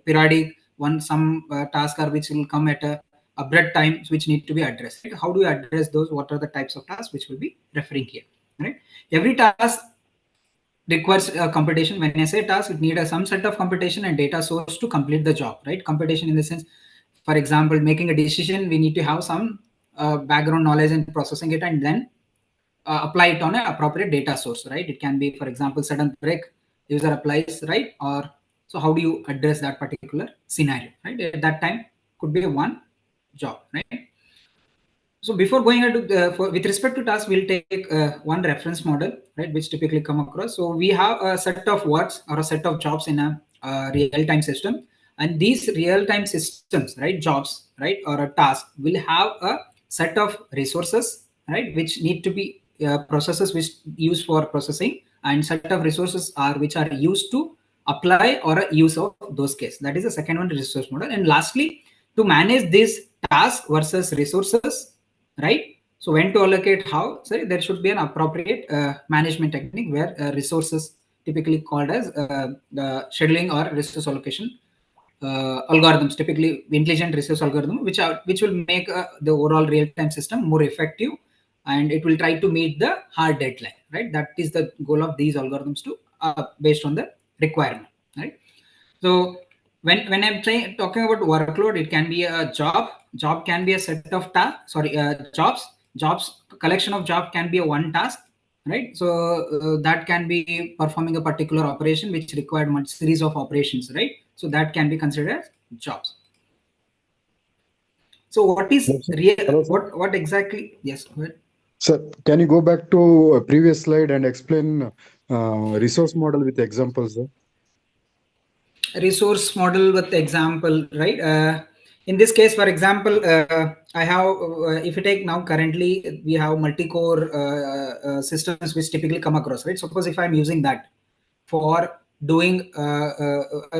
periodic. One some tasks are which will come at a abrupt time, which need to be addressed. Right? How do you address those? What are the types of tasks which will be referring here? Right? Every task requires computation. When I say task, it needs some set of computation and data source to complete the job, right? Computation in the sense, for example, making a decision, we need to have some background knowledge and processing it, and then apply it on an appropriate data source, right? It can be, for example, sudden break user applies, right? Or so how do you address that particular scenario, right? At that time could be one job, right? So before going into with respect to tasks, we'll take one reference model, right, which typically come across. So we have a set of works or a set of jobs in a real-time system, and these real-time systems, right, jobs, right, or a task will have a set of resources, right, which need to be processes which used for processing, and set of resources are which are used to apply or a use of those cases. That is the second one, resource model. And lastly, to manage this task versus resources, right? So when to allocate how, so there should be an appropriate management technique where resources typically called as the scheduling or resource allocation algorithms, typically intelligent resource algorithm, which will make the overall real-time system more effective, and it will try to meet the hard deadline, right? That is the goal of these algorithms to based on the requirement, right? So when I'm talking about workload, it can be a job can be a set of tasks, jobs collection of job can be a one task, right? So that can be performing a particular operation which required much series of operations, right? So that can be considered as jobs. So what is real? Hello, what exactly? Yes, go ahead. Sir, can you go back to a previous slide and explain resource model with examples? Sir? Resource model with example, right? In this case, for example, I have, if you take now currently, we have multi-core systems which typically come across, right? Suppose if I'm using that for doing,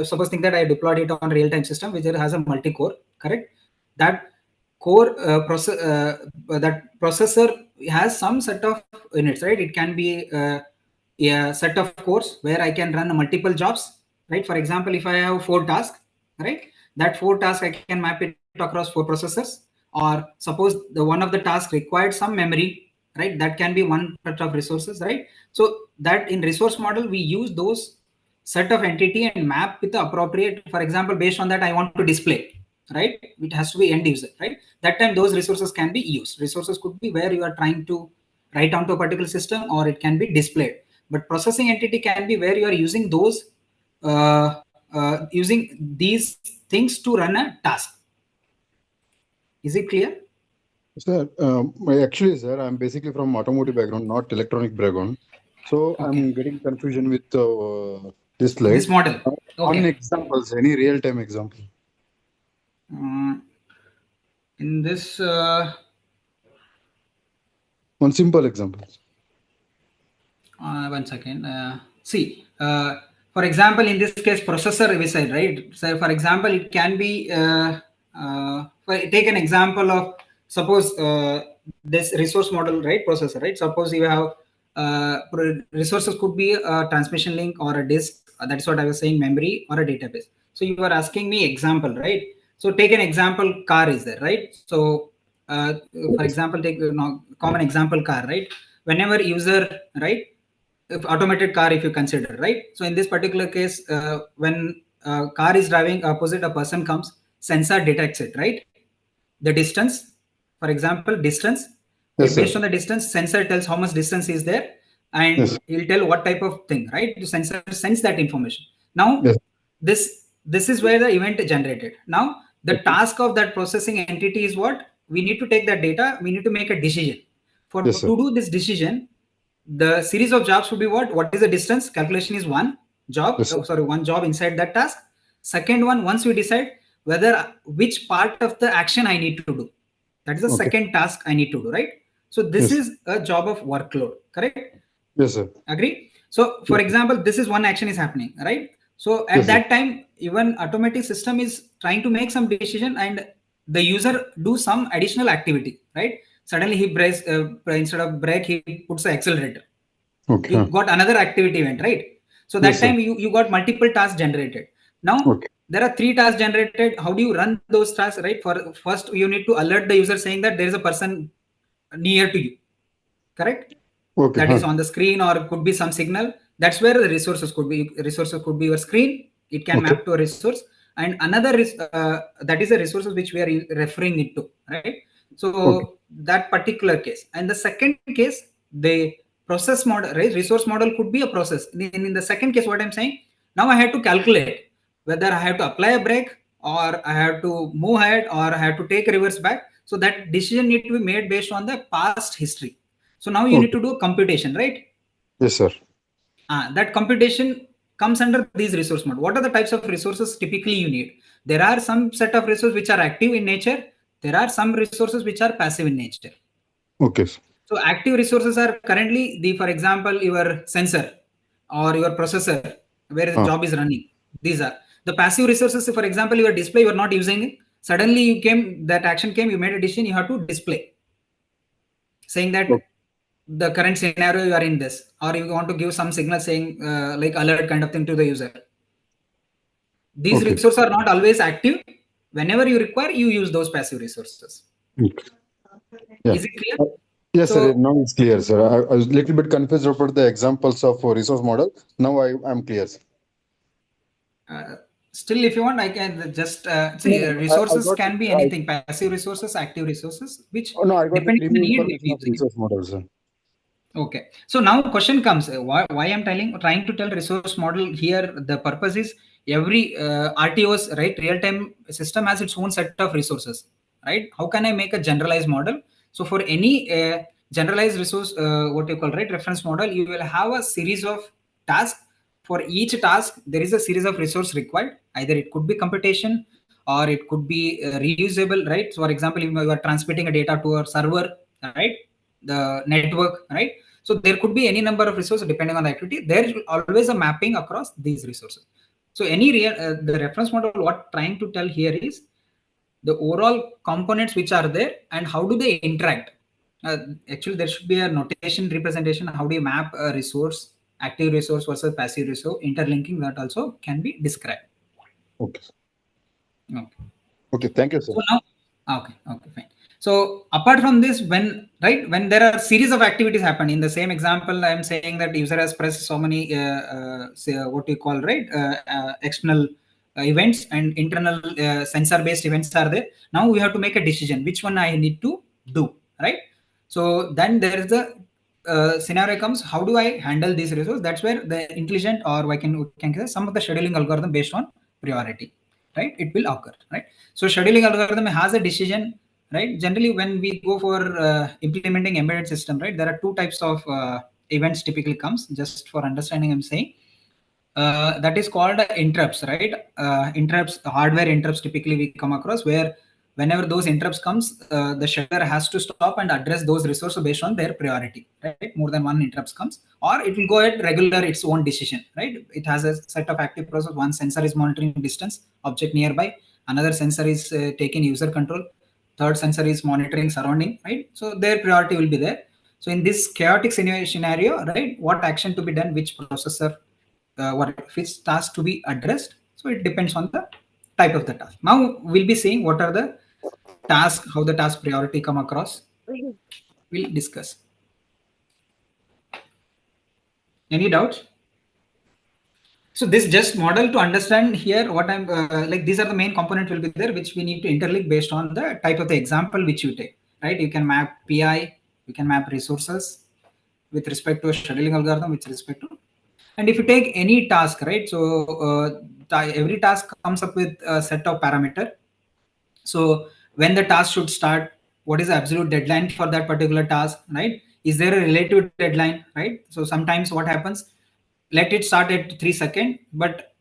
suppose think that I deployed it on real-time system, which has a multi-core, correct? That core that processor has some set of units, right? It can be a set of cores where I can run multiple jobs, right? For example, if I have 4 tasks, right, that 4 tasks I can map it across 4 processors. Or suppose the one of the tasks required some memory, right? That can be one set of resources, right? So that in resource model we use those set of entity and map with the appropriate. For example, based on that I want to display, right? It has to be end user, right? That time those resources can be used. Resources could be where you are trying to write onto a particular system, or it can be displayed. But processing entity can be where you are using those using these things to run a task. Is it clear? Sir, actually, sir, I'm basically from automotive background, not electronic background. So Okay. I'm getting confusion with this slide. This model. One Okay. examples, any real-time example. In this. One simple example. One second. See, for example, in this case, processor we said, right? So, for example, it can be. Take an example of suppose this resource model, right? Processor, right? Suppose you have resources could be a transmission link or a disk. That's what I was saying, memory or a database. So you are asking me example, right? So take an example, car is there, right? So for example, take common example car, right? Whenever user, right? If automated car, if you consider, right? So in this particular case, when car is driving opposite, a person comes, sensor detects it, right? The distance, for example, distance. Yes, Based sir. on the distance, sensor tells how much distance is there, and Yes. he'll tell what type of thing, right? The sensor sends that information. Now, Yes. this is where the event generated. Now, the Okay. task of that processing entity is what? We need to take that data, we need to make a decision. For Yes, sir. to do this decision, the series of jobs would be what? What is the distance? Calculation is one job. Yes, sir. One job inside that task. Second one, once we decide whether which part of the action I need to do, that is the Okay. second task I need to do, right? So this Yes. is a job of workload, correct? Yes, sir. Agree? So for Yes, sir. example, this is one action is happening, right? So at Yes, sir. that time, even automatic system is trying to make some decision and the user do some additional activity, right? Suddenly he brakes, instead of brake, he puts the accelerator. Okay. You got another activity event, right? So that Yes, sir. time you got multiple tasks generated. Now Okay. there are 3 tasks generated. How do you run those tasks, right? For first, you need to alert the user saying that there is a person near to you, correct? Okay. That is on the screen or could be some signal. That's where the resources could be. Resources could be your screen. It can Okay. map to a resource, and another is that is the resources which we are referring it to, right? So Okay. that particular case, and the second case, the process model, right? Resource model could be a process. In the second case, what I'm saying, now I have to calculate whether I have to apply a brake or I have to move ahead or I have to take a reverse back. So that decision need to be made based on the past history. So now you need Okay. to do computation, right? Yes, sir. That computation comes under these resource mode. What are the types of resources typically you need? There are some set of resources which are active in nature. There are some resources which are passive in nature. Okay. So active resources are currently for example, your sensor or your processor where the job is running. These are the passive resources. For example, your display, you are not using it. Suddenly you came, that action came, you made a decision, you have to display, saying that Okay. the current scenario you are in this, or you want to give some signal saying like alert kind of thing to the user. These Okay. resources are not always active. Whenever you require, you use those passive resources. Okay. Yeah. Is it clear? Yes, sir. So Now it's clear, sir. I was a little bit confused about the examples of resource model. Now I'm clear, sir. still, if you want, I can just see No, I resources got can be anything: passive resources, active resources, which no, I got the depending on the preview need, we information be of using it. resource model, sir. Okay, so now question comes, why I'm trying to tell resource model here. The purpose is every RTOS, right, real-time system has its own set of resources, right? How can I make a generalized model? So for any generalized resource, what you call, right, reference model, you will have a series of tasks. For each task, there is a series of resource required. Either it could be computation or it could be reusable, right? So for example, if you are transmitting a data to a server, right, the network, right? So there could be any number of resources depending on the activity. There is always a mapping across these resources. So any the reference model, what trying to tell here is the overall components which are there and how do they interact. Actually, there should be a notation representation. How do you map a resource, active resource versus passive resource, interlinking, that also can be described. Okay. Okay. Okay. Thank you, sir. So now, okay, fine. So apart from this, when there are series of activities happen in the same example, I am saying that user has pressed so many what you call, right, external events and internal sensor based events are there. Now we have to make a decision which one I need to do, right? So then there is the scenario comes, how do I handle these resources? That's where the intelligent, or we can say some of the scheduling algorithm based on priority, right, it will occur, right? So scheduling algorithm has a decision right? Generally, when we go for implementing embedded system, right, there are two types of events typically comes. Just for understanding, I'm saying that is called interrupts, right? Interrupts, hardware interrupts typically we come across, where whenever those interrupts comes, the scheduler has to stop and address those resources based on their priority, right? More than one interrupts comes, or it will go at regular its own decision, right? It has a set of active process. One sensor is monitoring distance, object nearby. Another sensor is taking user control. Third sensor is monitoring surrounding, right? So their priority will be there. So in this chaotic scenario, right, what action to be done, which processor, which task to be addressed. So it depends on the type of the task. Now we'll be seeing what are the tasks, how the task priority come across. We'll discuss. Any doubts? So this just model to understand here what I'm like, these are the main components will be there, which we need to interlink based on the type of the example which you take, right? You can map PI, you can map resources with respect to a scheduling algorithm, with respect to, and if you take any task, right? So every task comes up with a set of parameter. So when the task should start, what is the absolute deadline for that particular task, right? Is there a relative deadline, right? So sometimes what happens, let it start at 3 seconds, but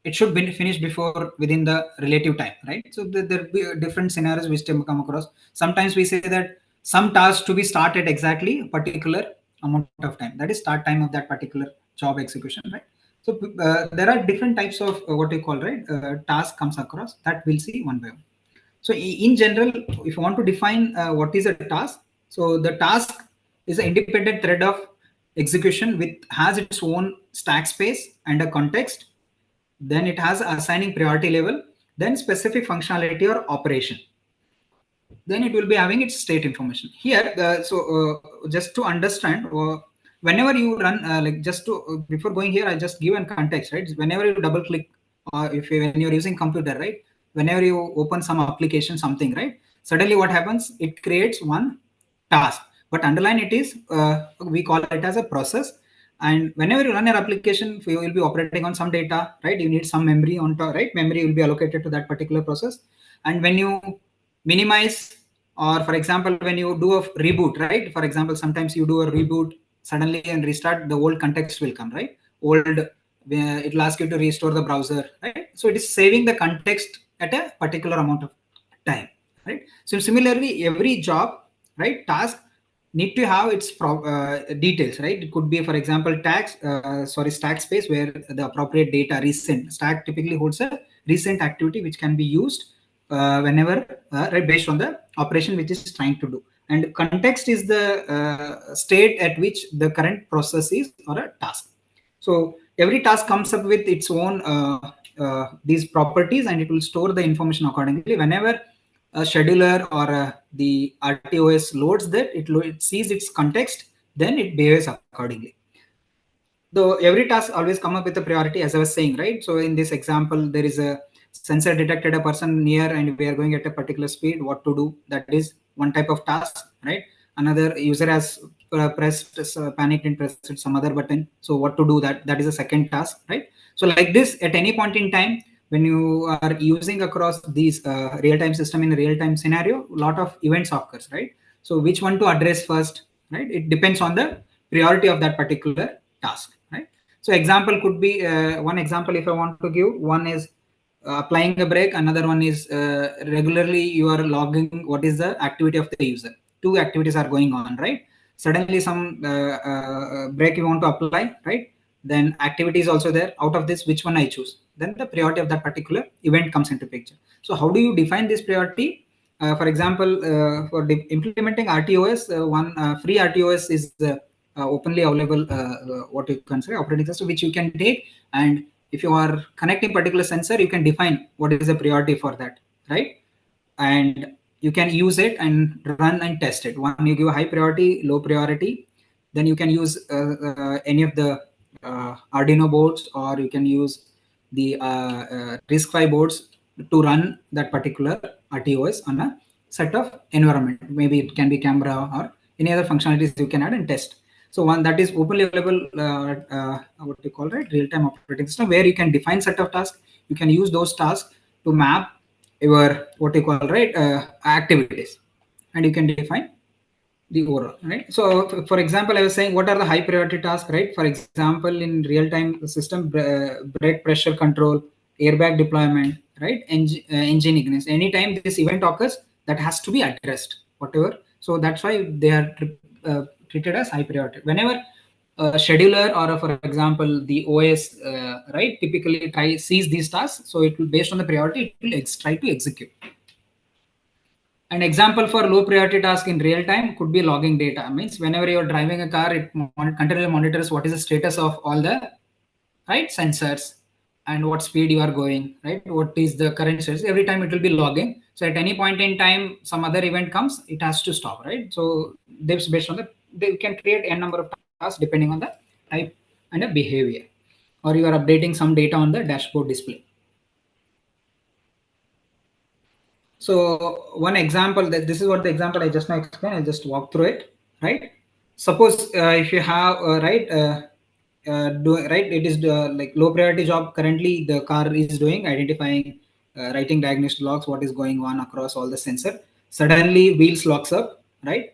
it should be finished before within the relative time, right? So there will be different scenarios which come across. Sometimes we say that some tasks to be started exactly a particular amount of time, that is start time of that particular job execution, right? So there are different types of what you call, right, task comes across, that we'll see one by one. So in general, if you want to define what is a task, so the task is an independent thread of execution with has its own stack space and a context. Then it has assigning priority level, then specific functionality or operation. Then it will be having its state information here. Just to understand, whenever you run, like just to before going here, I just give a context, right? Whenever you double click, when you're using computer, right? Whenever you open some application, something, right? Suddenly what happens? It creates one task, but underline it is, we call it as a process. And whenever you run your application, you will be operating on some data, right? You need some memory on top, right? Memory will be allocated to that particular process. And when you minimize, or for example, when you do a reboot, right? For example, sometimes you do a reboot suddenly and restart, the old context will come, right? It will ask you to restore the browser, right? So it is saving the context at a particular amount of time, right? So similarly, every job, right, task need to have its details, right? It could be, for example, stack space, where the appropriate data, recent stack typically holds a recent activity which can be used whenever, right, based on the operation which is trying to do. And context is the state at which the current process is, or a task. So every task comes up with its own these properties, and it will store the information accordingly. Whenever a scheduler or the RTOS loads that, it sees its context, then it behaves accordingly. Though every task always come up with a priority, as I was saying, right? So in this example, there is a sensor detected a person near, and we are going at a particular speed. What to do? That is one type of task, right? Another user has panicked and pressed some other button. So what to do? That is a second task, right? So like this, at any point in time, when you are using across these real-time system in a real-time scenario, a lot of events occurs, right? So which one to address first, right? It depends on the priority of that particular task, right? So example could be, one example if I want to give, one is applying a break, another one is regularly you are logging what is the activity of the user. Two activities are going on, right? Suddenly some break you want to apply, right? Then activity is also there. Out of this, which one I choose? Then the priority of that particular event comes into picture. So how do you define this priority? For example, for implementing RTOS, one free RTOS is openly available, what you can say, operating system, which you can take. And if you are connecting particular sensor, you can define what is the priority for that, right? And you can use it and run and test it. One, you give a high priority, low priority, then you can use any of the Arduino boards, or you can use the RISC-V boards to run that particular RTOS on a set of environment. Maybe it can be camera or any other functionalities you can add and test. So one that is openly available, what you call, right, real-time operating system, where you can define set of tasks. You can use those tasks to map your what you call, right, activities. and you can define the overall, right? So for example, I was saying what are the high priority tasks, right? For example, in real-time system, brake pressure control, airbag deployment, right? Engine ignition. Anytime this event occurs, that has to be addressed, whatever. So that's why they are treated as high priority. Whenever a scheduler or for example, the OS, right, typically sees these tasks, so it will, based on the priority, it will try to execute. An example for low priority task in real time could be logging data. Means whenever you're driving a car, it continually monitors what is the status of all the right sensors and what speed you are going, right? What is the current status? Every time it will be logging. So at any point in time, some other event comes, it has to stop, right? So this based on the, they can create n number of tasks depending on the type and the behavior, or you are updating some data on the dashboard display. So one example, that this is what the example I just now explained. I just walk through it, right? Suppose if you have it is like low priority job currently the car is doing, identifying, writing diagnostic logs, what is going on across all the sensor. Suddenly wheels locks up, right?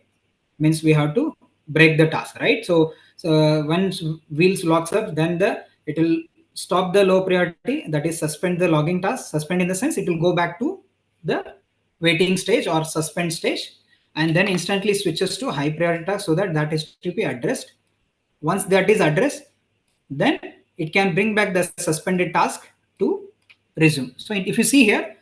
Means we have to break the task, right? So once wheels locks up, then it will stop the low priority, that is suspend the logging task. Suspend in the sense it will go back to the waiting stage or suspend stage, and then instantly switches to high priority task, so that is to be addressed. Once that is addressed, then it can bring back the suspended task to resume. So if you see here,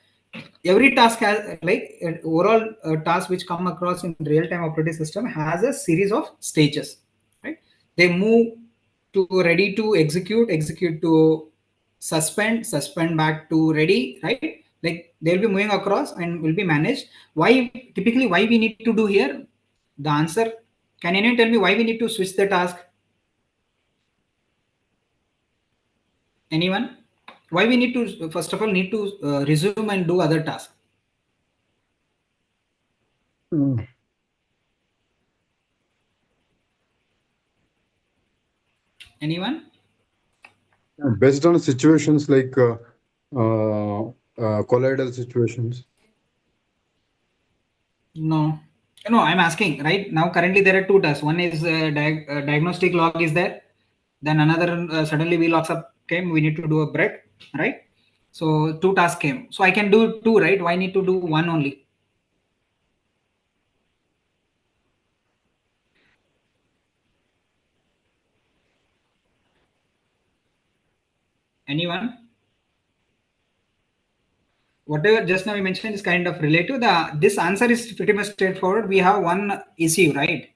every task has like an overall task which come across in real-time operating system has a series of stages, right? They move to ready to execute, execute to suspend, suspend back to ready, right? Like they'll be moving across and will be managed. Why typically why we need to do here? The answer, can anyone tell me why we need to switch the task? Anyone? Why we need to first of all need to resume and do other tasks? Anyone? Based on situations like colloidal situations. No, I'm asking right now. Currently, there are two tasks. One is diagnostic log is there. Then another suddenly wheel locks up came. We need to do a break, right? So two tasks came. So I can do two, right? Why need to do one only? Anyone? Whatever just now we mentioned is kind of related. This answer is pretty much straightforward. We have one issue, right?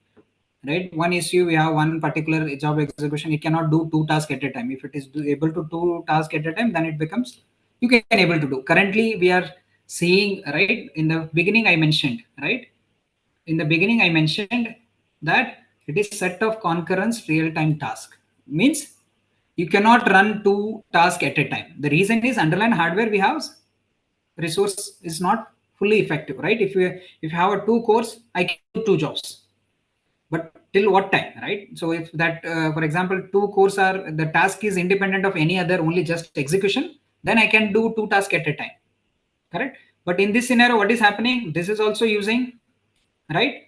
Right, one issue, we have one particular job execution. It cannot do two tasks at a time. If it is able to do tasks at a time, then it becomes you can able to do. Currently we are seeing, right, in the beginning I mentioned, right, in the beginning I mentioned that it is set of concurrence real-time task. Means you cannot run two tasks at a time. The reason is underlying hardware we have resource is not fully effective, right? If you have a two cores, I can do two jobs, but till what time, right? So if that for example two cores are, the task is independent of any other, only just execution, then I can do two tasks at a time, correct? But in this scenario, what is happening, this is also using, right,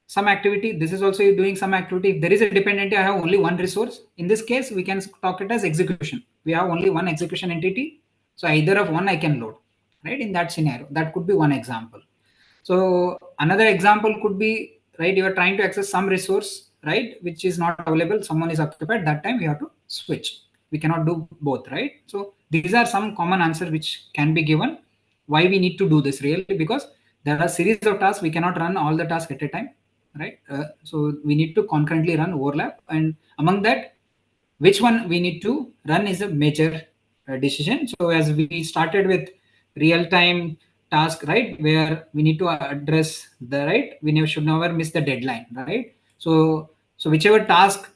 some activity, this is also doing some activity. If there is a dependency, I have only one resource. In this case, we can talk it as execution. We have only one execution entity, so either of one I can load, right? In that scenario, that could be one example. So another example could be, right, you are trying to access some resource, right, which is not available, someone is occupied, that time we have to switch. We cannot do both, right? So these are some common answers which can be given why we need to do this really, because there are series of tasks, we cannot run all the tasks at a time, right? So we need to concurrently run overlap, and among that, which one we need to run is a major decision. So as we started with real-time task, right, where we need to address the, right, we should never miss the deadline, right? So whichever task,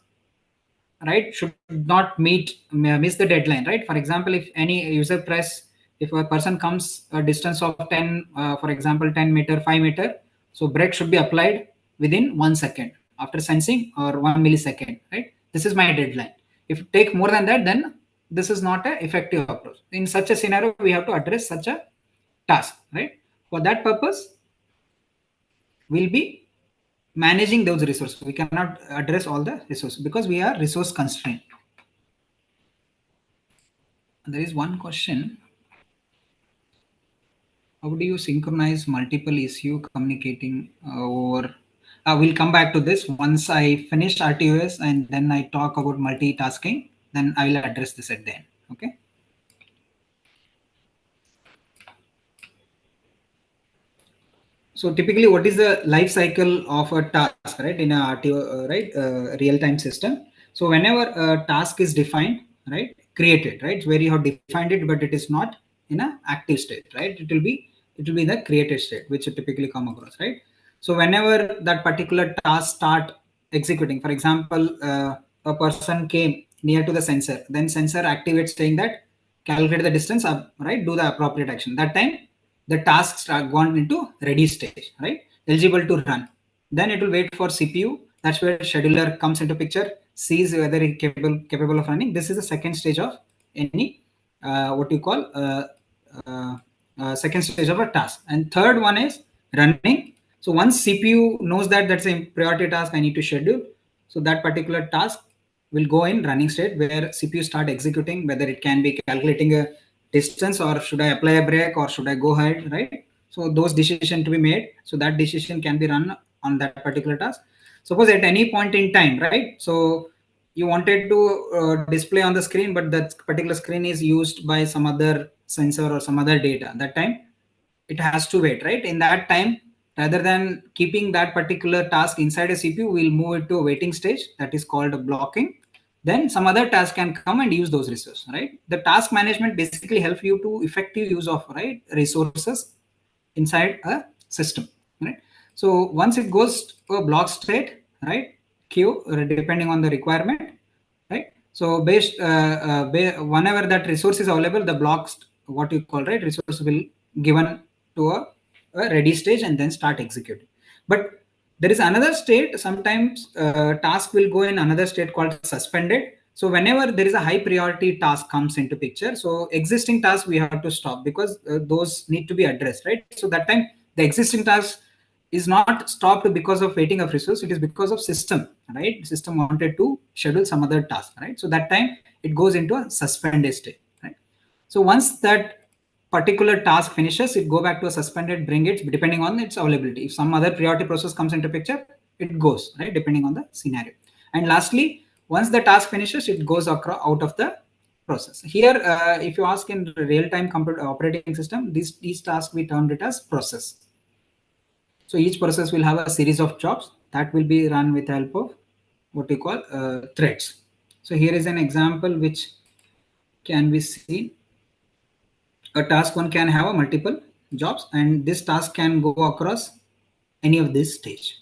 right, should not miss the deadline, right? For example, if any user press, if a person comes a distance of 10 for example 10 meter, 5 meter, so brake should be applied within 1 second after sensing, or 1 millisecond, right? This is my deadline. If you take more than that, then this is not an effective approach. In such a scenario, we have to address such a task, right? For that purpose, will be managing those resources. We cannot address all the resources because we are resource constrained. There is one question. How do you synchronize multiple issue communicating over? We'll come back to this once I finish RTOS and then I talk about multitasking. Then I will address this at the end. Okay. So typically, what is the life cycle of a task, right, in a RTO, real-time system? So whenever a task is defined, right, created, right, where you have defined it, but it is not in an active state, right? It will be the created state, which you typically come across, right? So whenever that particular task start executing, for example, a person came near to the sensor, then sensor activates saying that calculate the distance up, right, do the appropriate action. That time the tasks are gone into ready stage, right, eligible to run. Then it will wait for CPU. That's where scheduler comes into picture, sees whether it's capable of running. This is the second stage of any what you call second stage of a task. And third one is running. So once CPU knows that that's a priority task I need to schedule, so that particular task will go in running state where CPU start executing, whether it can be calculating a distance or should I apply a brake or should I go ahead, right? So those decisions to be made. So that decision can be run on that particular task. Suppose at any point in time, right? So you wanted to display on the screen, but that particular screen is used by some other sensor or some other data. That time it has to wait, right? In that time, rather than keeping that particular task inside a CPU, we'll move it to a waiting stage that is called blocking. Then some other task can come and use those resources, right? The task management basically helps you to effective use of, right, resources inside a system, right? So once it goes to a block state, right, queue, depending on the requirement, right? So whenever that resource is available, the blocks, what you call, right, resource will given to a ready stage and then start executing. But there is another state. Sometimes task will go in another state called suspended. So whenever there is a high priority task comes into picture, so existing tasks we have to stop because those need to be addressed, right? So that time the existing task is not stopped because of waiting of resource. It is because of system, right? System wanted to schedule some other task, right? So that time it goes into a suspended state, right? So once that particular task finishes, it go back to a suspended, bring it depending on its availability. If some other priority process comes into picture, it goes, right, depending on the scenario. And lastly, once the task finishes, it goes out of the process. Here, if you ask in real-time operating system, these tasks we termed it as process. So each process will have a series of jobs that will be run with the help of what we call threads. So here is an example which can be seen. A task one can have a multiple jobs, and this task can go across any of this stage.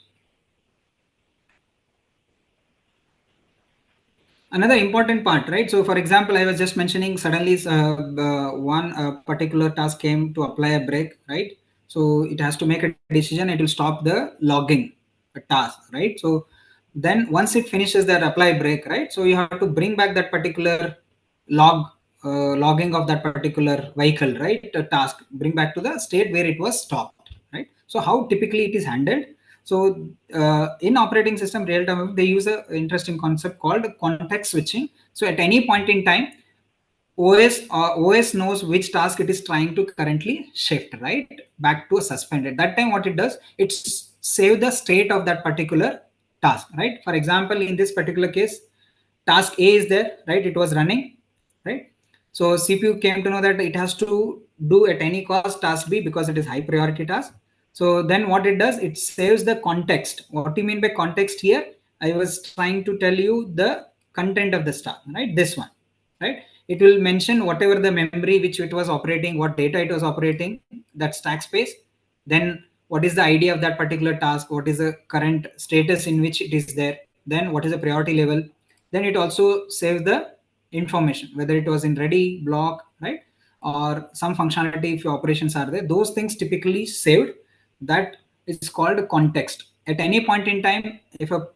Another important part, right? So for example, I was just mentioning suddenly one particular task came to apply a brake, right? So it has to make a decision. It will stop the logging a task, right? So then once it finishes that apply brake, right? So you have to bring back that particular logging of that particular vehicle, right? A task, bring back to the state where it was stopped, right? So how typically it is handled? So in operating system real time, they use an interesting concept called context switching. So at any point in time, OS knows which task it is trying to currently shift, right, back to a suspended. That time what it does, it save the state of that particular task, right? For example, in this particular case, task A is there, right? It was running, right? So CPU came to know that it has to do at any cost task B because it is high priority task. So then what it does, it saves the context. What do you mean by context here? I was trying to tell you the content of the task, right? This one, right? It will mention whatever the memory which it was operating, what data it was operating, that stack space. Then what is the ID of that particular task? What is the current status in which it is there? Then what is the priority level? Then it also saves the information, whether it was in ready, block, right? Or some functionality if your operations are there. Those things typically saved. That is called context. At any point in time, if a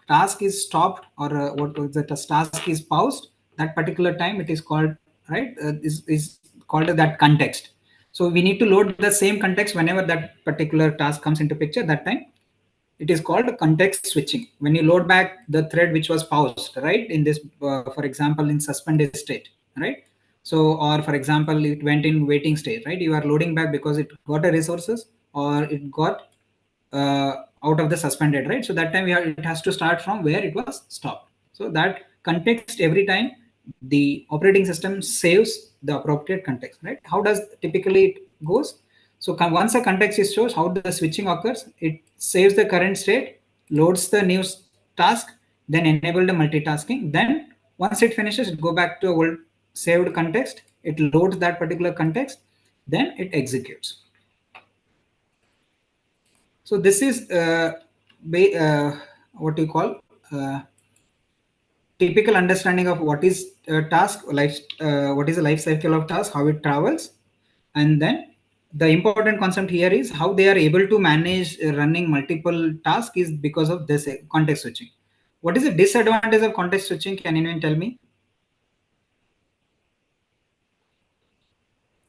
task is stopped or the task is paused, that particular time it is called, right, is called that context. So we need to load the same context whenever that particular task comes into picture. That time it is called context switching. When you load back the thread which was paused, right, in this, for example, in suspended state, right? So, or for example, it went in waiting state, right? You are loading back because it got a resources or it got out of the suspended, right? So that time it has to start from where it was stopped. So that context, every time the operating system saves the appropriate context, right? How does typically it goes? So once a context is shows how the switching occurs, it saves the current state, loads the new task, then enable the multitasking. Then once it finishes, it go back to old saved context. It loads that particular context, then it executes. So this is what you call typical understanding of what is a task, what is the life cycle of task, how it travels, and then the important concept here is how they are able to manage running multiple tasks is because of this context switching. What is the disadvantage of context switching? Can anyone tell me?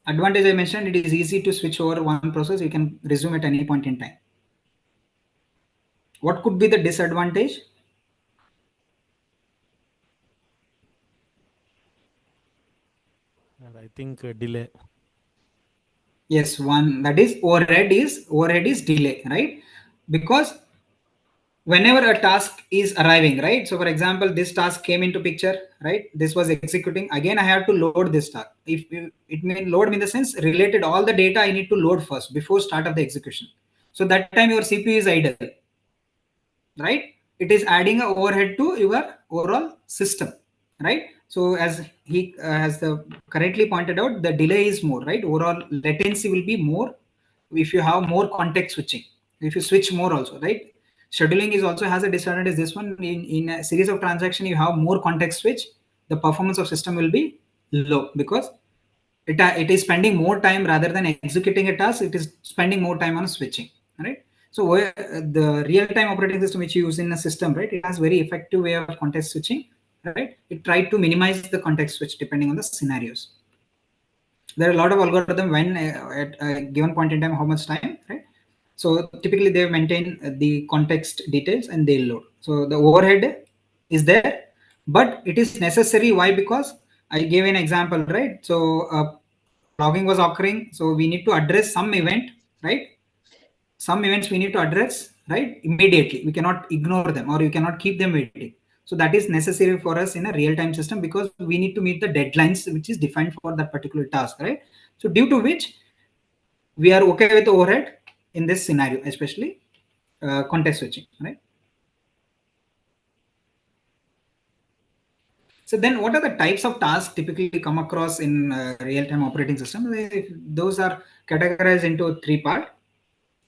Advantage I mentioned, it is easy to switch over one process. You can resume at any point in time. What could be the disadvantage? I think delay. Yes, one that is overhead is delay, right? Because whenever a task is arriving, right? So for example, this task came into picture, right? This was executing. Again, I have to load this task. If it means load in the sense related all the data I need to load first before start of the execution. So that time your CPU is idle, right? It is adding a overhead to your overall system, right? So as he has the correctly pointed out, the delay is more, right? Overall latency will be more if you have more context switching. If you switch more also, right? Scheduling is also has a disadvantage. This one in a series of transaction, you have more context switch. The performance of system will be low because it is spending more time rather than executing a task. It is spending more time on switching, right? So where the real-time operating system which you use in a system, right, it has very effective way of context switching, right? It tried to minimize the context switch depending on the scenarios. There are a lot of algorithm when at a given point in time, how much time, right? So typically they maintain the context details and they load. So the overhead is there, but it is necessary. Why? Because I gave an example, right? So logging was occurring. So we need to address some event, right? Some events we need to address, right? Immediately. We cannot ignore them or you cannot keep them waiting. So that is necessary for us in a real-time system because we need to meet the deadlines which is defined for that particular task, right? So due to which we are okay with overhead in this scenario, especially context switching, right? So then what are the types of tasks typically come across in real-time operating system? Those are categorized into three parts.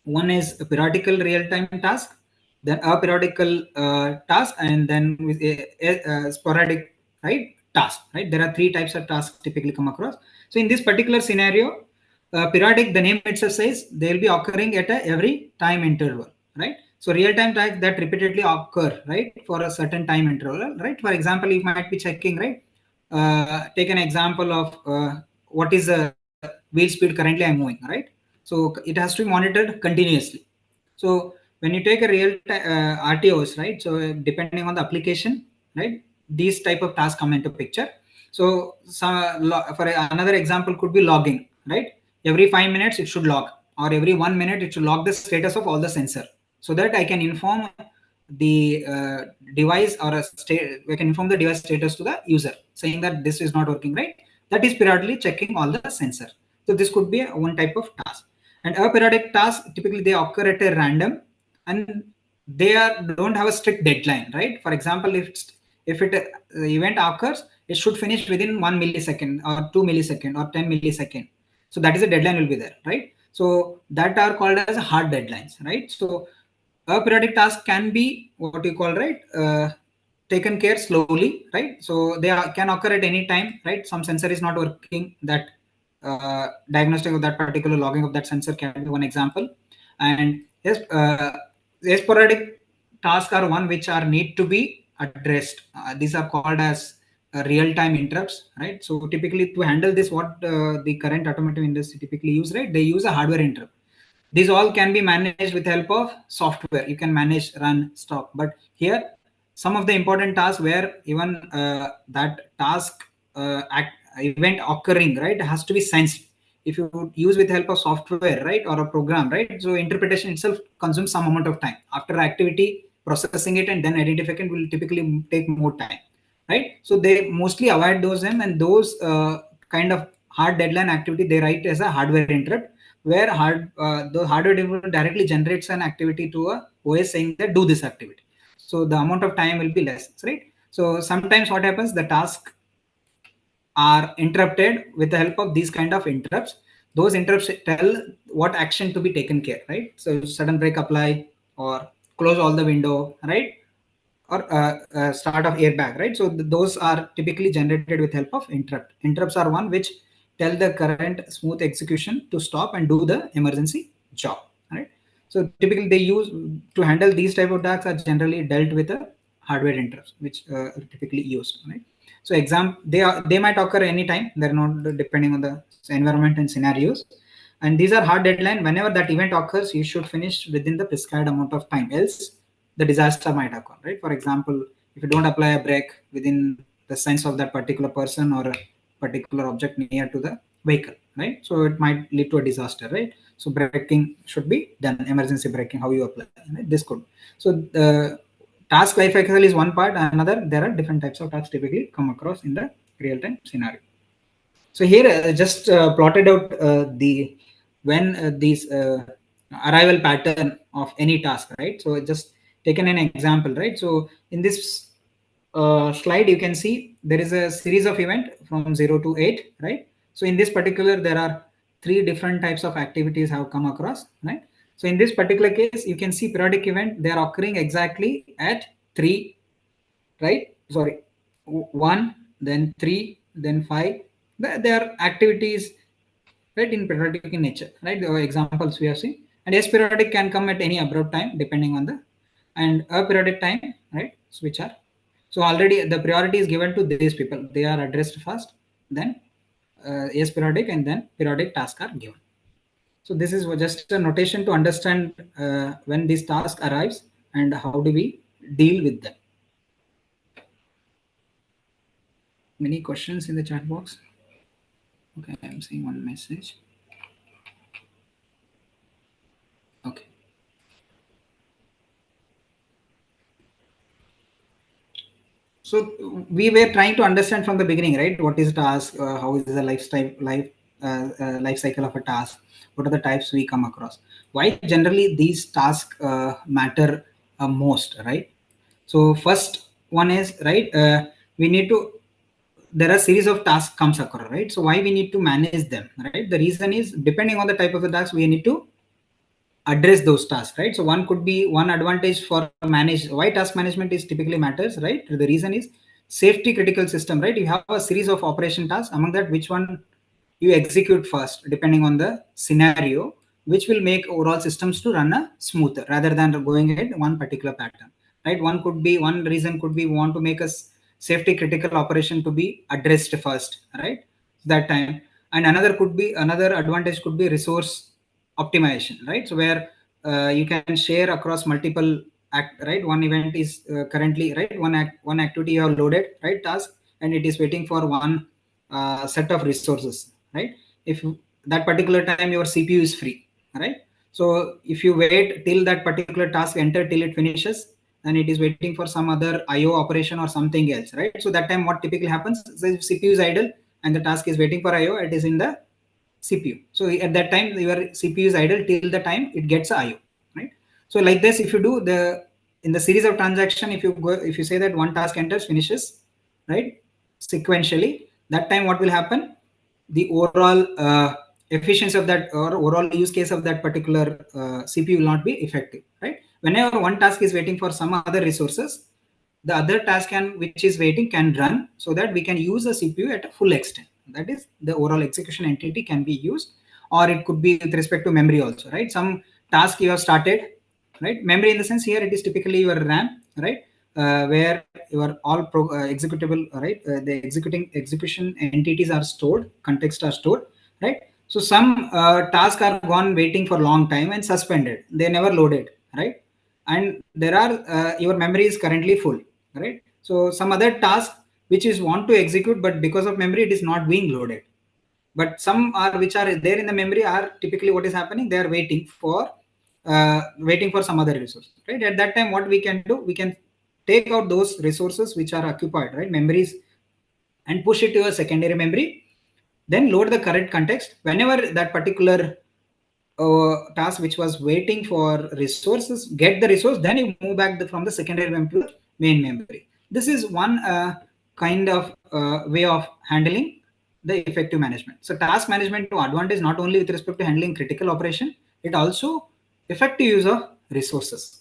One is a periodical real-time task, then a periodical task, and then with a sporadic, right, task, right? There are three types of tasks typically come across. So in this particular scenario, periodic, the name itself says they will be occurring at every time interval, right? So real-time tasks that repeatedly occur, right, for a certain time interval, right? For example, you might be checking, right? Take an example of what is the wheel speed currently I'm moving, right? So it has to be monitored continuously. So when you take a real RTOS, right? So depending on the application, right? These type of tasks come into picture. So for another example could be logging, right? Every 5 minutes it should log, or every 1 minute it should log the status of all the sensor, so that I can inform the device or we can inform the device status to the user saying that this is not working, right? That is periodically checking all the sensor. So this could be one type of task. And aperiodic tasks typically they occur at a random and they don't have a strict deadline, right? For example, if the event occurs, it should finish within 1 millisecond or 2 millisecond or 10 millisecond. So that is a deadline will be there, right? So that are called as hard deadlines, right? So aperiodic task can be what you call, right, taken care slowly, right? So they can occur at any time, right? Some sensor is not working, that diagnostic of that particular logging of that sensor can be one example. And yes, sporadic tasks are one which are need to be addressed. These are called as real-time interrupts, right? So typically to handle this, what the current automotive industry typically use, right? They use a hardware interrupt. These all can be managed with the help of software. You can manage, run, stop. But here, some of the important tasks where even that task event occurring, right, has to be sensed. If you use with the help of software, right, or a program, right, so interpretation itself consumes some amount of time. After activity, processing it and then identifying it will typically take more time, right? So they mostly avoid those and those kind of hard deadline activity they write as a hardware interrupt, where the hardware interrupt directly generates an activity to a OS saying that do this activity. So the amount of time will be less, right? So sometimes what happens, the task are interrupted with the help of these kind of interrupts. Those interrupts tell what action to be taken care, right? So sudden brake apply or close all the window, right? Or start of airbag, right? So those are typically generated with help of interrupt. Interrupts are one which tell the current smooth execution to stop and do the emergency job, right? So typically they use to handle these type of tasks are generally dealt with a hardware interrupts, which are typically used, right? So they might occur anytime. They're not depending on the environment and scenarios. And these are hard deadline. Whenever that event occurs, you should finish within the prescribed amount of time. Else, the disaster might occur, right? For example, if you don't apply a brake within the sense of that particular person or a particular object near to the vehicle, right? So it might lead to a disaster, right? So braking should be done, emergency braking, how you apply, right? This could. So the task lifecycle is one part. Another, there are different types of tasks typically come across in the real-time scenario. So here just plotted out when these arrival pattern of any task, right? So just taken an example, right? So in this slide, you can see there is a series of event from 0 to 8, right? So in this particular, there are 3 different types of activities have come across, right? So in this particular case, you can see periodic event, they are occurring exactly at 3, right? Sorry, 1, then 3, then 5. There are activities, right, in periodic in nature, right? The examples we have seen. And yes, periodic can come at any abrupt time depending on the, and aperiodic time, right? So which are, so already the priority is given to these people. They are addressed first, then yes, periodic, and then periodic tasks are given. So this is just a notation to understand when this task arrives and how do we deal with them. Many questions in the chat box? Okay, I'm seeing one message. Okay. So we were trying to understand from the beginning, right? What is task? How is the life cycle of a task? What are the types we come across? Why generally these tasks matter most, right? So first one is, right, we need to, there are a series of tasks comes across, right? So why we need to manage them, right? The reason is depending on the type of the task, we need to address those tasks, right? So one could be one advantage for manage, why task management is typically matters, right? The reason is safety critical system, right? You have a series of operation tasks, among that which one you execute first depending on the scenario, which will make overall systems to run a smoother rather than going ahead one particular pattern, right? One could be, one reason could be we want to make a safety critical operation to be addressed first, right? That time. And another could be, another advantage could be resource optimization, right? So where you can share across multiple right? One event is currently, right, one activity you have loaded, right, task, and it is waiting for one set of resources, right? If that particular time your CPU is free, right? So if you wait till that particular task enter till it finishes, and it is waiting for some other IO operation or something else, right? So that time what typically happens, the CPU is idle and the task is waiting for IO, it is in the CPU. So at that time your CPU is idle till the time it gets IO, right? So like this, if you do the, in the series of transaction, if you go, if you say that one task enters, finishes, right, sequentially, that time what will happen, the overall efficiency of that or overall use case of that particular CPU will not be effective, right? Whenever one task is waiting for some other resources, the other task can, which is waiting, can run, so that we can use the CPU at a full extent. That is, the overall execution entity can be used, or it could be with respect to memory also, right? Some task you have started, right? Memory in the sense here it is typically your RAM, right? where your all executable, right? The execution entities are stored, context are stored, right? So some tasks are gone waiting for long time and suspended. They never loaded, right? And there are your memory is currently full, right? So some other task which is want to execute, but because of memory it is not being loaded. But some are which are there in the memory are typically what is happening, they are waiting for some other resource, right? At that time what we can do, we can take out those resources which are occupied, right, memories, and push it to a secondary memory, then load the correct context. Whenever that particular task which was waiting for resources get the resource, then you move back from the secondary memory to the main memory. This is one kind of way of handling the effective management. So task management to advantage not only with respect to handling critical operation, it also effective use of resources.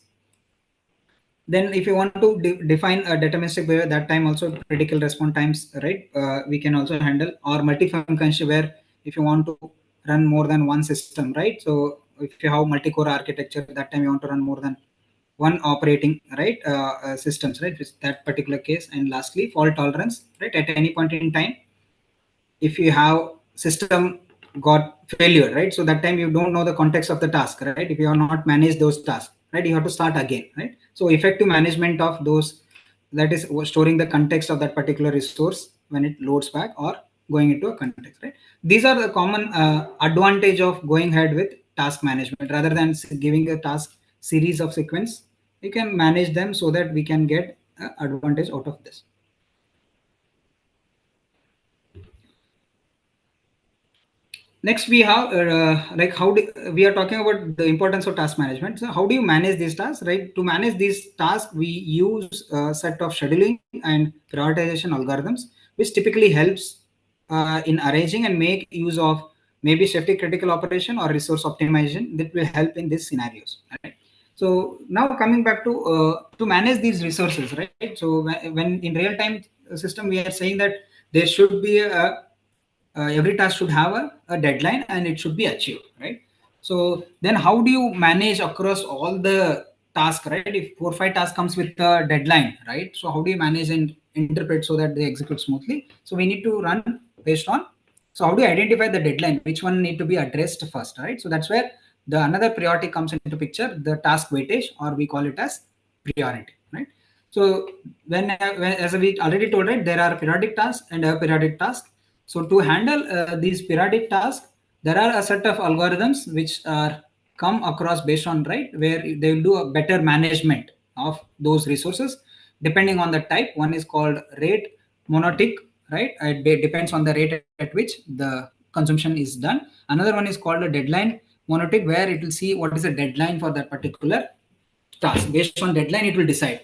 Then if you want to define a deterministic behavior, that time also critical response times, right? We can also handle, or multifunction, where if you want to run more than one system, right? So if you have multi-core architecture, that time you want to run more than one operating, right, systems, right? With that particular case. And lastly, fault tolerance, right? At any point in time, if you have system got failure, right? So that time you don't know the context of the task, right? If you have not managed those tasks, right, you have to start again, right? So effective management of those, that is storing the context of that particular resource when it loads back or going into a context, right? These are the common advantage of going ahead with task management rather than giving a task series of sequence. You can manage them so that we can get advantage out of this. Next, we have like we are talking about the importance of task management. So how do you manage these tasks, right? To manage these tasks, we use a set of scheduling and prioritization algorithms, which typically helps in arranging and make use of maybe safety critical operation or resource optimization that will help in these scenarios, right? So now coming back to manage these resources, right? So when in real time system, we are saying that there should be every task should have a deadline and it should be achieved, right? So then how do you manage across all the tasks, right? If 4 or 5 tasks comes with a deadline, right? So how do you manage and interpret so that they execute smoothly? So we need to run based on, so how do you identify the deadline, which one need to be addressed first, right? So that's where the another priority comes into picture, the task weightage, or we call it as priority, right? So when as we already told, right, there are periodic tasks and aperiodic tasks. So to handle these periodic tasks, there are a set of algorithms which are come across based on, right, where they will do a better management of those resources depending on the type. One is called rate monotic, right? It depends on the rate at which the consumption is done. Another one is called a deadline monotic, where it will see what is the deadline for that particular task. Based on deadline, it will decide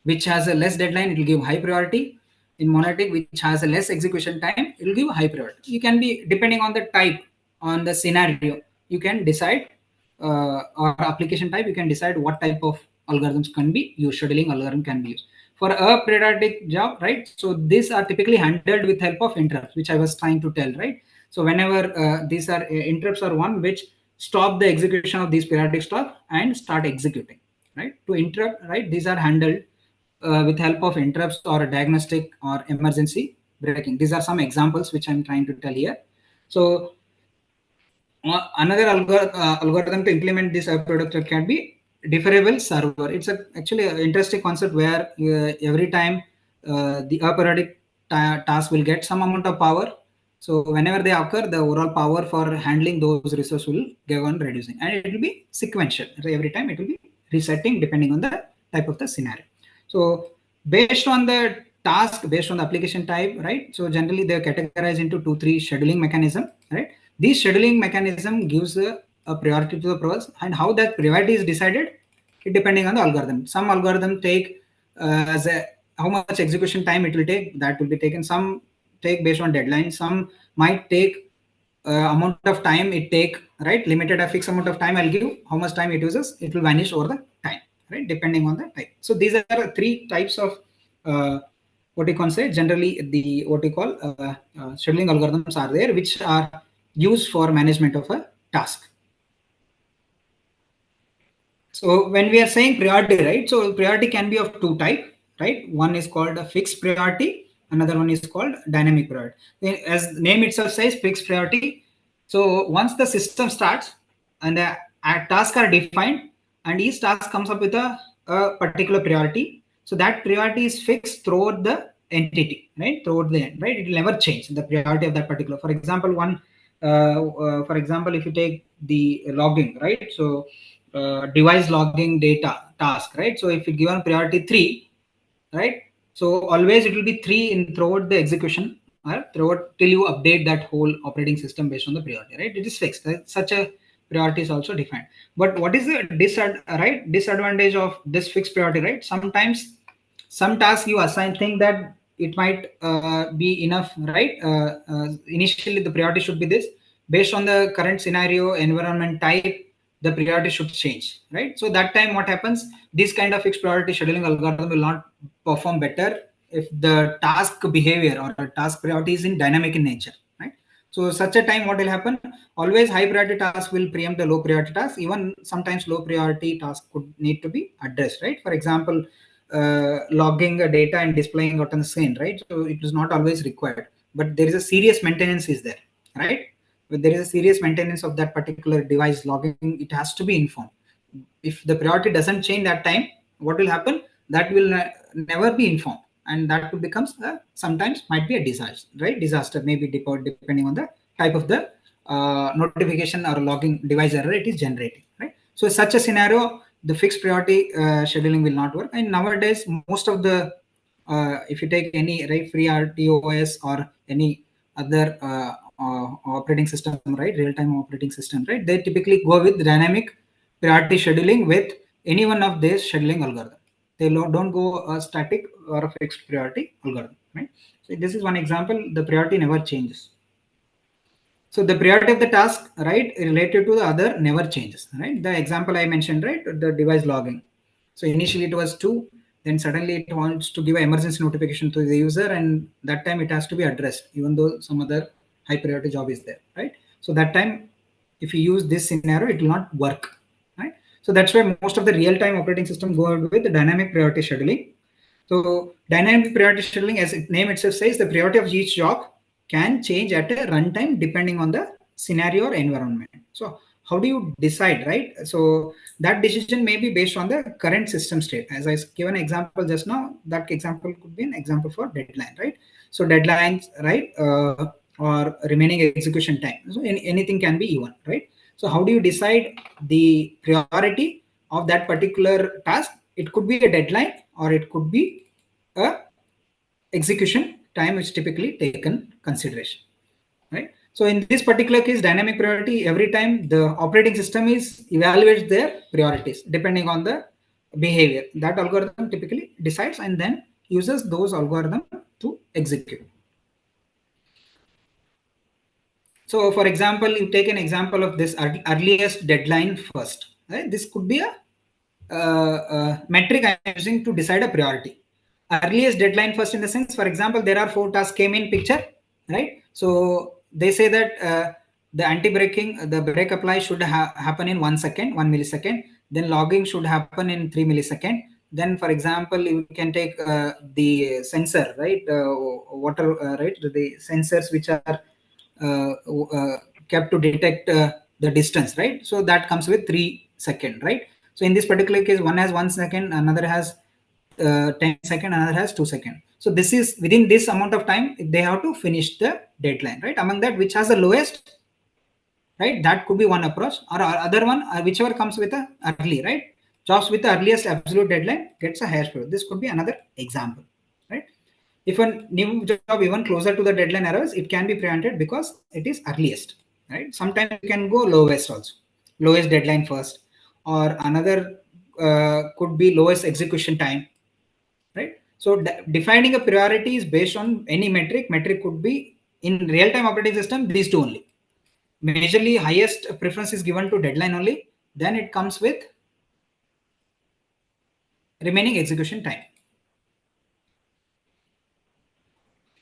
which has a less deadline, it will give high priority. In monotic, which has a less execution time, it will give high priority. You can be, depending on the type, on the scenario, you can decide or application type, you can decide what type of algorithms can be used, scheduling algorithm can be used. For a periodic job, right? So these are typically handled with help of interrupts, which I was trying to tell, right? So whenever these are interrupts are one which stop the execution of these periodic stuff and start executing, right? To interrupt, right? These are handled with help of interrupts or diagnostic or emergency braking. These are some examples which I'm trying to tell here. So another algorithm to implement this product can be deferrable server. It's actually an interesting concept where every time the aperiodic task will get some amount of power. So whenever they occur, the overall power for handling those resources will go on reducing, and it will be sequential. So every time it will be resetting depending on the type of the scenario. So based on the task, based on the application type, right? So generally they're categorized into 2-3 scheduling mechanism, right? This scheduling mechanism gives a priority to the process, and how that priority is decided, it depending on the algorithm. Some algorithm take as a how much execution time it will take, that will be taken. Some take based on deadline. Some might take amount of time it take, right? Limited a fixed amount of time I'll give. How much time it uses, it will vanish over the time, right? Depending on the type. So these are 3 types of what you can say. Generally, the what you call scheduling algorithms are there, which are used for management of a task. So when we are saying priority, right? So priority can be of 2 types. right? One is called a fixed priority, another one is called dynamic priority. As name itself says, fixed priority. So once the system starts and the tasks are defined, and each task comes up with a particular priority, so that priority is fixed throughout the entity, right? Throughout the end, right? It will never change the priority of that particular. For example, for example, if you take the logging, right? So device logging data task, right? So if you given priority 3, right? So always it will be 3 in throughout the execution or throughout till you update that whole operating system based on the priority, right? It is fixed. Right? Such a priority is also defined. But what is the disadvantage of this fixed priority, right? Sometimes some tasks you assign, think that it might be enough, right? Initially the priority should be this. Based on the current scenario, environment type, the priority should change, right? So that time what happens, this kind of fixed priority scheduling algorithm will not perform better if the task behavior or task priority is in dynamic in nature, right? So such a time what will happen, always high priority task will preempt the low priority task. Even sometimes low priority task could need to be addressed, right? For example, logging data and displaying it on the screen, right? So it is not always required, but there is a serious maintenance is there, right? When there is a serious maintenance of that particular device logging, it has to be informed. If the priority doesn't change that time, what will happen, that will never be informed, and that could becomes sometimes might be a disaster, right? Disaster maybe depending on the type of the notification or logging device error it is generating, right? So such a scenario, the fixed priority scheduling will not work. And nowadays most of the if you take any, right, free RTOS or any other operating system, right, real-time operating system, right, they typically go with dynamic priority scheduling with any one of these scheduling algorithm. They don't go a static or a fixed priority algorithm, right? So this is one example. The priority never changes. So the priority of the task, right, related to the other never changes, right? The example I mentioned, right, the device logging. So initially it was 2, then suddenly it wants to give an emergency notification to the user, and that time it has to be addressed, even though some other high priority job is there, right? So that time, if you use this scenario, it will not work, right? So that's why most of the real-time operating system go with the dynamic priority scheduling. So dynamic priority scheduling, as its name itself says, the priority of each job can change at a runtime depending on the scenario or environment. So how do you decide, right? So that decision may be based on the current system state. As I given an example just now, that example could be an example for deadline, right? So deadlines, right, or remaining execution time. So anything can be even, right? So how do you decide the priority of that particular task? It could be a deadline or it could be a execution time which typically taken consideration, right? So in this particular case, dynamic priority, every time the operating system is evaluates their priorities depending on the behavior. That algorithm typically decides and then uses those algorithms to execute. So for example, you take an example of this earliest deadline first, right? This could be a metric I'm using to decide a priority. Earliest deadline first in the sense, for example, there are 4 tasks came in picture, right? So they say that the anti-braking, the brake apply should happen in 1 second, 1 millisecond. Then logging should happen in 3 millisecond. Then, for example, you can take the sensor, right? Water, right? The sensors which are kept to detect the distance, right? So that comes with 3 seconds, right? So in this particular case, one has 1 second, another has 10 seconds, another has 2 seconds. So this is within this amount of time, they have to finish the deadline, right? Among that, which has the lowest, right? That could be one approach, or other one, whichever comes with a early, right? Jobs with the earliest absolute deadline gets a higher score. This could be another example, right? If a new job even closer to the deadline arrives, it can be preempted because it is earliest, right? Sometimes you can go lowest also, lowest deadline first, or another could be lowest execution time, right? So defining a priority is based on any metric. Metric could be in real-time operating system, these two only. Majorly highest preference is given to deadline only. Then it comes with remaining execution time.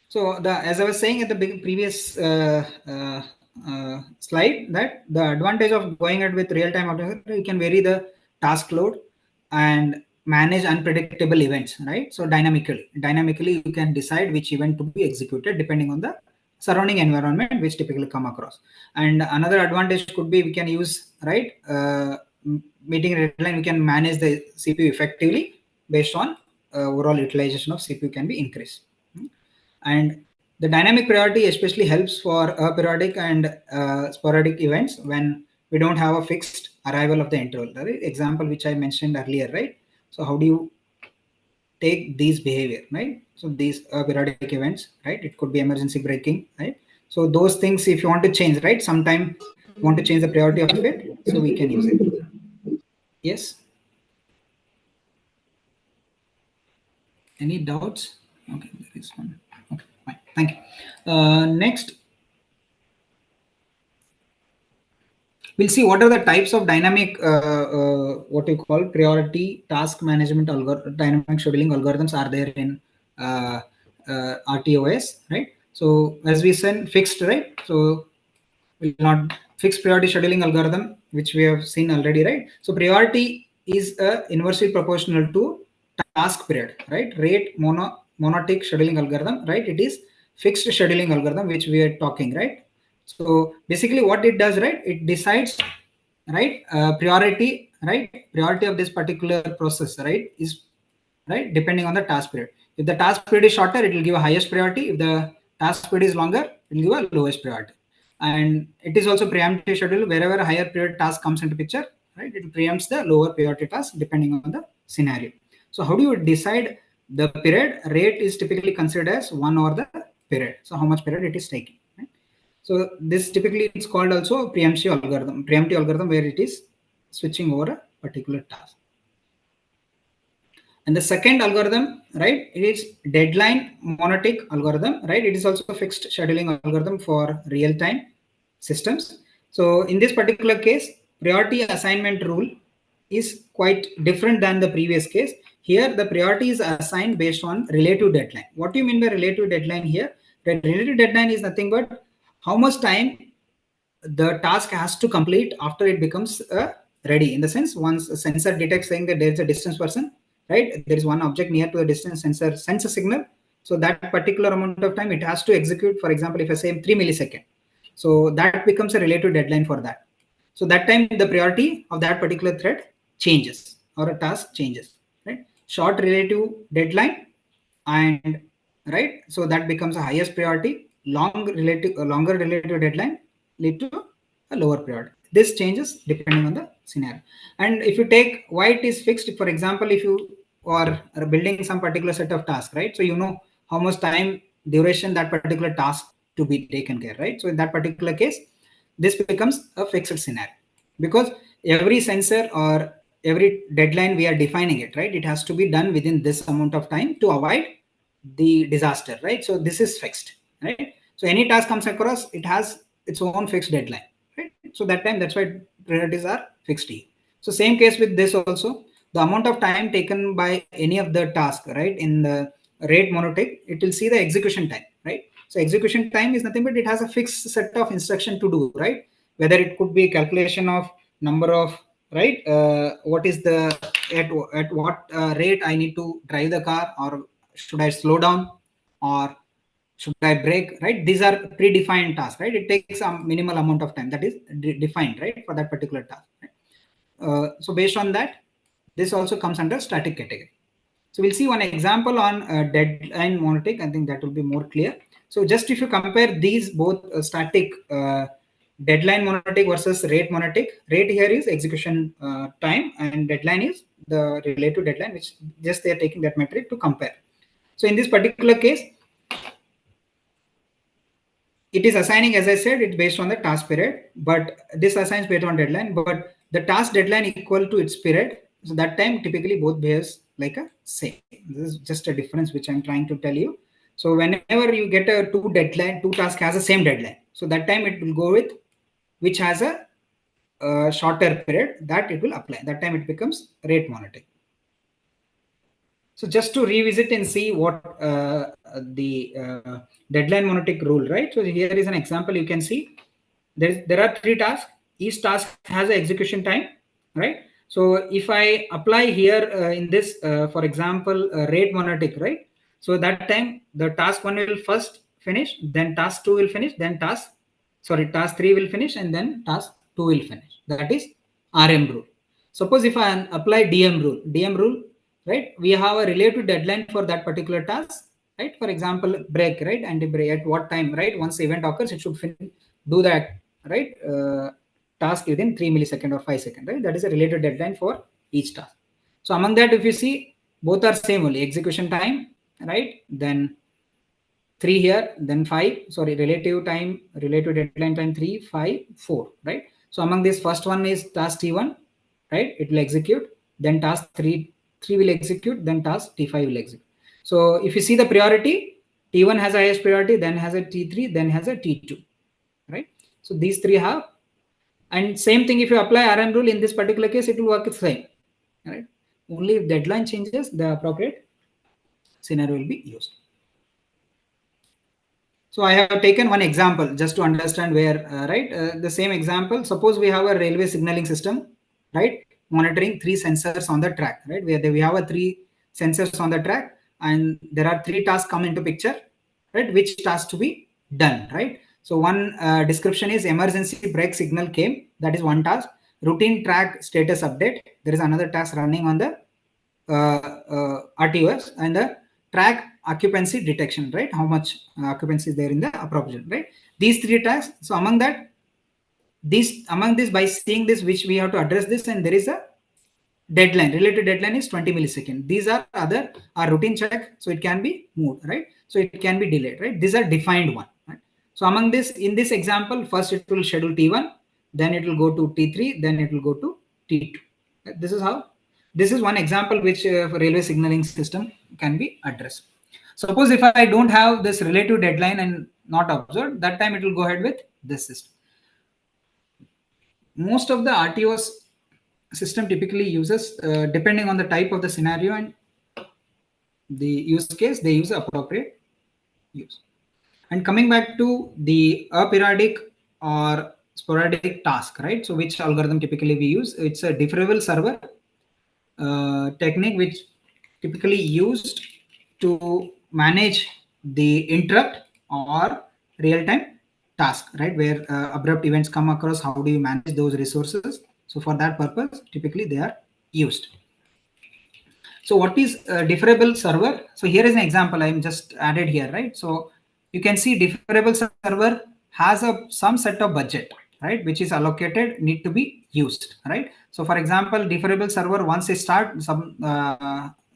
So as I was saying at the previous slide, that the advantage of going ahead with real-time operating, you can vary the task load and manage unpredictable events, right? So dynamically you can decide which event to be executed depending on the surrounding environment which typically come across. And another advantage could be we can use, right, meeting a deadline, we can manage the CPU effectively based on overall utilization of CPU can be increased. And the dynamic priority especially helps for periodic and sporadic events when we don't have a fixed arrival of the interval, right? Example which I mentioned earlier, right? So how do you take these behavior, right? So these periodic events, right? It could be emergency braking, right? So those things, if you want to change, right? Sometime you want to change the priority of it, so we can use it. Yes. Any doubts? Okay, there is one. Okay, fine. Thank you. Next, we'll see what are the types of dynamic, what you call priority task management dynamic scheduling algorithms are there in RTOS, right? So as we said, fixed, right? So we'll not fixed priority scheduling algorithm, which we have seen already, right? So priority is inversely proportional to task period, right? Rate monotic scheduling algorithm, right? It is fixed scheduling algorithm which we are talking, right? So basically what it does, right? It decides, right, priority, right? Priority of this particular process, right, is, right, depending on the task period. If the task period is shorter, it will give a highest priority. If the task period is longer, it will give a lowest priority. And it is also preemptive schedule. Wherever a higher priority task comes into picture, right, it preempts the lower priority task depending on the scenario. So how do you decide the period? Rate is typically considered as 1 over the period. So how much period it is taking, right? So this typically it's called also preemptive algorithm where it is switching over a particular task. And the second algorithm, right, it is deadline monotic algorithm, right? It is also a fixed scheduling algorithm for real-time systems. So in this particular case, priority assignment rule is quite different than the previous case. Here, the priority is assigned based on relative deadline. What do you mean by relative deadline here? The relative deadline is nothing but how much time the task has to complete after it becomes ready. In the sense, once a sensor detects saying that there is a distance person, right? There is one object near to the distance sensor, sends a signal. So that particular amount of time it has to execute. For example, if I say 3 milliseconds, so that becomes a relative deadline for that. So that time the priority of that particular thread changes or a task changes, right? Short relative deadline, and right, so that becomes a highest priority. Longer relative deadline lead to a lower priority. This changes depending on the scenario. And if you take why it is fixed, for example, if you are building some particular set of tasks, right? So you know how much time duration that particular task to be taken care, right? So in that particular case, this becomes a fixed scenario because every sensor or every deadline we are defining it, right? It has to be done within this amount of time to avoid the disaster, right? So this is fixed, right? So any task comes across, it has its own fixed deadline, right? So that time, that's why priorities are fixed here. So same case with this also, the amount of time taken by any of the task, right? In the rate monotic, it will see the execution time, right? So execution time is nothing but it has a fixed set of instruction to do, right? Whether it could be calculation of number of, right? What is the at what rate I need to drive the car, or should I slow down, or should I brake, right? These are predefined tasks, right? It takes a minimal amount of time that is defined, right, for that particular task, right? So based on that, this also comes under static category. So we'll see one example on deadline monotic. I think that will be more clear. So just if you compare these both static deadline monotic versus rate monotic, rate here is execution time and deadline is the relative deadline, which just they are taking that metric to compare. So in this particular case, it is assigning, as I said, it's based on the task period, but this assigns based on deadline, but the task deadline equal to its period. So that time typically both behaves like a same. This is just a difference which I'm trying to tell you. So whenever you get a two task has the same deadline. So that time it will go with which has a shorter period that it will apply. That time it becomes rate monotic. So just to revisit and see what the deadline monotic rule, right? So here is an example. You can see there are 3 tasks. Each task has an execution time, right? So if I apply here in this, for example, rate monotic, right? So that time the task 1 will first finish, then task 2 will finish, then task 3 will finish, and then task 2 will finish. That is RM rule. Suppose if I apply DM rule, right? We have a relative deadline for that particular task, right? For example, break, right? Anti-break at what time, right? Once the event occurs, it should do that, right? Task within 3 millisecond or 5 seconds, right? That is a related deadline for each task. So among that, if you see, both are same only, execution time, right? Then 3 here, then 5, sorry, relative deadline time 3, 5, 4, right? So among this, first one is task T1, right? It will execute, then task 3 will execute, then task T5 will execute. So if you see the priority, T1 has a highest priority, then has a T3, then has a T2, right? So these three have. And same thing, if you apply RM rule in this particular case, it will work the same, right? Only if deadline changes, the appropriate scenario will be used. So I have taken one example just to understand where, right? The same example, suppose we have a railway signaling system, right? Monitoring 3 sensors on the track, right? We have a 3 sensors on the track, and there are 3 tasks come into picture, right? Which task to be done, right? So one description is emergency brake signal came, that is one task. Routine track status update, there is another task running on the RTOS, and the track occupancy detection, right? How much occupancy is there in the appropriate, right? These 3 tasks. So among this, by seeing this, which we have to address this, and there is a deadline, related deadline is 20 milliseconds. These are routine check, so it can be moved, right? So it can be delayed, right? These are defined one, right? So among this, in this example, first it will schedule T1, then it will go to T3, then it will go to T2. This is one example which for railway signaling system can be addressed. Suppose if I don't have this relative deadline and not observed, that time it will go ahead with this system. Most of the RTOS system typically uses, depending on the type of the scenario and the use case, they use appropriate use. And coming back to the aperiodic or sporadic task, right? So which algorithm typically we use? It's a differable server technique, which typically used to manage the interrupt or real-time task, right? Where abrupt events come across, how do you manage those resources? So for that purpose, typically they are used. So what is a differable server? So here is an example I'm just added here, right? So you can see differable server has some set of budget, right, which is allocated, need to be used, right? So for example, differable server, once they start, some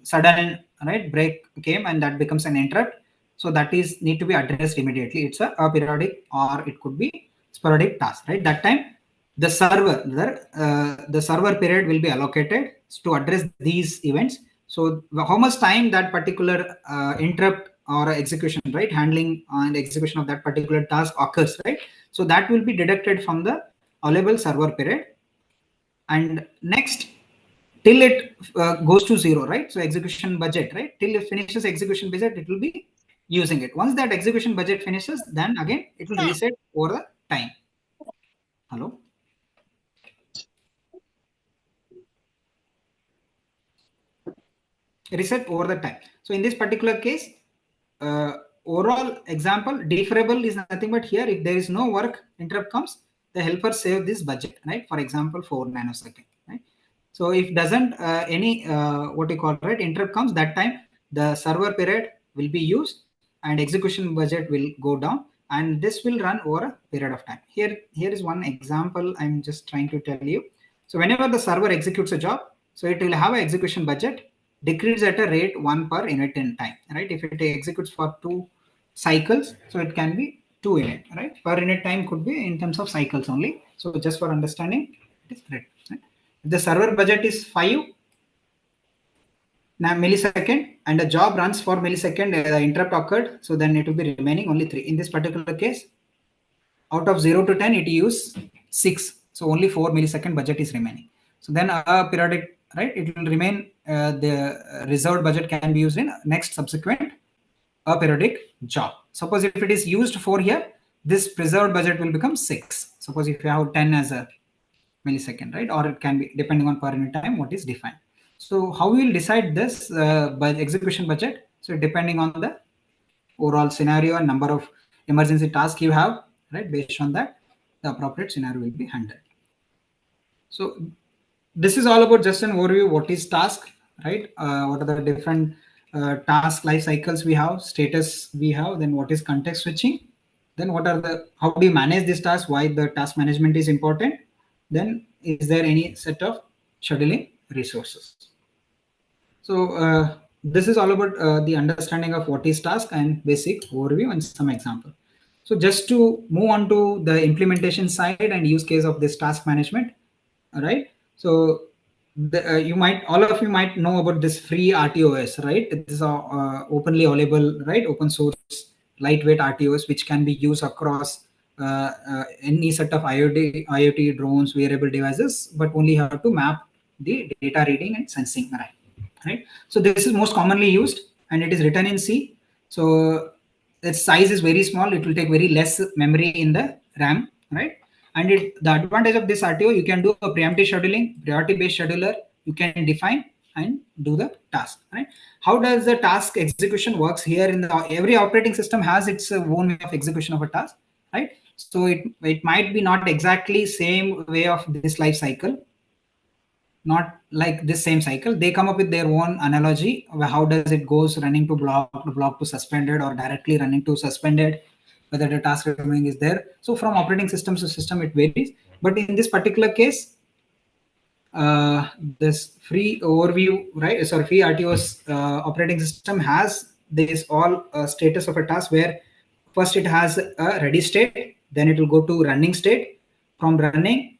sudden, right, break came and that becomes an interrupt. So that is need to be addressed immediately. It's a periodic or it could be sporadic task, right? That time the server period will be allocated to address these events. So how much time that particular interrupt or execution, right, handling and execution of that particular task occurs, right? So that will be deducted from the available server period. And next, till it goes to 0, right? So execution budget, right? Till it finishes execution budget, it will be using it. Once that execution budget finishes, then again, it will reset over the time. Hello? Reset over the time. So in this particular case, overall example, deferable is nothing but here, if there is no work, interrupt comes, the helper save this budget, right? For example, 4 nanosecond, right? So if doesn't any what you call, right, interrupt comes, that time the server period will be used and execution budget will go down, and this will run over a period of time. Here is one example I'm just trying to tell you. So whenever the server executes a job, so it will have an execution budget decrease at a rate 1 per unit in time, right? If it executes for 2 cycles, so it can be 2 unit, right? Per unit time could be in terms of cycles only. So just for understanding, it is great, right? If the server budget is 5 millisecond and the job runs for millisecond, the interrupt occurred, so then it will be remaining only 3. In this particular case, out of 0 to 10, it use 6. So only 4 millisecond budget is remaining. So then periodic, right, it will remain, the reserved budget can be used in next subsequent periodic job. Suppose if it is used for here, this preserved budget will become 6. Suppose if you have 10 as a millisecond, right? Or it can be depending on per unit time what is defined. So how we will decide this by execution budget? So depending on the overall scenario and number of emergency tasks you have, right? Based on that, the appropriate scenario will be handled. So this is all about just an overview. What is task, right? What are the different task life cycles we have, status we have, then what is context switching, then what are the, how do you manage this task, why the task management is important, then is there any set of scheduling resources. So this is all about the understanding of what is task and basic overview and some example. So just to move on to the implementation side and use case of this task management, all right? So you might, all of you might know about this free RTOS, right? It is openly available, right? Open source, lightweight RTOS, which can be used across any set of IoT drones, wearable devices, but only have to map the data reading and sensing, right? So this is most commonly used and it is written in C. So its size is very small. It will take very less memory in the RAM, right? And the advantage of this RTO, you can do a preemptive scheduling, priority-based scheduler. You can define and do the task, right? How does the task execution works here? In the every operating system has its own way of execution of a task, right? So it might be not exactly same way of this life cycle, not like this same cycle. They come up with their own analogy. How does it goes running to block to suspended, or directly running to suspended, whether the task reviewing is there. So from operating system to system, it varies. But in this particular case, this free overview, right? Sorry, free RTOS operating system has this all status of a task where first it has a ready state, then it will go to running state. From running,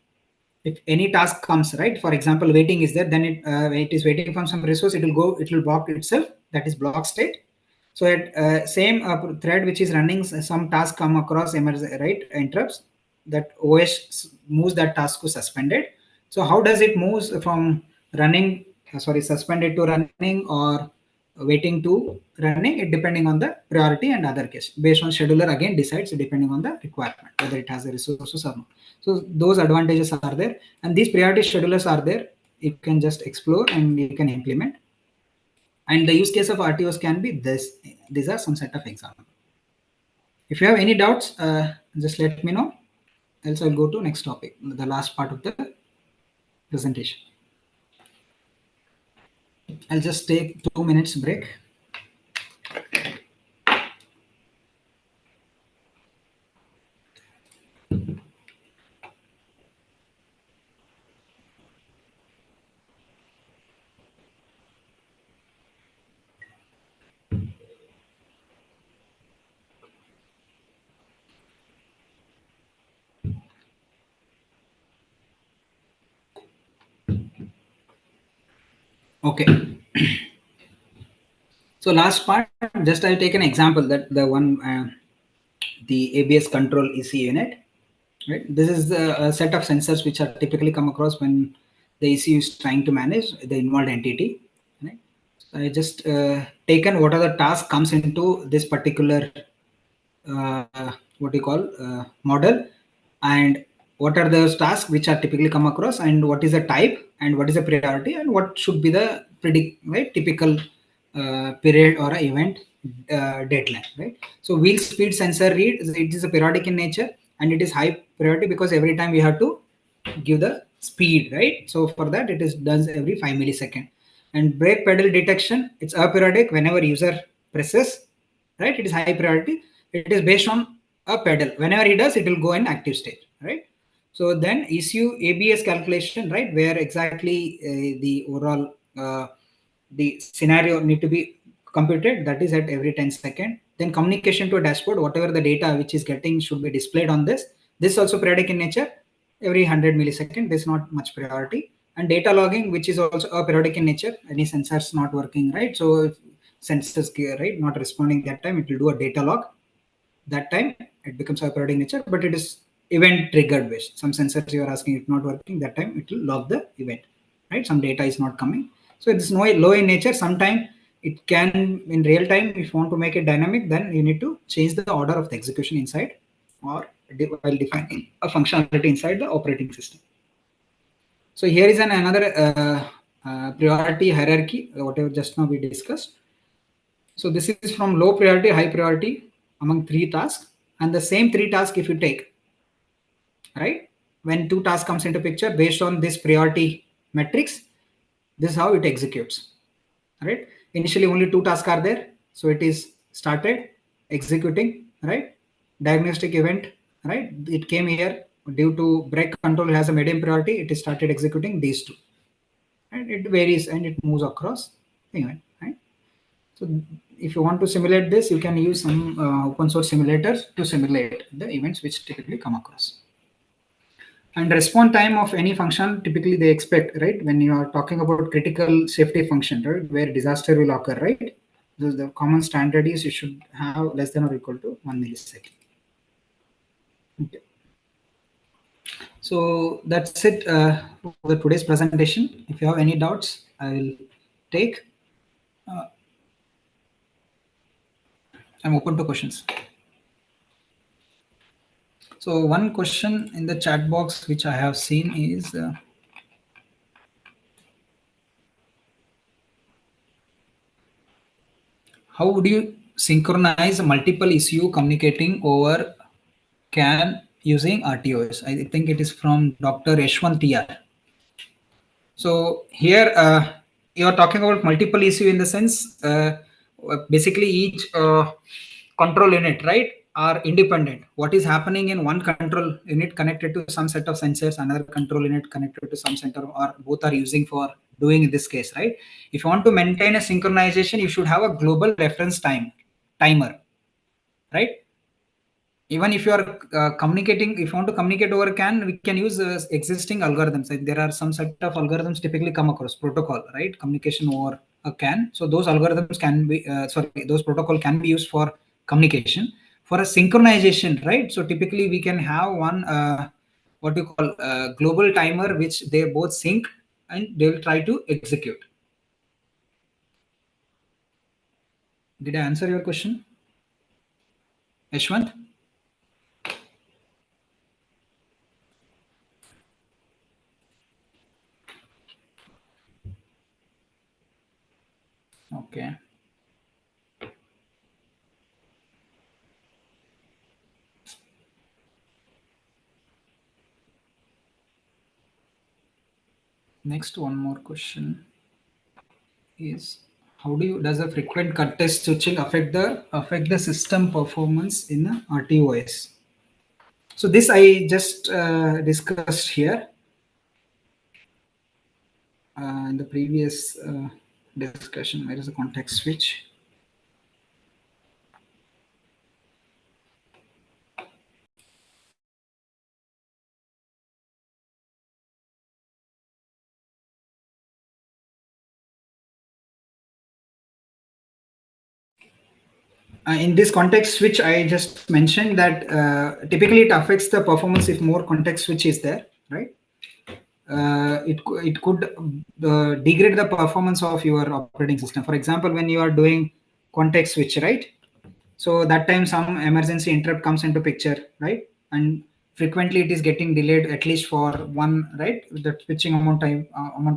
if any task comes, right? For example, waiting is there, then it is waiting for some resource, it will block itself, that is block state. So at same thread which is running, some task come across right, interrupts, that OS moves that task to suspended. So how does it move from running, suspended to running, or waiting to running? It depending on the priority and other case. Based on scheduler again decides depending on the requirement, whether it has the resources or not. So those advantages are there, and these priority schedulers are there. You can just explore and you can implement. And the use case of RTOs can be this. These are some set of examples. If you have any doubts, just let me know. Else I'll go to next topic, the last part of the presentation. I'll just take 2 minutes break. Okay. So last part, just I'll take an example that the one, the ABS control EC unit, right? This is a set of sensors which are typically come across when the ECU is trying to manage the involved entity, right? So I just taken what are the tasks comes into this particular, what you call model, and what are those tasks which are typically come across, and what is the type, and what is the priority, and what should be the typical period or event deadline, right? So wheel speed sensor read, it is a periodic in nature, and it is high priority because every time we have to give the speed, right? So for that it is done every 5 millisecond. And brake pedal detection, it's aperiodic whenever user presses, right? It is high priority. It is based on a pedal. Whenever he does, it will go in active state, right? So then ECU ABS calculation, right, where exactly the overall the scenario need to be computed, that is at every 10 seconds. Then communication to a dashboard, whatever the data which is getting should be displayed on this. This also periodic in nature, every 100 millisecond. There's not much priority. And data logging, which is also a periodic in nature. Any sensors not working, right? So if sensors, right, not responding that time, it will do a data log. That time it becomes a periodic nature, but it is event triggered based. Some sensors you are asking it not working, that time it will log the event, right? Some data is not coming. So it's no low in nature. Sometimes it can in real time, if you want to make it dynamic, then you need to change the order of the execution inside, or while defining a functionality inside the operating system. So here is another priority hierarchy, whatever just now we discussed. So this is from low priority, high priority among 3 tasks, and the same 3 tasks if you take, right? When 2 tasks comes into picture based on this priority matrix, this is how it executes, right? Initially only 2 tasks are there, so it is started executing, right? Diagnostic event, right? It came here due to break control has a medium priority, it is started executing these 2, and it varies and it moves across event, right? So if you want to simulate this, you can use some open source simulators to simulate the events which typically come across. And response time of any function, typically they expect, right? When you are talking about critical safety function, right, where disaster will occur, right? The common standard is you should have less than or equal to 1 millisecond. Okay. So that's it for today's presentation. If you have any doubts, I will take. I'm open to questions. So one question in the chat box which I have seen is how would you synchronize multiple ECU communicating over CAN using RTOS? I think it is from Dr. Yashwant TR. So here you are talking about multiple ECU in the sense basically each control unit, right, are independent. What is happening in one control unit connected to some set of sensors, another control unit connected to some center, or both are using for doing in this case, right? If you want to maintain a synchronization, you should have a global reference timer, right? Even if you are communicating, if you want to communicate over CAN, we can use existing algorithms. Like there are some set of algorithms typically come across protocol, right? Communication over a CAN. So those algorithms can be, those protocol can be used for communication. For a synchronization, right? So typically we can have one, what you call global timer, which they both sync and they will try to execute. Did I answer your question, Yashwant? Okay. Next, one more question is how does a frequent context switching affect the system performance in the RTOS? So this I just discussed here in the previous discussion. Where is the context switch? In this context switch, I just mentioned that typically it affects the performance if more context switch is there, right? It could degrade the performance of your operating system. For example, when you are doing context switch, right? So that time some emergency interrupt comes into picture, right? And frequently it is getting delayed at least for one, right? The switching amount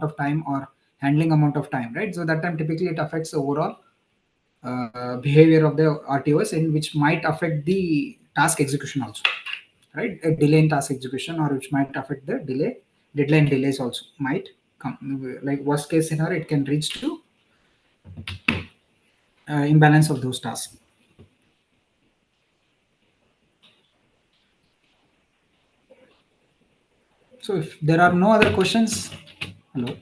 of time or handling amount of time, right? So that time typically it affects the overall behavior of the RTOS, in which might affect the task execution also, right? A delay in task execution, or which might affect the deadline delays also might come. Like worst case scenario, it can reach to imbalance of those tasks. So if there are no other questions, hello.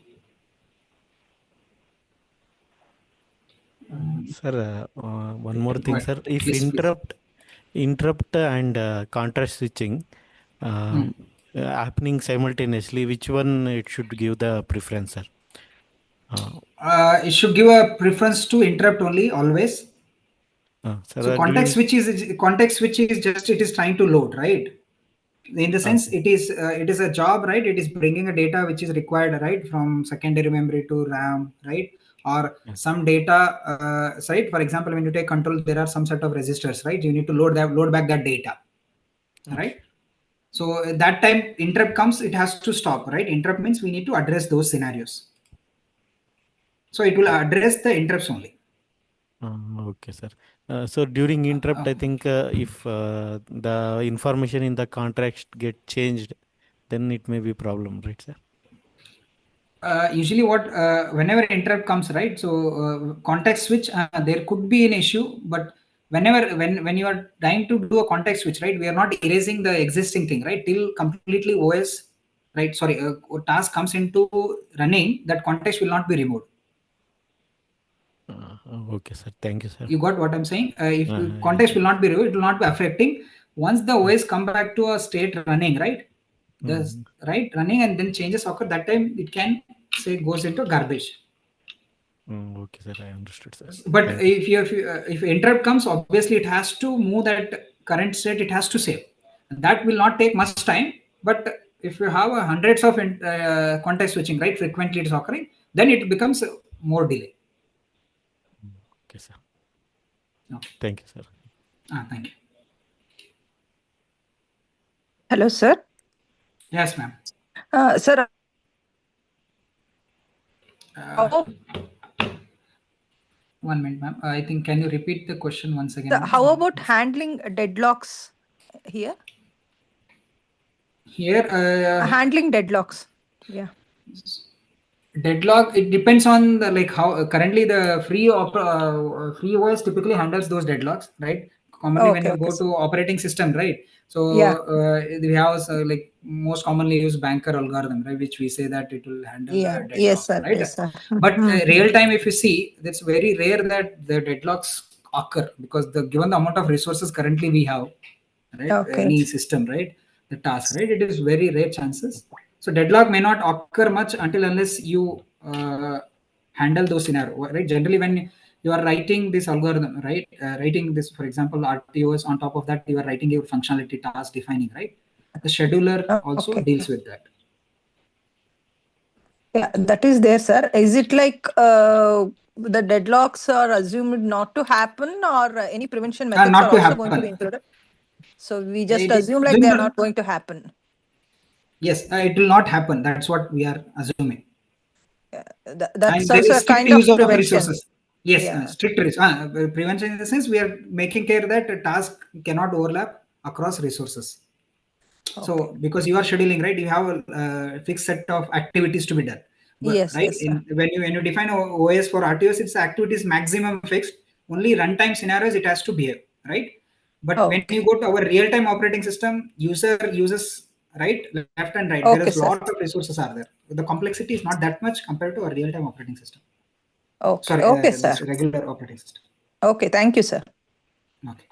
Sir, one more thing, Right. sir. If Yes, interrupt and contrast switching happening simultaneously, which one it should give the preference, sir? It should give a preference to interrupt only always. Sir, So context switch is just it is trying to load, right? In the sense it is a job, right? It is bringing a data which is required, right, from secondary memory to RAM, right? Or some data, right? For example, when you take control, there are some set of registers, right? You need to load back that data, right? So at that time interrupt comes, it has to stop, right? Interrupt means we need to address those scenarios. So it will address the interrupts only. Okay, sir. So during interrupt, I think if the information in the contract get changed, then it may be problem, right, sir? Usually what whenever interrupt comes, right? So context switch, there could be an issue, but whenever when you are trying to do a context switch, right, we are not erasing the existing thing, right, till completely OS, right, sorry, task comes into running, that context will not be removed. Okay, sir. Thank you, sir. You got what I'm saying? If context will not be removed, it will not be affecting. Once the OS come back to a state running, right, right, running, and then changes occur, that time it can say goes into garbage. Okay, sir. I understood, sir. But if interrupt comes, obviously it has to move that current state. It has to save. That will not take much time. But if you have hundreds of context switching, right, frequently it's occurring, then it becomes more delay. Okay, sir. Okay. Thank you, sir. Thank you. Hello, sir. Yes, ma'am. Sir, One minute, ma'am. I think, can you repeat the question once again? how about handling deadlocks here? Here, handling deadlocks. Yeah. Deadlock, it depends on the like how currently the free OS typically handles those deadlocks, right? Commonly when you go to operating system, right? So we have like most commonly used banker algorithm, right, which we say that it will handle deadlock, Yes, sir. right? Yes, sir. But real time, if you see, that's very rare that the deadlocks occur, because the given the amount of resources currently we have, right, any system, right, the task, right, it is very rare chances. So deadlock may not occur much until unless you handle those scenarios, right? Generally, when you are writing this algorithm, right, writing this, for example, RTOS, on top of that, you are writing your functionality task defining, right? The scheduler also deals with that. Yeah, that is there, sir. Is it like the deadlocks are assumed not to happen, or any prevention methods Not are to also happen. going to be included? So we just It is assume like they are not going to happen. Yes, it will not happen. That's what we are assuming. That's and also there is a strict kind of use of prevention. resources. Yes, strict prevention in the sense we are making care that a task cannot overlap across resources. So because you are scheduling, right, you have a fixed set of activities to be done. But right, when you define OS for RTOS, it's activities maximum fixed. Only runtime scenarios it has to behave, right? But when you go to our real-time operating system, user uses right, left and right. There is a lot of resources are there. The complexity is not that much compared to a real-time operating system. Okay, sir. Regular operating system. Okay, thank you, sir. Okay.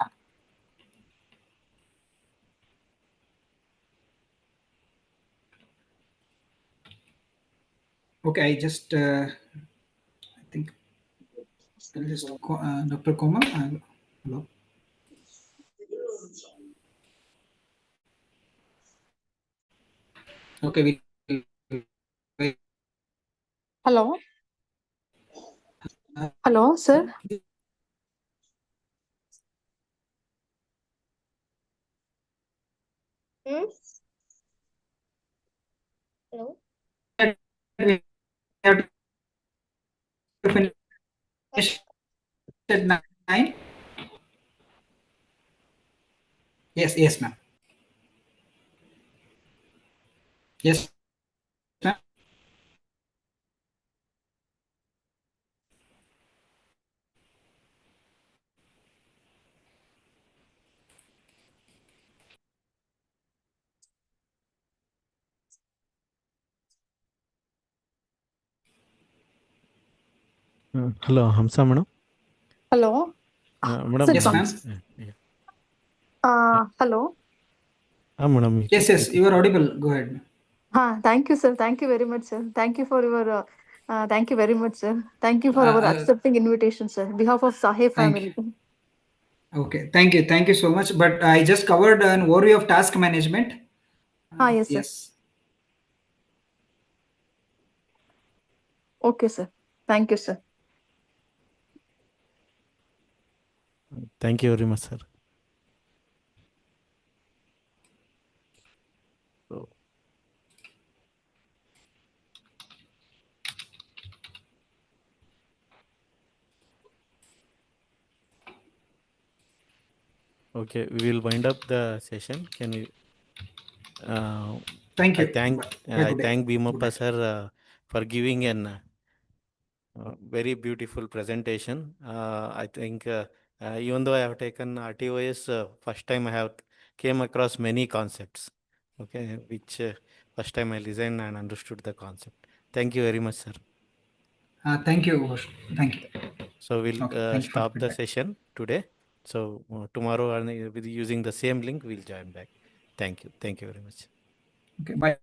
Okay, I just I think just Dr. Komal. Hello. Okay. Hello. Hello, sir. Hello. Finish at 9. Yes, ma'am. Yes, ma'am. Hello, Hamsa madam. Hello. Madam. Yes, ma'am. Hello. Madam. Yes, you are audible. Go ahead. Thank you, sir. Thank you very much, sir. Thank you for your. Thank you very much, sir. Thank you for our accepting invitation, sir. On behalf of Sahib family. Okay, thank you so much. But I just covered an overview of task management. Yes, sir. Okay, sir. Thank you, sir. Thank you very much, sir. Okay, we will wind up the session. Can we? Thank you. I Good day. thank Good Bhimappa day. sir for giving an very beautiful presentation. I think even though I have taken RTOS, first time I have came across many concepts. Okay, which first time I listened and understood the concept. Thank you very much, sir. Thank you. Thank you. So we'll Okay, thank you for stop the feedback. session today. So tomorrow, with using the same link, we'll join back. Thank you. Thank you very much. Okay, bye.